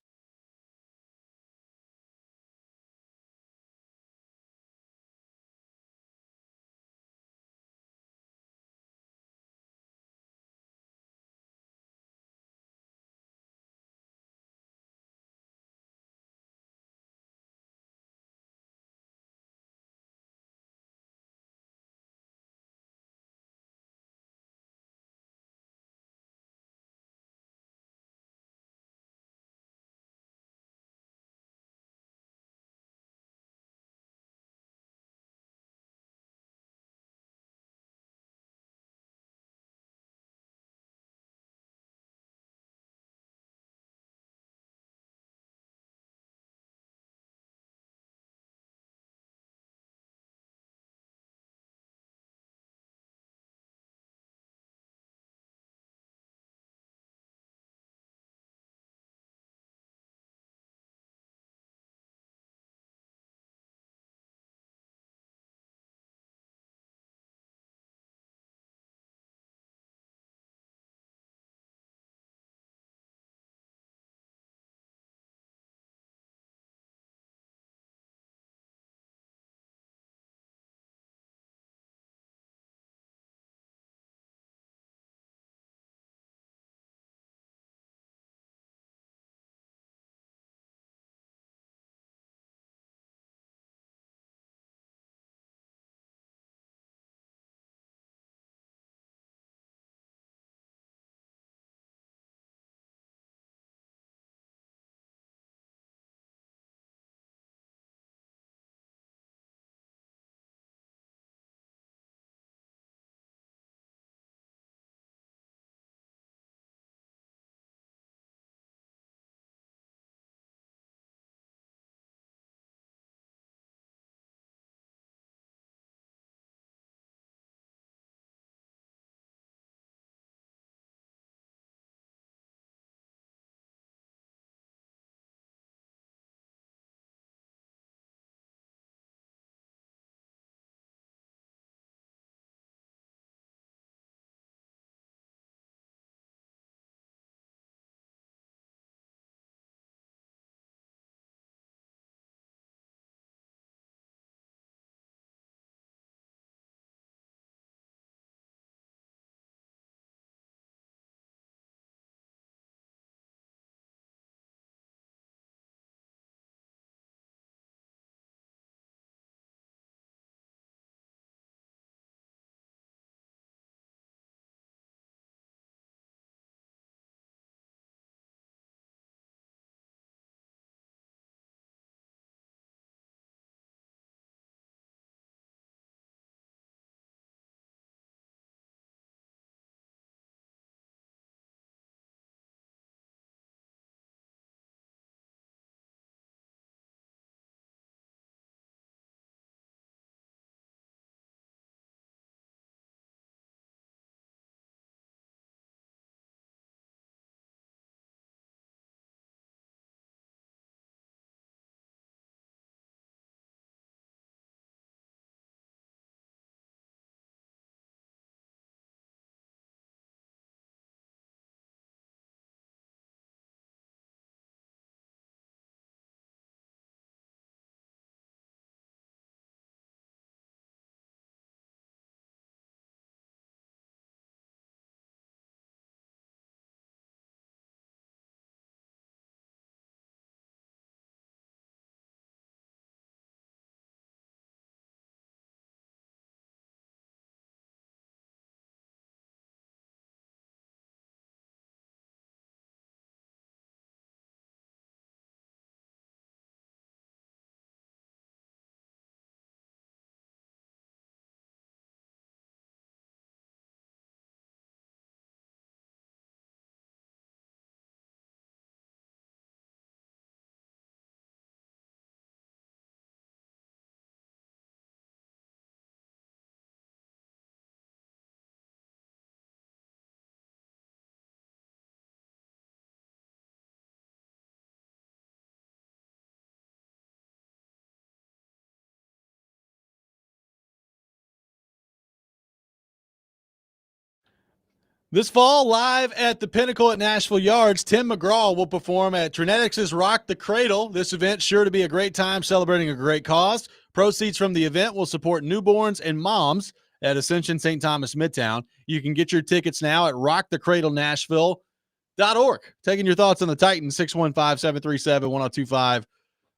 This fall, live at the Pinnacle at Nashville Yards, Tim McGraw will perform at Trinetics' Rock the Cradle. This event sure to be a great time celebrating a great cause. Proceeds from the event will support newborns and moms at Ascension St. Thomas Midtown. You can get your tickets now at rockthecradlenashville.org. Taking your thoughts on the Titans, 615-737-1025,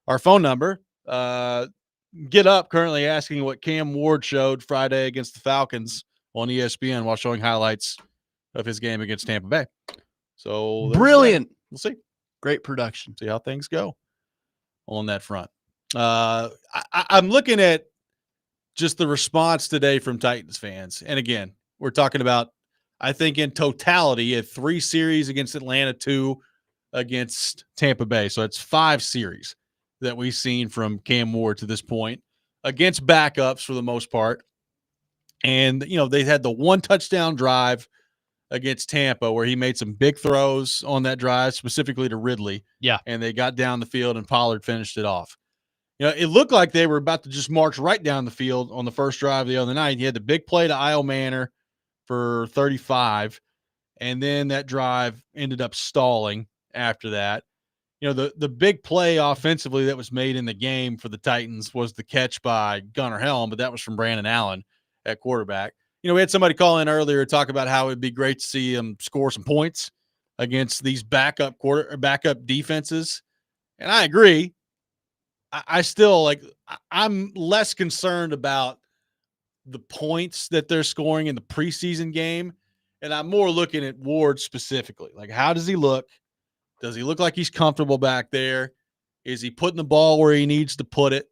our phone number. Get Up currently asking what Cam Ward showed Friday against the Falcons on ESPN while showing highlights of his game against Tampa Bay. So brilliant. We'll see. Great production. See how things go on that front. I'm looking at just the response today from Titans fans. And again, we're talking about, I think in totality, a 3 series against Atlanta, 2 against Tampa Bay. So it's 5 series that we've seen from Cam Ward to this point against backups for the most part. And, they had the 1 touchdown drive against Tampa where he made some big throws on that drive, specifically to Ridley. Yeah. And they got down the field and Pollard finished it off. It looked like they were about to just march right down the field on the first drive the other night. He had the big play to Io Manor for 35, and then that drive ended up stalling after that. The big play offensively that was made in the game for the Titans was the catch by Gunnar Helm, but that was from Brandon Allen at quarterback. We had somebody call in earlier talk about how it'd be great to see him score some points against these backup defenses. And I agree. I still I'm less concerned about the points that they're scoring in the preseason game. And I'm more looking at Ward specifically. Like, how does he look? Does he look like he's comfortable back there? Is he putting the ball where he needs to put it?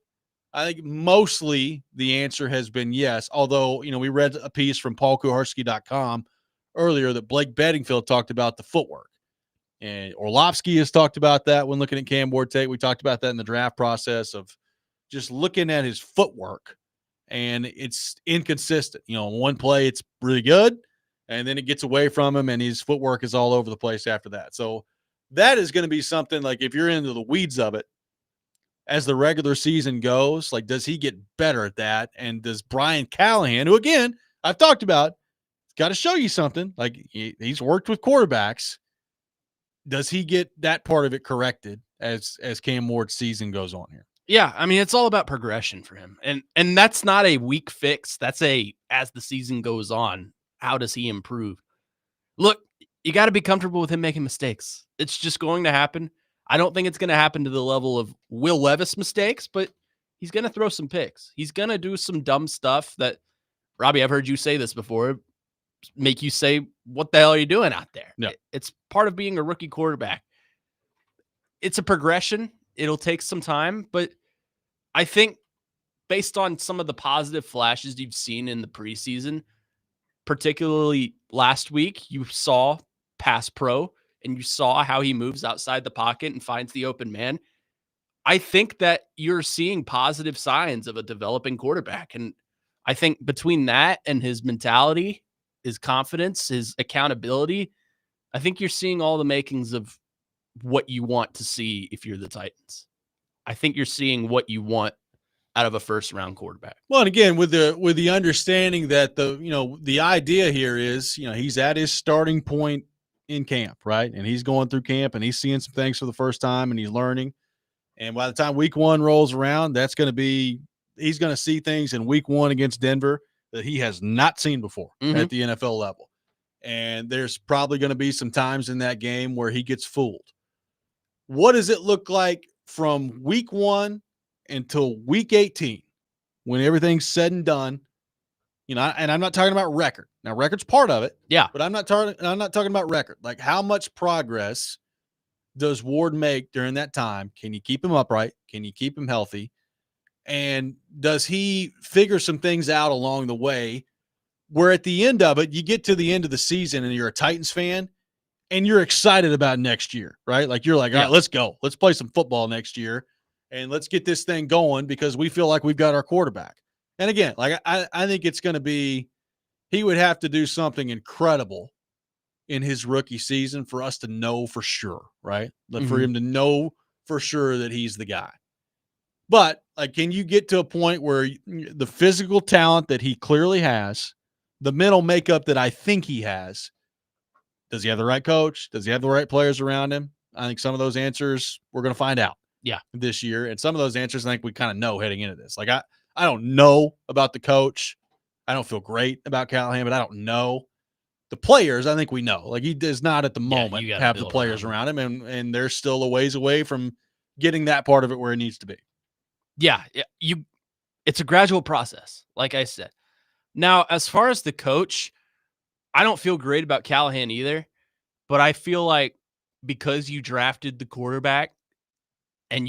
I think mostly the answer has been yes, although, we read a piece from paulkuharski.com earlier that Blake Bedingfield talked about the footwork. And Orlovsky has talked about that when looking at Cam Ward tape. We talked about that in the draft process of just looking at his footwork, and it's inconsistent. One play it's really good, and then it gets away from him, and his footwork is all over the place after that. So that is going to be something, like, if you're into the weeds of it, as the regular season goes, like, does he get better at that? And does Brian Callahan, who, again, I've talked about, got to show you something. Like, he's worked with quarterbacks. Does he get that part of it corrected as Cam Ward's season goes on here? Yeah, I mean, it's all about progression for him. And that's not a weak fix. That's as the season goes on, how does he improve? Look, you got to be comfortable with him making mistakes. It's just going to happen. I don't think it's going to happen to the level of Will Levis mistakes, but he's going to throw some picks. He's going to do some dumb stuff that, Robbie, I've heard you say this before, make you say, what the hell are you doing out there? Yeah. It's part of being a rookie quarterback. It's a progression. It'll take some time, but I think based on some of the positive flashes you've seen in the preseason, particularly last week, you saw pass pro and you saw how he moves outside the pocket and finds the open man. I think that you're seeing positive signs of a developing quarterback. And I think between that and his mentality, his confidence, his accountability, I think you're seeing all the makings of what you want to see if you're the Titans. I think you're seeing what you want out of a first-round quarterback. Well, and again, with the understanding that the idea here is, he's at his starting point in camp, right? And he's going through camp and he's seeing some things for the first time and he's learning. And by the time week 1 rolls around, he's going to see things in week 1 against Denver that he has not seen before at the NFL level. And there's probably going to be some times in that game where he gets fooled. What does it look like from week 1 until week 18 when everything's said and done? And I'm not talking about record. Now, record's part of it. Yeah. But I'm not talking about record. Like, how much progress does Ward make during that time? Can you keep him upright? Can you keep him healthy? And does he figure some things out along the way where at the end of it, you get to the end of the season and you're a Titans fan and you're excited about next year, right? Like, you're like, all right, let's go. Let's play some football next year and let's get this thing going because we feel like we've got our quarterback. And again, like, I think it's going to be, he would have to do something incredible in his rookie season for us to know for sure, right? For him to know for sure that he's the guy. But, like, can you get to a point where the physical talent that he clearly has, the mental makeup that I think he has, Does he have the right coach? Does he have the right players around him? I think some of those answers we're going to find out this year. And some of those answers I think we kind of know heading into this. Like I don't know about the coach. I don't feel great about Callahan, but I don't know. The players, I think we know. Like he does not at the moment have the players around him, and they're still a ways away from getting that part of it where it needs to be. Yeah, it's a gradual process, like I said. Now, as far as the coach, I don't feel great about Callahan either, but I feel like because you drafted the quarterback and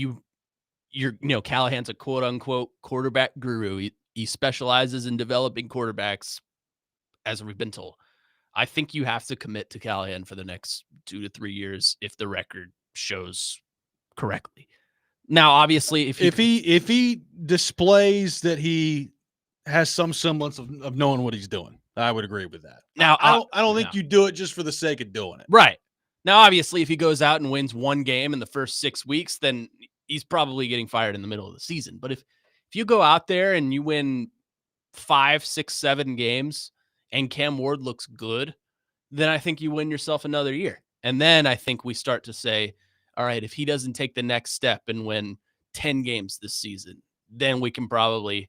Callahan's a quote unquote quarterback guru. He specializes in developing quarterbacks, as we've been told. I think you have to commit to Callahan for the next 2 to 3 years if the record shows correctly. Now, obviously, if he displays that he has some semblance of knowing what he's doing, I would agree with that. Now, I don't think you do it just for the sake of doing it. Right. Now, obviously, if he goes out and wins one game in the first 6 weeks, then he's probably getting fired in the middle of the season. But if you go out there and you win 5, 6, 7 games and Cam Ward looks good, then I think you win yourself another year. And then I think we start to say, all right, if he doesn't take the next step and win 10 games this season, then we can probably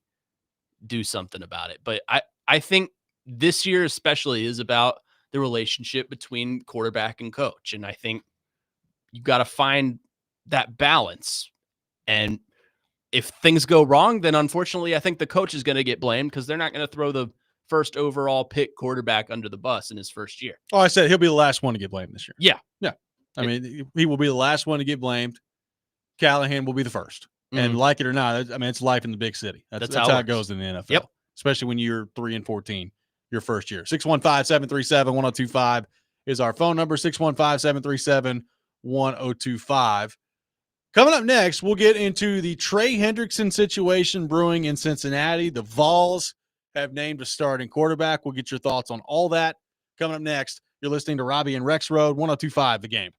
do something about it. But I think this year especially is about the relationship between quarterback and coach. And I think you got to find that balance. And if things go wrong, then unfortunately, I think the coach is going to get blamed because they're not going to throw the first overall pick quarterback under the bus in his first year. Oh, I said he'll be the last one to get blamed this year. Yeah. Yeah. I mean, he will be the last one to get blamed. Callahan will be the first. And like it or not, I mean, it's life in the big city. That's how it goes in the NFL. Yep. Especially when you're 3-14 your first year. 615-737-1025 is our phone number. 615-737-1025. Coming up next, we'll get into the Trey Hendrickson situation brewing in Cincinnati. The Vols have named a starting quarterback. We'll get your thoughts on all that. Coming up next, you're listening to Robby and Rexrode, 1025 The Game.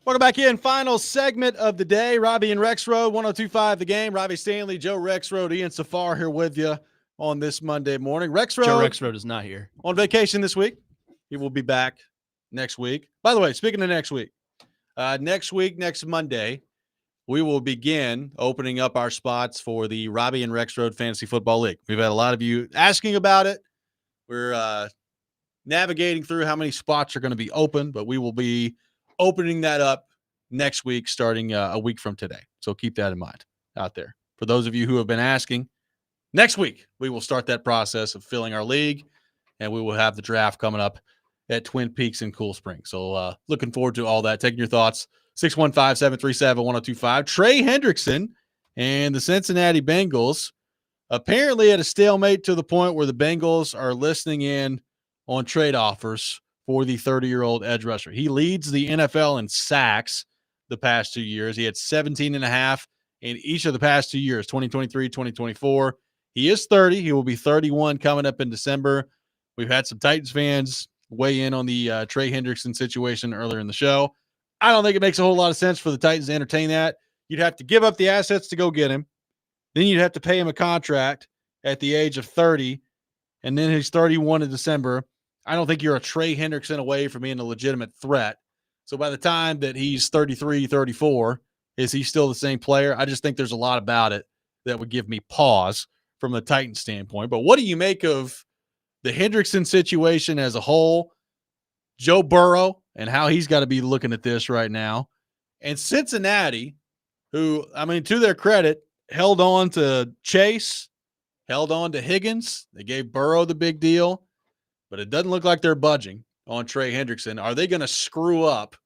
Welcome back in. Final segment of the day. Robby and Rexrode, 102.5 The Game. Robbie Stanley, Joe Rexrode, Ian Safar here with you on this Monday morning. Joe Rexrode is not here. On vacation this week. He will be back next week. By the way, speaking of next week, next Monday, we will begin opening up our spots for the Robby and Rexrode Fantasy Football League. We've had a lot of you asking about it. We're navigating through how many spots are going to be open, but we will be opening that up next week, starting a week from today. So keep that in mind out there. For those of you who have been asking, next week we will start that process of filling our league, and we will have the draft coming up at Twin Peaks and Cool Springs. So looking forward to all that. Taking your thoughts, 615-737-1025. Trey Hendrickson and the Cincinnati Bengals apparently at a stalemate to the point where the Bengals are listening in on trade offers for the 30-year-old edge rusher. He leads the NFL in sacks the past 2 years. He had 17 and a half in each of the past 2 years, 2023, 2024. He is 30. He will be 31 coming up in December. We've had some Titans fans weigh in on the Trey Hendrickson situation earlier in the show. I don't think it makes a whole lot of sense for the Titans to entertain that. You'd have to give up the assets to go get him. Then you'd have to pay him a contract at the age of 30, and then he's 31 in December. I don't think you're a Trey Hendrickson away from being a legitimate threat. So by the time that he's 33, 34, is he still the same player? I just think there's a lot about it that would give me pause from the Titans standpoint. But what do you make of the Hendrickson situation as a whole, Joe Burrow and how he's got to be looking at this right now, and Cincinnati, who, I mean, to their credit, held on to Chase, held on to Higgins. They gave Burrow the big deal. But it doesn't look like they're budging on Trey Hendrickson. Are they going to screw up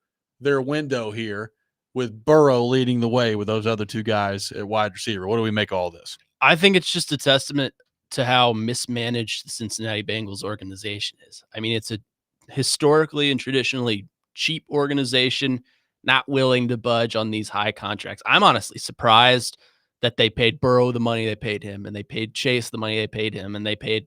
their window here with Burrow leading the way with those other two guys at wide receiver? What do we make of all this? I think it's just a testament to how mismanaged the Cincinnati Bengals organization is. I mean, it's a historically and traditionally cheap organization, not willing to budge on these high contracts. I'm honestly surprised that they paid Burrow the money they paid him, and they paid Chase the money they paid him, and they paid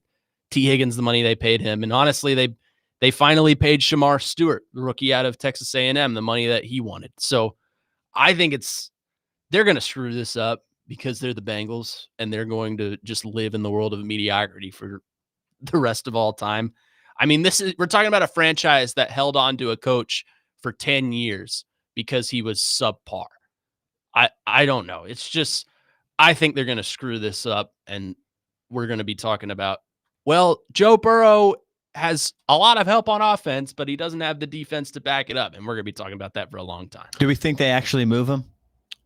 T. Higgins the money they paid him. And honestly, they finally paid Shamar Stewart, the rookie out of Texas A&M, the money that he wanted. So I think they're going to screw this up because they're the Bengals, and they're going to just live in the world of mediocrity for the rest of all time. I mean, we're talking about a franchise that held on to a coach for 10 years because he was subpar. I don't know. It's just, I think they're going to screw this up, and we're going to be talking about, well, Joe Burrow has a lot of help on offense, but he doesn't have the defense to back it up. And we're going to be talking about that for a long time. Do we think they actually move him?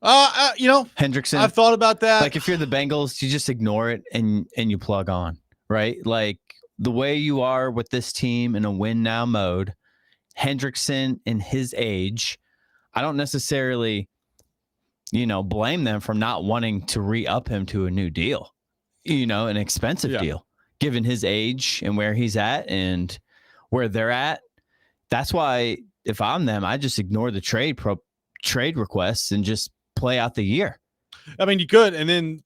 Hendrickson. I've thought about that. Like, if you're the Bengals, you just ignore it and you plug on, right? Like, the way you are with this team in a win now mode, Hendrickson in his age, I don't necessarily, blame them for not wanting to re-up him to a new deal, an expensive deal. Given his age and where he's at and where they're at. That's why if I'm them, I just ignore the trade requests and just play out the year. I mean, you could, and then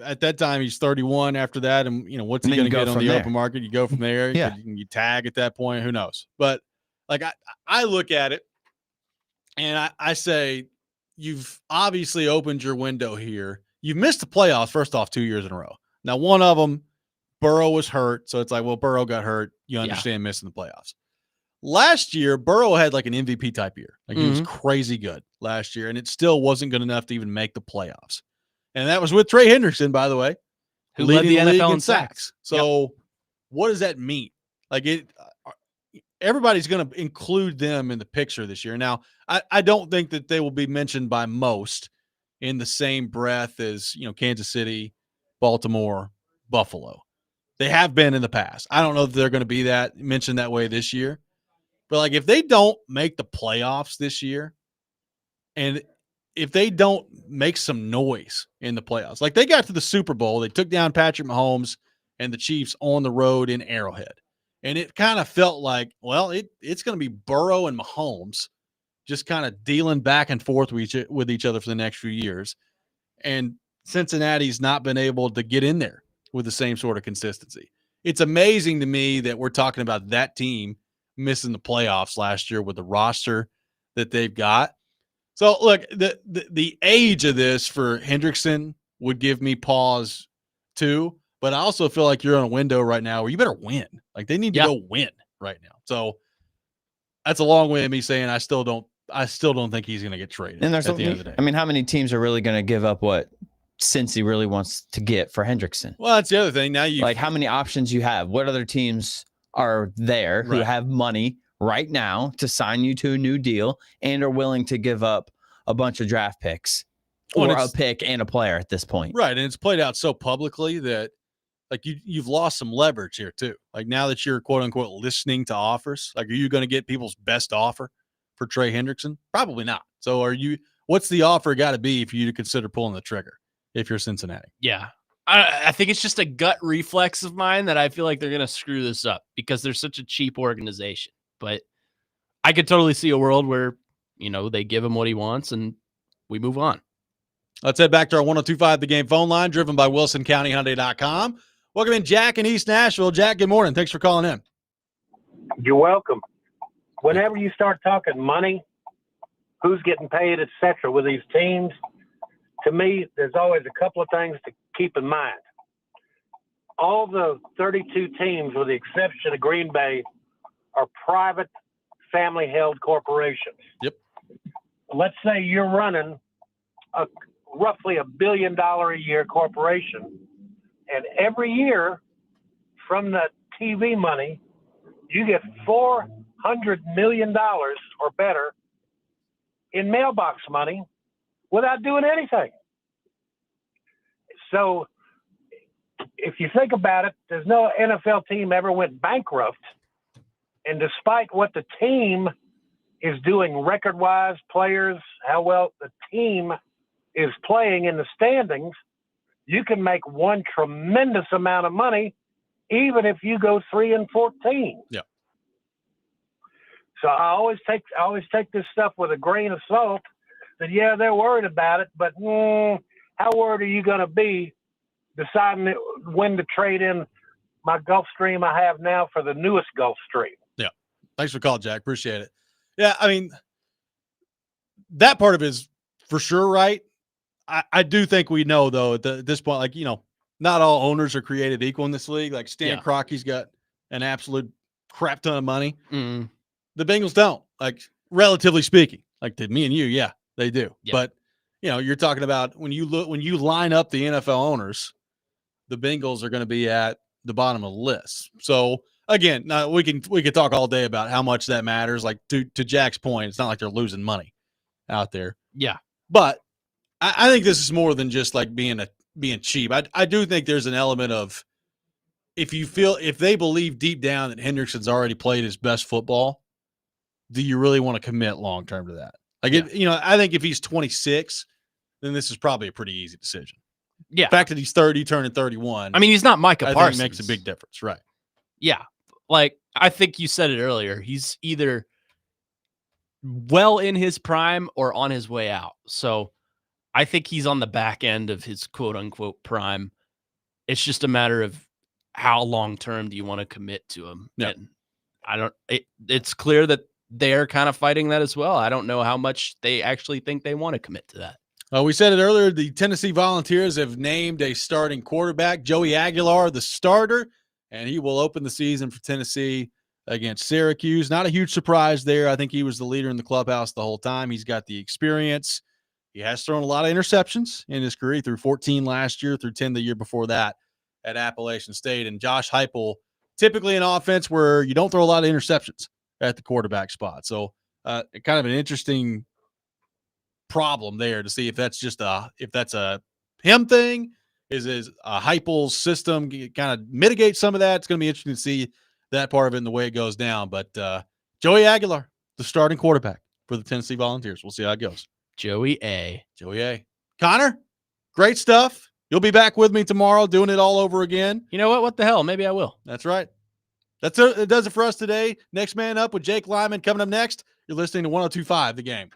at that time he's 31 after that, and what's he going to get on the open market? You go from there. Yeah. You tag at that point, who knows? But like I look at it and I say, you've obviously opened your window here. You've missed the playoffs first off 2 years in a row. Now, one of them, Burrow was hurt, so it's like, well, Burrow got hurt. You understand missing the playoffs. Last year, Burrow had like an MVP type year. Like he was crazy good last year, and it still wasn't good enough to even make the playoffs. And that was with Trey Hendrickson, by the way, who led the NFL in sacks. So what does that mean? Like everybody's going to include them in the picture this year. Now, I don't think that they will be mentioned by most in the same breath as, Kansas City, Baltimore, Buffalo. They have been in the past. I don't know if they're going to be mentioned that way this year. But like if they don't make the playoffs this year, and if they don't make some noise in the playoffs, like they got to the Super Bowl, they took down Patrick Mahomes and the Chiefs on the road in Arrowhead. And it kind of felt like, well, it's going to be Burrow and Mahomes just kind of dealing back and forth with each other for the next few years. And Cincinnati's not been able to get in there with the same sort of consistency. It's amazing to me that we're talking about that team missing the playoffs last year with the roster that they've got. So look, the age of this for Hendrickson would give me pause too, but I also feel like you're on a window right now where you better win. Like they need to go win right now. So that's a long way of me saying I still don't think he's going to get traded. And there's at the end of the day. I mean, how many teams are really going to give up what Cincy really wants to get for Hendrickson? Well, that's the other thing. Now you like how many options you have. What other teams are there who have money right now to sign you to a new deal and are willing to give up a bunch of draft picks or a pick and a player at this point? Right. And it's played out so publicly that like you've lost some leverage here too. Like now that you're quote unquote listening to offers, like are you going to get people's best offer for Trey Hendrickson? Probably not. So what's the offer got to be for you to consider pulling the trigger if you're Cincinnati? Yeah. I think it's just a gut reflex of mine that I feel like they're going to screw this up because they're such a cheap organization. But I could totally see a world where, they give him what he wants and we move on. Let's head back to our 102.5 The Game phone line, driven by WilsonCountyHyundai.com. Welcome in, Jack in East Nashville. Jack, good morning. Thanks for calling in. You're welcome. Whenever you start talking money, who's getting paid, et cetera, with these teams, to me, there's always a couple of things to keep in mind. All the 32 teams, with the exception of Green Bay, are private, family-held corporations. Yep. Let's say you're running a roughly $1 billion a year corporation, and every year from the TV money, you get $400 million or better in mailbox money without doing anything. So if you think about it, there's no NFL team ever went bankrupt. And despite what the team is doing record-wise, players, how well the team is playing in the standings, you can make one tremendous amount of money even if you go 3-14. Yeah. So I always take this stuff with a grain of salt. That they're worried about it, but how worried are you going to be deciding when to trade in my Gulfstream I have now for the newest Gulfstream? Yeah. Thanks for calling, Jack. Appreciate it. Yeah, I mean, that part of it is for sure right. I do think we know, though, at this point, like, not all owners are created equal in this league. Like Stan Kroenke's got an absolute crap ton of money. Mm-hmm. The Bengals don't, like, relatively speaking. Like, to me and you, they do. Yeah. But, you're talking about when you line up the NFL owners, the Bengals are going to be at the bottom of the list. So, again, now we could talk all day about how much that matters. Like, to Jack's point, it's not like they're losing money out there. Yeah. But I think this is more than just like being cheap. I do think there's an element of if they believe deep down that Hendrickson's already played his best football, do you really want to commit long term to that? Like, I think if he's 26, then this is probably a pretty easy decision. Yeah. The fact that he's 30, turning 31. I mean, he's not Micah Parsons. I think makes a big difference, right? Yeah. Like, I think you said it earlier. He's either well in his prime or on his way out. So I think he's on the back end of his quote unquote prime. It's just a matter of how long term do you want to commit to him? Yeah. And it's clear that they're kind of fighting that as well. I don't know how much they actually think they want to commit to that. We said it earlier. The Tennessee Volunteers have named a starting quarterback, Joey Aguilar, the starter, and he will open the season for Tennessee against Syracuse. Not a huge surprise there. I think he was the leader in the clubhouse the whole time. He's got the experience. He has thrown a lot of interceptions in his career. He threw 14 last year, threw 10 the year before that at Appalachian State. And Josh Heupel, typically an offense where you don't throw a lot of interceptions at the quarterback spot. So kind of an interesting problem there to see if that's just a him thing. Is Heupel's system kind of mitigate some of that? It's going to be interesting to see that part of it and the way it goes down. But Joey Aguilar, the starting quarterback for the Tennessee Volunteers. We'll see how it goes. Joey A. Connor, great stuff. You'll be back with me tomorrow doing it all over again. You know what? What the hell? Maybe I will. That's right. It does it for us today. Next Man Up with Jake Lyman coming up next. You're listening to 102.5 The Game.